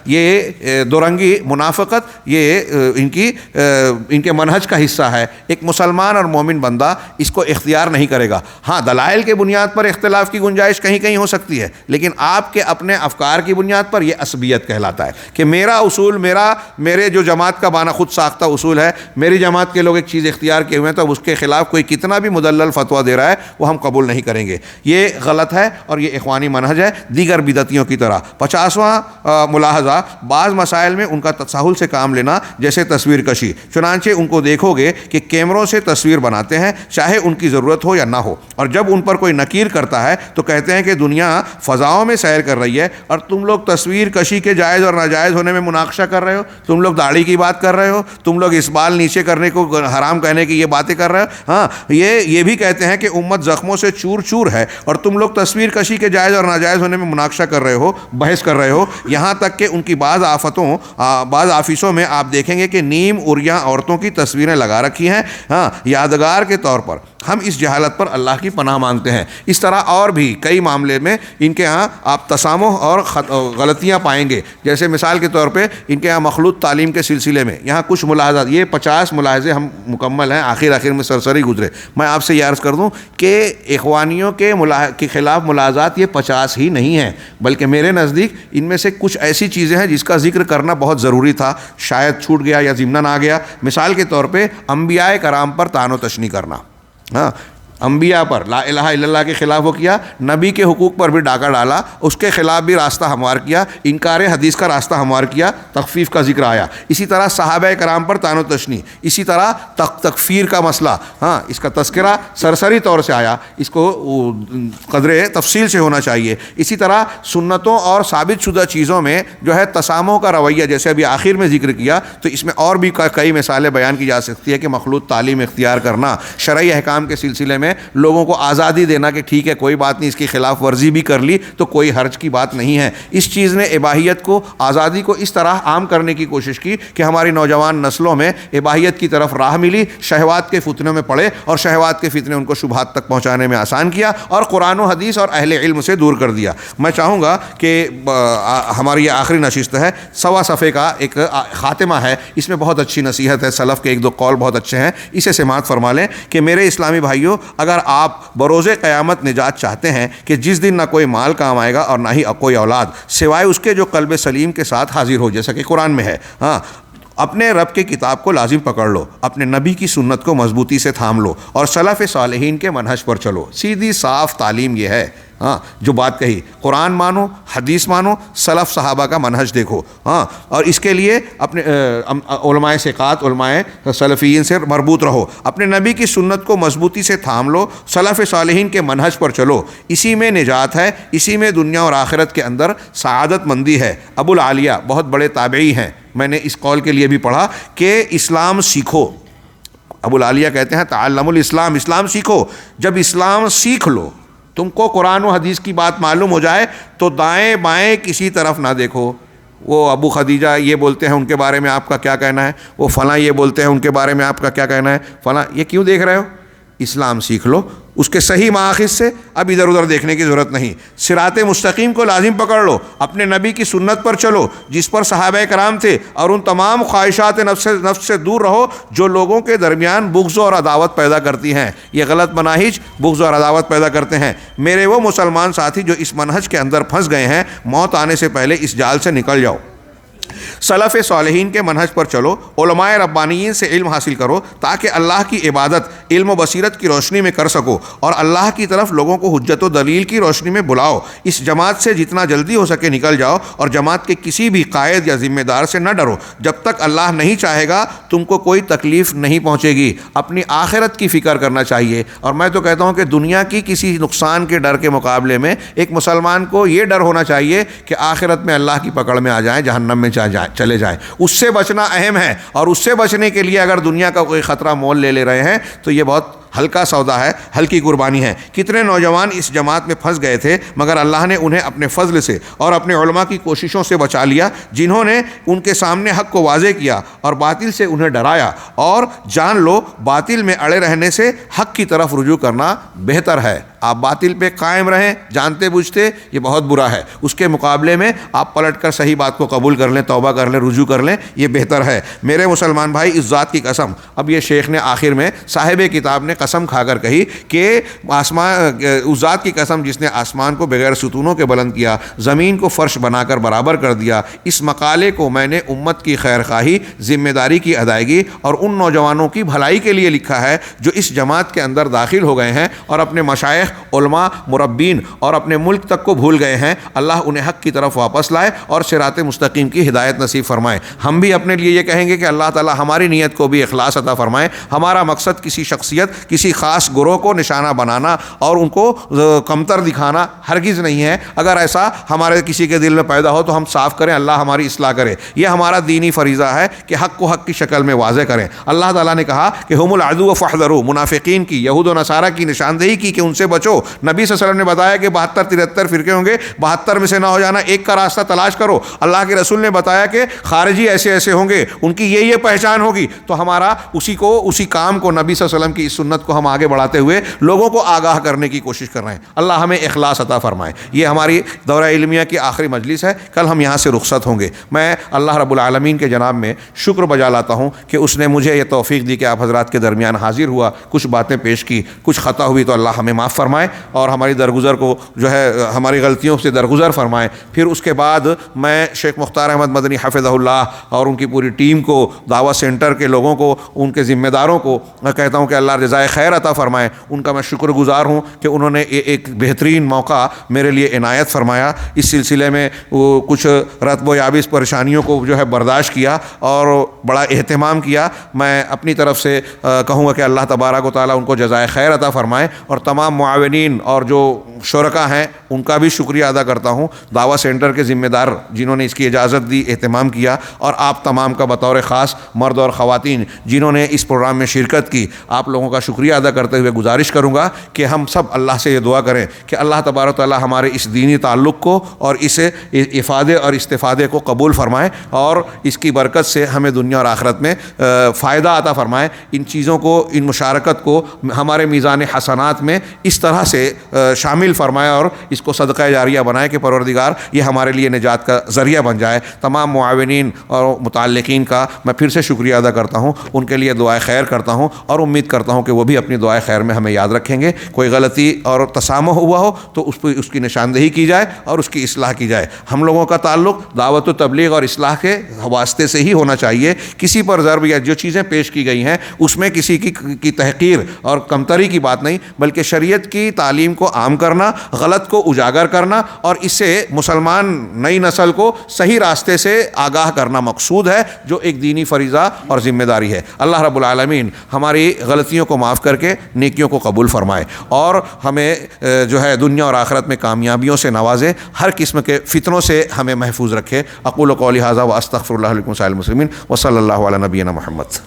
یہ دورنگی منافقت یہ ان کے منہج کا حصہ ہے۔ ایک مسلمان اور مومن بندہ اس کو اختیار نہیں کرے گا۔ ہاں، دلائل کے بنیاد پر اختلاف کی گنجائش کہیں کہیں ہو سکتی ہے، لیکن آپ کے اپنے افکار کی بنیاد پر یہ عصبیت کہلاتا ہے کہ میرا اصول، میرے جو جماعت کا بانا خود ساختہ اصول ہے، میری جماعت کے لوگ ایک چیز اختیار کیے ہوئے ہیں تو اس کے خلاف کوئی کتنا بھی مدلل فتویٰ دے رہا ہے وہ ہم قبول نہیں کریں گے۔ یہ غلط ہے اور یہ اخوانی منہج ہے دیگر بدعتیوں کی طرح۔ 50واں ملاحظہ، بعض مسائل میں ان کا تساہل سے کام لینا، جیسے تصویر کشی۔ چنانچہ ان کو دیکھو گے کہ کیمروں سے تصویر بناتے ہیں، چاہے ان کی ضرورت ہو یا نہ ہو، اور جب ان پر کوئی نکیر کرتا ہے تو کہتے ہیں کہ دنیا فضاؤں میں سیر کر رہی ہے اور تم لوگ تصویر کشی کے جائز اور ناجائز ہونے میں مناقشہ کر رہے ہو، تم لوگ داڑھی کی بات کر رہے ہو، تم لوگ اس بال نیچے کرنے کو حرام کہنے کی یہ باتیں کر رہے ہو۔ ہاں، یہ بھی کہتے ہیں کہ امت زخموں سے چور چور ہے اور تم لوگ تصویر کشی کے جائز اور ناجائز ہونے میں مناقشہ کر رہے ہو، بحث کر رہے ہو۔ یہاں تک کہ ان کی بعض آفسوں میں آپ دیکھیں گے کہ نیم عریاں عورتوں کی تصویریں لگا رکھی ہیں، ہاں، یادگار کے طور پر۔ ہم اس جہالت پر اللہ کی پناہ مانگتے ہیں۔ اس طرح اور بھی کئی معاملے میں ان کے ہاں آپ تسامح اور غلطیاں پائیں گے، جیسے مثال کے طور پہ ان کے ہاں مخلوط تعلیم کے سلسلے میں یہاں کچھ ملاحظات، یہ 50 ملاحظے ہم مکمل ہیں، آخر میں سرسری گزرے۔ میں آپ سے یہ عرض کر دوں کہ اخوانیوں کے خلاف ملاحظات یہ 50 ہی نہیں ہیں، بلکہ میرے نزدیک ان میں سے کچھ ایسی چیزیں ہیں جس کا ذکر کرنا بہت ضروری تھا، شاید چھوٹ گیا یا ضمناً آ گیا۔ مثال کے طور پہ انبیاء کرام پر طعن و تشنیع کرنا۔ ہاں، انبیاء پر لا الہ الا اللہ کے خلاف وہ کیا، نبی کے حقوق پر بھی ڈاکہ ڈالا، اس کے خلاف بھی راستہ ہموار کیا، انکار حدیث کا راستہ ہموار کیا، تخفیف کا ذکر آیا۔ اسی طرح صحابہ کرام پر طعن و تشنیع، اسی طرح تکفیر کا مسئلہ، ہاں اس کا تذکرہ سرسری طور سے آیا، اس کو قدر تفصیل سے ہونا چاہیے۔ اسی طرح سنتوں اور ثابت شدہ چیزوں میں جو ہے تسامح کا رویہ، جیسے ابھی آخر میں ذکر کیا، تو اس میں اور بھی کئی مثالیں بیان کی جا سکتی ہے کہ مخلوط تعلیم اختیار کرنا، شرعی احکام کے سلسلے میں لوگوں کو آزادی دینا کہ ٹھیک ہے کوئی بات نہیں، اس کی خلاف ورزی بھی کر لی تو کوئی حرج کی بات نہیں ہے۔ اس چیز نے اباحیت کو، آزادی کو اس طرح عام کرنے کی کوشش کی کہ ہماری نوجوان نسلوں میں اباحیت کی طرف راہ ملی، شہوات کے فتنوں میں پڑے اور شہوات کے فتنے ان کو شبہات تک پہنچانے میں آسان کیا اور قرآن و حدیث اور اہل علم سے دور کر دیا۔ میں چاہوں گا کہ ہماری یہ آخری نشست ہے، 1.25 صفحے کا ایک خاتمہ ہے، اس میں بہت اچھی نصیحت ہے، سلف کے 1-2 قول بہت اچھے ہیں، اسے سماعت فرما لیں کہ میرے اسلامی بھائیوں، اگر آپ بروز قیامت نجات چاہتے ہیں کہ جس دن نہ کوئی مال کام آئے گا اور نہ ہی کوئی اولاد سوائے اس کے جو قلب سلیم کے ساتھ حاضر ہو، جیسا کہ قرآن میں ہے، ہاں، اپنے رب کے کتاب کو لازم پکڑ لو، اپنے نبی کی سنت کو مضبوطی سے تھام لو اور سلف صالحین کے منہج پر چلو۔ سیدھی صاف تعلیم یہ ہے، ہاں، جو بات کہی، قرآن مانو، حدیث مانو، سلف صحابہ کا منہج دیکھو، ہاں، اور اس کے لیے اپنے علماء ثقات، علماء سلفیین سے مربوط رہو، اپنے نبی کی سنت کو مضبوطی سے تھام لو، سلف صالحین کے منہج پر چلو، اسی میں نجات ہے، اسی میں دنیا اور آخرت کے اندر سعادت مندی ہے۔ ابو العالیہ بہت بڑے تابعی ہیں، میں نے اس قول کے لیے بھی پڑھا کہ اسلام سیکھو۔ ابو العالیہ کہتے ہیں تعلم الاسلام، اسلام سیکھو۔ جب اسلام سیکھ لو، تم کو قرآن و حدیث کی بات معلوم ہو جائے تو دائیں بائیں کسی طرف نہ دیکھو۔ وہ ابو خدیجہ یہ بولتے ہیں، ان کے بارے میں آپ کا کیا کہنا ہے؟ وہ فلاں یہ بولتے ہیں، ان کے بارے میں آپ کا کیا کہنا ہے؟ فلاں، یہ کیوں دیکھ رہے ہو؟ اسلام سیکھ لو، اس کے صحیح مآخذ سے، اب ادھر ادھر دیکھنے کی ضرورت نہیں۔ صراط مستقیم کو لازم پکڑ لو، اپنے نبی کی سنت پر چلو جس پر صحابہ کرام تھے، اور ان تمام خواہشات نفس سے دور رہو جو لوگوں کے درمیان بغض اور عداوت پیدا کرتی ہیں۔ یہ غلط مناہج بغض اور عداوت پیدا کرتے ہیں۔ میرے وہ مسلمان ساتھی جو اس منہج کے اندر پھنس گئے ہیں، موت آنے سے پہلے اس جال سے نکل جاؤ، سلف صالحین کے منہج پر چلو، علماء ربانیین سے علم حاصل کرو تاکہ اللہ کی عبادت علم و بصیرت کی روشنی میں کر سکو، اور اللہ کی طرف لوگوں کو حجت و دلیل کی روشنی میں بلاؤ۔ اس جماعت سے جتنا جلدی ہو سکے نکل جاؤ، اور جماعت کے کسی بھی قائد یا ذمہ دار سے نہ ڈرو۔ جب تک اللہ نہیں چاہے گا تم کو کوئی تکلیف نہیں پہنچے گی۔ اپنی آخرت کی فکر کرنا چاہیے، اور میں تو کہتا ہوں کہ دنیا کی کسی نقصان کے ڈر کے مقابلے میں ایک مسلمان کو یہ ڈر ہونا چاہیے کہ آخرت میں اللہ کی پکڑ میں آ جائیں، جہنم میں چلے جائیں۔ اس سے بچنا اہم ہے، اور اس سے بچنے کے لیے اگر دنیا کا کوئی خطرہ مول لے رہے ہیں تو یہ بہت ہلکا سودا ہے، ہلکی قربانی ہے۔ کتنے نوجوان اس جماعت میں پھنس گئے تھے، مگر اللہ نے انہیں اپنے فضل سے اور اپنے علماء کی کوششوں سے بچا لیا، جنہوں نے ان کے سامنے حق کو واضح کیا اور باطل سے انہیں ڈرایا۔ اور جان لو، باطل میں اڑے رہنے سے حق کی طرف رجوع کرنا بہتر ہے۔ آپ باطل پہ قائم رہیں جانتے بوجھتے، یہ بہت برا ہے۔ اس کے مقابلے میں آپ پلٹ کر صحیح بات کو قبول کر لیں، توبہ کر لیں، رجوع کر لیں، یہ بہتر ہے۔ میرے مسلمان بھائی، اس ذات کی قسم، اب یہ شیخ نے آخر میں، صاحب کتاب نے قسم کھا کر کہی کہ اس ذات کی قسم جس نے آسمان کو بغیر ستونوں کے بلند کیا، زمین کو فرش بنا کر برابر کر دیا، اس مقالے کو میں نے امت کی خیر خواہی، ذمہ داری کی ادائیگی اور ان نوجوانوں کی بھلائی کے لیے لکھا ہے جو اس جماعت کے اندر داخل ہو گئے ہیں اور اپنے مشائخ، علماء، مربین اور اپنے ملک تک کو بھول گئے ہیں۔ اللہ انہیں حق کی طرف واپس لائے اور صراط مستقیم کی ہدایت نصیب فرمائے۔ ہم بھی اپنے لیے یہ کہیں گے کہ اللہ تعالی ہماری نیت کو بھی اخلاص عطا فرمائے۔ ہمارا مقصد کسی شخصیت، کسی خاص گروہ کو نشانہ بنانا اور ان کو کمتر دکھانا ہرگز نہیں ہے۔ اگر ایسا ہمارے کسی کے دل میں پیدا ہو تو ہم صاف کریں، اللہ ہماری اصلاح کرے۔ یہ ہمارا دینی فریضہ ہے کہ حق کو حق کی شکل میں واضح کریں۔ اللہ تعالیٰ نے کہا کہ ہم العدو فاحذروا، منافقین کی، یہود و نصارہ کی نشاندہی کی کہ ان سے بچو۔ نبی صلی اللہ علیہ وسلم نے بتایا کہ 72-73 فرقے ہوں گے، 72 میں سے نہ ہو جانا، ایک کا راستہ تلاش کرو۔ اللہ کے رسول نے بتایا کہ خارجی ایسے ایسے ہوں گے، ان کی یہ پہچان ہوگی۔ تو ہمارا اسی کام کو، نبی صلی اللہ علیہ وسلم کی اس سنت کو ہم آگے بڑھاتے ہوئے لوگوں کو آگاہ کرنے کی کوشش کر رہے ہیں۔ اللہ ہمیں اخلاص عطا فرمائے۔ یہ ہماری دورہ علمیہ کی آخری مجلس ہے، کل ہم یہاں سے رخصت ہوں گے۔ میں اللہ رب العالمین کے جناب میں شکر بجا لاتا ہوں کہ اس نے مجھے یہ توفیق دی کہ آپ حضرات کے درمیان حاضر ہوا، کچھ باتیں پیش کی، کچھ خطا ہوئی تو اللہ ہمیں معاف فرمائے۔ فرمائے اور ہماری درگزر کو جو ہے ہماری غلطیوں سے درگزر فرمائے۔ پھر اس کے بعد میں شیخ مختار احمد مدنی حفظہ اللہ اور ان کی پوری ٹیم کو، دعوت سینٹر کے لوگوں کو، ان کے ذمہ داروں کو میں کہتا ہوں کہ اللہ جزائے خیر عطا فرمائے۔ ان کا میں شکر گزار ہوں کہ انہوں نے ایک بہترین موقع میرے لیے عنایت فرمایا۔ اس سلسلے میں کچھ رطب و یابس پریشانیوں کو جو ہے برداشت کیا اور بڑا اہتمام کیا۔ میں اپنی طرف سے کہوں گا کہ اللہ تبارک و تعالیٰ ان کو جزائے خیر عطا فرمائے، اور تمام معاونین اور جو شرکاء ہیں ان کا بھی شکریہ ادا کرتا ہوں، دعوت سینٹر کے ذمہ دار جنہوں نے اس کی اجازت دی، اہتمام کیا، اور آپ تمام کا بطور خاص مرد اور خواتین جنہوں نے اس پروگرام میں شرکت کی، آپ لوگوں کا شکریہ ادا کرتے ہوئے گزارش کروں گا کہ ہم سب اللہ سے یہ دعا کریں کہ اللہ تبارک و تعالیٰ ہمارے اس دینی تعلق کو اور اس افادے اور استفادے کو قبول فرمائے، اور اس کی برکت سے ہمیں دنیا اور آخرت میں فائدہ عطا فرمائے۔ ان چیزوں کو، ان مشارکت کو ہمارے میزان حسنات میں اس طرح سے شامل فرمائے اور اس کو صدقہ جاریہ بنائے کہ پروردگار یہ ہمارے لیے نجات کا ذریعہ بن جائے۔ تمام معاونین اور متعلقین کا میں پھر سے شکریہ ادا کرتا ہوں، ان کے لیے دعائے خیر کرتا ہوں، اور امید کرتا ہوں کہ وہ بھی اپنی دعائے خیر میں ہمیں یاد رکھیں گے۔ کوئی غلطی اور تسامح ہوا ہو تو اس کی نشاندہی کی جائے اور اس کی اصلاح کی جائے۔ ہم لوگوں کا تعلق دعوت و تبلیغ اور اصلاح کے واسطے سے ہی ہونا چاہیے۔ کسی پر ضرب یا جو چیزیں پیش کی گئی ہیں اس میں کسی کی تحقیر اور کمتری کی بات نہیں، بلکہ شریعت کی تعلیم کو عام کرنا، غلط کو اجاگر کرنا، اور اس سے مسلمان نئی نسل کو صحیح راستے سے آگاہ کرنا مقصود ہے، جو ایک دینی فریضہ اور ذمہ داری ہے۔ اللہ رب العالمین ہماری غلطیوں کو معاف کر کے نیکیوں کو قبول فرمائے، اور ہمیں جو ہے دنیا اور آخرت میں کامیابیوں سے نوازے، ہر قسم کے فتنوں سے ہمیں محفوظ رکھے۔ اقول قولی ھذا واستغفر اللہ لکم سائر المسلمین وصلی اللہ علی نبینا محمد۔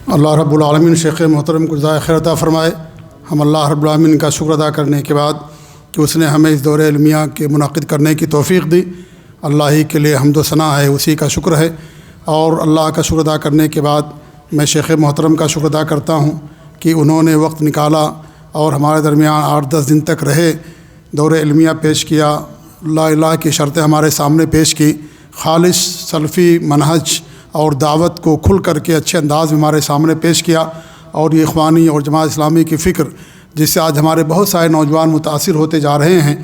اللہ رب العالمین شیخ محترم کو جزائے خیر عطا فرمائے۔ ہم اللہ رب العالمین کا شکر ادا کرنے کے بعد کہ اس نے ہمیں اس دورہ علمیہ کے منعقد کرنے کی توفیق دی، اللہ ہی کے لیے حمد و ثنا ہے، اسی کا شکر ہے۔ اور اللہ کا شکر ادا کرنے کے بعد میں شیخ محترم کا شکر ادا کرتا ہوں کہ انہوں نے وقت نکالا اور ہمارے درمیان 8-10 دن تک رہے، دورہ علمیہ پیش کیا، لا الہ کی شرطیں ہمارے سامنے پیش کی، خالص سلفی منہج اور دعوت کو کھل کر کے اچھے انداز میں ہمارے سامنے پیش کیا، اور یہ اخوانی اور جماعت اسلامی کی فکر جس سے آج ہمارے بہت سارے نوجوان متاثر ہوتے جا رہے ہیں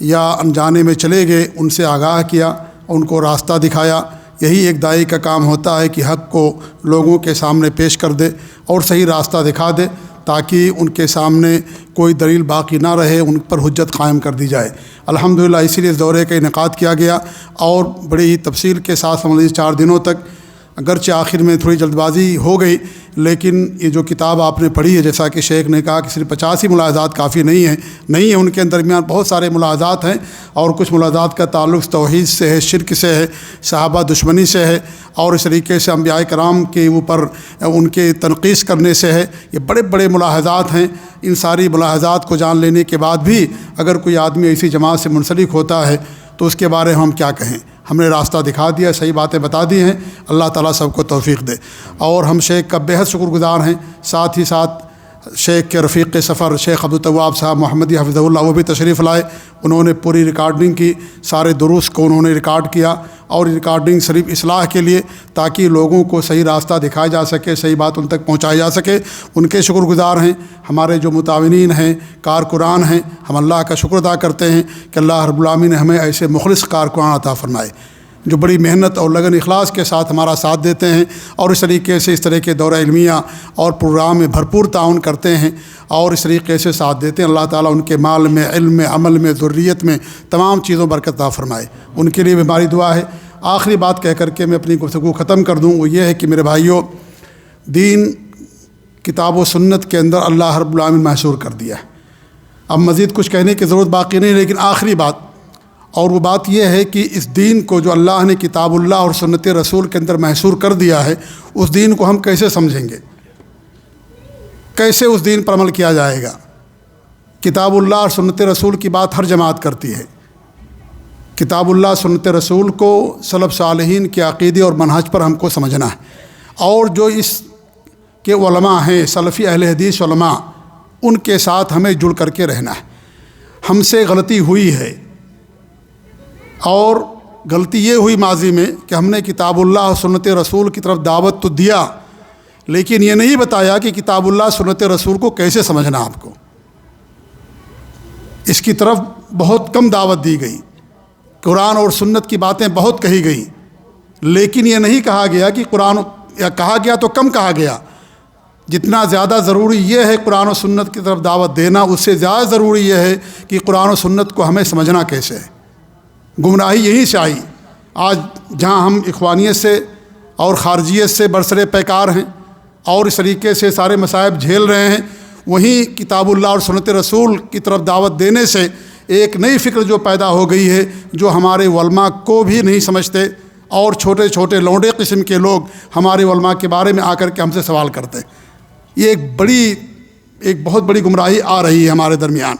یا انجانے میں چلے گئے، ان سے آگاہ کیا، ان کو راستہ دکھایا۔ یہی ایک داعی کا کام ہوتا ہے کہ حق کو لوگوں کے سامنے پیش کر دے اور صحیح راستہ دکھا دے، تاکہ ان کے سامنے کوئی دلیل باقی نہ رہے، ان پر حجت قائم کر دی جائے۔ الحمدللہ اسی لیے اس دورے کا انعقاد کیا گیا، اور بڑی ہی تفصیل کے ساتھ سمجھ 4 دنوں تک، اگرچہ آخر میں تھوڑی جلد بازی ہو گئی، لیکن یہ جو کتاب آپ نے پڑھی ہے، جیسا کہ شیخ نے کہا کہ صرف 50 ہی ملاحظات کافی نہیں ہیں، ان کے درمیان بہت سارے ملاحظات ہیں، اور کچھ ملاحظات کا تعلق توحید سے ہے، شرک سے ہے، صحابہ دشمنی سے ہے، اور اس طریقے سے انبیاء کرام کے اوپر ان کے تنقیص کرنے سے ہے۔ یہ بڑے بڑے ملاحظات ہیں۔ ان ساری ملاحظات کو جان لینے کے بعد بھی اگر کوئی آدمی ایسی جماعت سے منسلک ہوتا ہے تو اس کے بارے میں ہم کیا کہیں؟ ہم نے راستہ دکھا دیا، صحیح باتیں بتا دی ہیں، اللہ تعالیٰ سب کو توفیق دے۔ اور ہم شیخ کا بہت شکر گزار ہیں، ساتھ ہی ساتھ شیخ کے رفیق سفر شیخ عبدالتواب صاحب محمدی حفظہ اللہ، وہ بھی تشریف لائے، انہوں نے پوری ریکارڈنگ کی، سارے دروس کو انہوں نے ریکارڈ کیا، اور ریکارڈنگ صرف اصلاح کے لیے، تاکہ لوگوں کو صحیح راستہ دکھایا جا سکے، صحیح بات ان تک پہنچائی جا سکے۔ ان کے شکر گزار ہیں۔ ہمارے جو متعاونین ہیں، کارکنان ہیں، ہم اللہ کا شکر ادا کرتے ہیں کہ اللہ رب العالمین نے ہمیں ایسے مخلص کارکنان عطا فرمائے جو بڑی محنت اور لگن اخلاص کے ساتھ ہمارا ساتھ دیتے ہیں، اور اس طریقے سے اس طرح کے دورہ علمیہ اور پروگرام میں بھرپور تعاون کرتے ہیں، اور اس طریقے سے ساتھ دیتے ہیں۔ اللہ تعالیٰ ان کے مال میں، علم میں، عمل میں، ذریت میں، تمام چیزوں برکت عطا فرمائے۔ ان کے لیے بھی ہماری دعا ہے۔ آخری بات کہہ کر کے میں اپنی گفتگو ختم کر دوں، وہ یہ ہے کہ میرے بھائیوں، دین کتاب و سنت کے اندر اللہ رب العالمین محصور کر دیا ہے۔ اب مزید کچھ کہنے کی ضرورت باقی نہیں، لیکن آخری بات، اور وہ بات یہ ہے کہ اس دین کو جو اللہ نے کتاب اللہ اور سنت رسول کے اندر محصور کر دیا ہے، اس دین کو ہم کیسے سمجھیں گے؟ کیسے اس دین پر عمل کیا جائے گا؟ کتاب اللہ اور سنت رسول کی بات ہر جماعت کرتی ہے۔ کتاب اللہ سنت رسول کو سلف صالحین کے عقیدے اور منہج پر ہم کو سمجھنا ہے، اور جو اس کے علماء ہیں، سلفی اہل حدیث علماء، ان کے ساتھ ہمیں جڑ کر کے رہنا ہے۔ ہم سے غلطی ہوئی ہے اور غلطی یہ ہوئی ماضی میں کہ ہم نے کتاب اللہ اور سنت رسول کی طرف دعوت تو دیا، لیکن یہ نہیں بتایا کہ کتاب اللہ سنت رسول کو کیسے سمجھنا آپ کو۔ اس کی طرف بہت کم دعوت دی گئی، قرآن اور سنت کی باتیں بہت کہی گئی، لیکن یہ نہیں کہا گیا کہ قرآن، یا کہا گیا تو کم کہا گیا۔ جتنا زیادہ ضروری یہ ہے قرآن و سنت کی طرف دعوت دینا، اس سے زیادہ ضروری یہ ہے کہ قرآن و سنت کو ہمیں سمجھنا کیسے ہے۔ گمراہی یہیں سے آئی۔ آج جہاں ہم اخوانیت سے اور خارجیت سے برسر پیکار ہیں اور اس طریقے سے سارے مصائب جھیل رہے ہیں، وہیں کتاب اللہ اور سنت رسول کی طرف دعوت دینے سے ایک نئی فکر جو پیدا ہو گئی ہے، جو ہمارے علماء کو بھی نہیں سمجھتے، اور چھوٹے چھوٹے لونڈے قسم کے لوگ ہمارے علماء کے بارے میں آ کر کے ہم سے سوال کرتے ہیں۔ یہ ایک بہت بڑی گمراہی آ رہی ہے ہمارے درمیان۔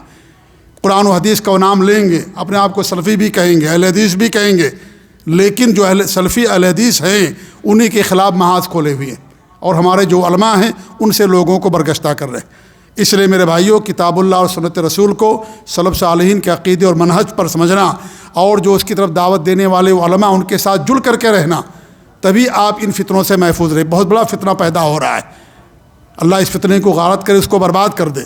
قرآن و حدیث کا نام لیں گے، اپنے آپ کو سلفی بھی کہیں گے، اہل حدیث بھی کہیں گے، لیکن جو سلفی اہل حدیث ہیں انہی کے خلاف محاذ کھولے ہوئے ہیں، اور ہمارے جو علماء ہیں ان سے لوگوں کو برگشتہ کر رہے ہیں۔ اس لیے میرے بھائیوں، کتاب اللہ اور سنت رسول کو سلف صالحین کے عقیدے اور منہج پر سمجھنا، اور جو اس کی طرف دعوت دینے والے علماء ان کے ساتھ جڑ کر کے رہنا، تبھی آپ ان فتنوں سے محفوظ رہے۔ بہت بڑا فتنہ پیدا ہو رہا ہے، اللہ اس فتنے کو غارت کرے، اس کو برباد کر دے۔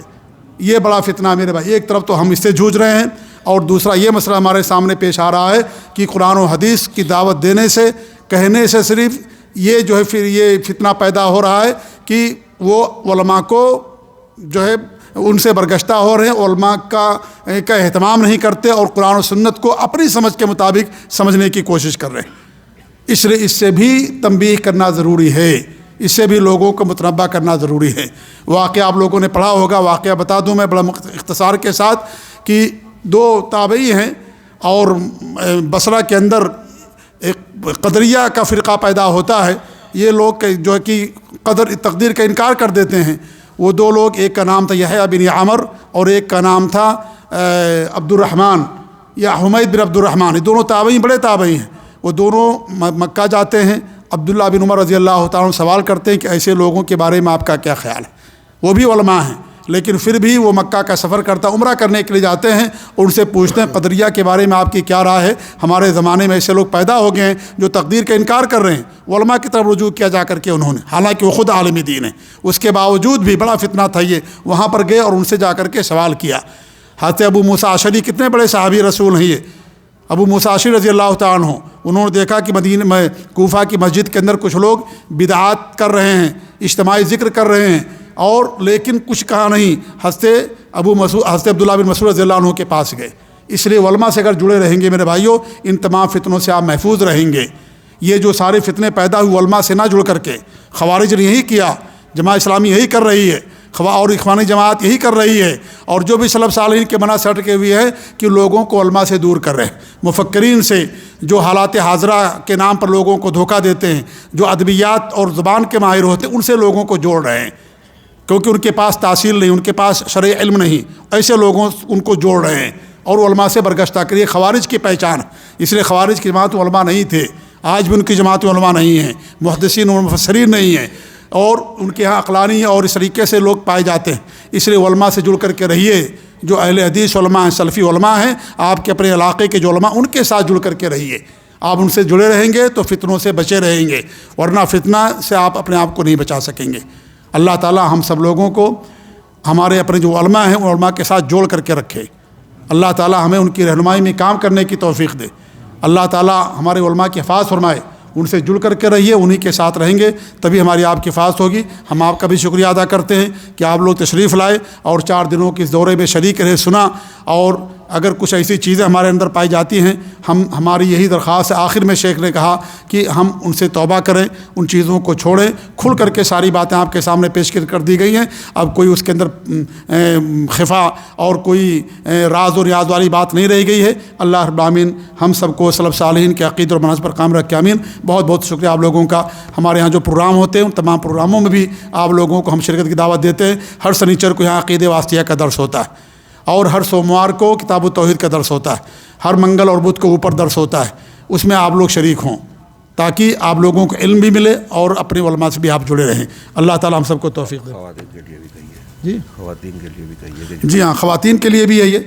یہ بڑا فتنہ میرے بھائی، ایک طرف تو ہم اس سے جوجھ رہے ہیں، اور دوسرا یہ مسئلہ ہمارے سامنے پیش آ رہا ہے کہ قرآن و حدیث کی دعوت دینے سے، کہنے سے صرف یہ جو ہے پھر یہ فتنہ پیدا ہو رہا ہے کہ وہ علماء کو جو ہے ان سے برگشتہ ہو رہے ہیں، علماء کا اہتمام نہیں کرتے، اور قرآن و سنت کو اپنی سمجھ کے مطابق سمجھنے کی کوشش کر رہے ہیں۔ اس لیے اس سے بھی تنبیہ کرنا ضروری ہے، اس سے بھی لوگوں کو متنبہ کرنا ضروری ہے۔ واقعہ آپ لوگوں نے پڑھا ہوگا، واقعہ بتا دوں میں بڑا اختصار کے ساتھ، کہ دو تابعی ہیں، اور بصرہ کے اندر ایک قدریہ کا فرقہ پیدا ہوتا ہے۔ یہ لوگ جو ہے کہ قدر تقدیر کا انکار کر دیتے ہیں۔ وہ دو لوگ، ایک کا نام تھا یحییٰ بن عمر اور ایک کا نام تھا عبد الرحمن یا حمید بن عبد الرحمن۔ یہ دونوں تابعی بڑے تابعی ہیں۔ وہ دونوں مکہ جاتے ہیں۔ عبداللہ بن عمر رضی اللہ تعالیٰ عنہ سوال کرتے ہیں کہ ایسے لوگوں کے بارے میں آپ کا کیا خیال ہے؟ وہ بھی علماء ہیں، لیکن پھر بھی وہ مکہ کا سفر کرتا، عمرہ کرنے کے لیے جاتے ہیں، اور ان سے پوچھتے ہیں قدریہ کے بارے میں آپ کی کیا رائے ہے؟ ہمارے زمانے میں ایسے لوگ پیدا ہو گئے ہیں جو تقدیر کا انکار کر رہے ہیں۔ علماء کی طرف رجوع کیا جا کر کے انہوں نے، حالانکہ وہ خود عالم دین ہیں، اس کے باوجود بھی بڑا فتنہ تھا یہ۔ وہاں پر گئے اور ان سے جا کر کے سوال کیا۔ حضرت ابو موسیٰ اشعری کتنے بڑے صحابی رسول ہیں یہ، ابو موسیٰ اشعری رضی اللہ تعالیٰ عنہ، انہوں نے دیکھا کہ مدینہ میں کوفہ کی مسجد کے اندر کچھ لوگ بدعات کر رہے ہیں، اجتماعی ذکر کر رہے ہیں، اور لیکن کچھ کہا نہیں۔ حضرت عبداللہ بن مسعود رضی اللہ عنہ کے پاس گئے۔ اس لیے علماء سے اگر جڑے رہیں گے میرے بھائیوں، ان تمام فتنوں سے آپ محفوظ رہیں گے۔ یہ جو سارے فتنے پیدا ہوئے علماء سے نہ جڑ کر کے، خوارج نے یہی کیا، جماعت اسلامی یہی کر رہی ہے، اور اخوانی جماعت یہی کر رہی ہے، اور جو بھی سلف صالحین کے منع سے ہٹے ہوئے ہیں کہ لوگوں کو علماء سے دور کر رہے ہیں، مفکرین سے جو حالات حاضرہ کے نام پر لوگوں کو دھوکہ دیتے ہیں، جو ادبیات اور زبان کے ماہر ہوتے ہیں، ان سے لوگوں کو جوڑ رہے ہیں، کیونکہ ان کے پاس تحصیل نہیں، ان کے پاس شرعی علم نہیں، ایسے لوگوں ان کو جوڑ رہے ہیں اور علماء سے برگشتہ کریے۔ خوارج کی پہچان، اس لیے خوارج کی جماعت میں علماء نہیں تھے، آج بھی ان کی جماعت میں علماء نہیں ہیں، محدثین اور مفسرین نہیں ہیں، اور ان کے ہاں عقلانی اور اس طریقے سے لوگ پائے جاتے ہیں۔ اس لیے علماء سے جڑ کر کے رہیے، جو اہل حدیث علماء ہیں، سلفی علماء ہیں، آپ کے اپنے علاقے کے جو علماء، ان کے ساتھ جڑ کر کے رہیے۔ آپ ان سے جڑے رہیں گے تو فتنوں سے بچے رہیں گے، ورنہ فتنہ سے آپ اپنے آپ کو نہیں بچا سکیں گے۔ اللہ تعالیٰ ہم سب لوگوں کو ہمارے اپنے جو علماء ہیں، ان علماء کے ساتھ جوڑ کر کے رکھے۔ اللہ تعالیٰ ہمیں ان کی رہنمائی میں کام کرنے کی توفیق دے۔ اللہ تعالیٰ ہمارے علماء کی حفاظت فرمائے، ان سے جڑ کر کے رہیے، انہی کے ساتھ رہیں گے تبھی ہماری آپ کی حفاظت ہوگی۔ ہم آپ کا بھی شکریہ ادا کرتے ہیں کہ آپ لوگ تشریف لائے اور 4 دنوں کے اس دورے میں شریک رہے، سنا، اور اگر کچھ ایسی چیزیں ہمارے اندر پائی جاتی ہیں، ہماری یہی درخواست ہے۔ آخر میں شیخ نے کہا کہ ہم ان سے توبہ کریں، ان چیزوں کو چھوڑیں، کھل کر کے ساری باتیں آپ کے سامنے پیش کر دی گئی ہیں۔ اب کوئی اس کے اندر خفا اور کوئی راز و ریاض والی بات نہیں رہ گئی ہے۔ اللہ رب العالمین ہم سب کو سلف صالحین کے عقیدے اور منہج پر قائم رکھے، آمین۔ بہت بہت شکریہ آپ لوگوں کا۔ ہمارے یہاں جو پروگرام ہوتے ہیں ان تمام پروگراموں میں بھی آپ لوگوں کو ہم شرکت کی دعوت دیتے ہیں۔ ہر سنیچر کو یہاں عقیدے واسطیہ کا درس ہوتا ہے، اور ہر سوموار کو کتاب التوحید کا درس ہوتا ہے، ہر منگل اور بدھ کو اوپر درس ہوتا ہے۔ اس میں آپ لوگ شریک ہوں تاکہ آپ لوگوں کو علم بھی ملے اور اپنے علماء سے بھی آپ جڑے رہیں۔ اللہ تعالیٰ ہم سب کو توفیق دے۔ خواتین کے لیے بھی کہیے، جی خواتین کے لیے بھی کہیے۔ جی ہاں، خواتین کے لیے بھی ہے یہ،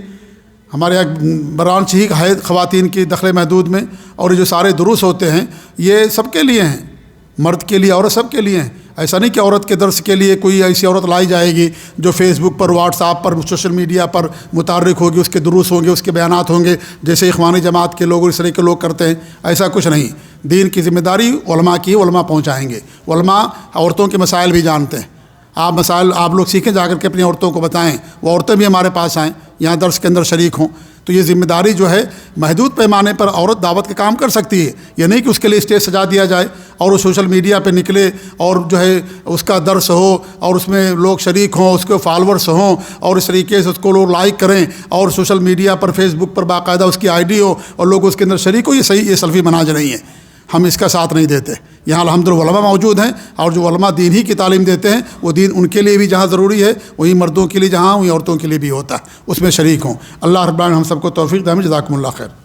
ہمارے یہاں برانچ ہی ہے خواتین کی دخل محدود میں، اور یہ جو سارے دروس ہوتے ہیں یہ سب کے لیے ہیں، مرد کے لیے عورت سب کے لیے ہیں۔ ایسا نہیں کہ عورت کے درس کے لیے کوئی ایسی عورت لائی جائے گی جو فیس بک پر، واٹس ایپ پر، سوشل میڈیا پر متحرک ہوگی، اس کے دروس ہوں گے، اس کے بیانات ہوں گے جیسے اخوانی جماعت کے لوگ اس طرح کے لوگ کرتے ہیں۔ ایسا کچھ نہیں، دین کی ذمہ داری علماء کی، علماء پہنچائیں گے۔ علماء عورتوں کے مسائل بھی جانتے ہیں، مسائل آپ لوگ سیکھیں جا کر کے اپنی عورتوں کو بتائیں، وہ عورتیں بھی ہمارے پاس آئیں، یہاں درس کے اندر شریک ہوں۔ تو یہ ذمہ داری جو ہے محدود پیمانے پر عورت دعوت کا کام کر سکتی ہے، یہ نہیں کہ اس کے لیے اسٹیج سجا دیا جائے اور وہ سوشل میڈیا پہ نکلے اور جو ہے اس کا درس ہو اور اس میں لوگ شریک ہوں، اس کے فالورس ہوں اور اس طریقے سے اس کو لوگ لائک کریں اور سوشل میڈیا پر، فیس بک پر باقاعدہ اس کی آئی ڈی ہو اور لوگ اس کے اندر شریک ہو۔ یہ صحیح، یہ سلفی منہج نہیں ہے، ہم اس کا ساتھ نہیں دیتے۔ یہاں الحمدللہ علماء موجود ہیں، اور جو علماء دین ہی کی تعلیم دیتے ہیں وہ دین ان کے لیے بھی جہاں ضروری ہے وہی مردوں کے لیے جہاں، وہی عورتوں کے لیے بھی ہوتا ہے، اس میں شریک ہوں۔ اللہ رب العالمین ہم سب کو توفیق دے، جزاکم اللہ خیر۔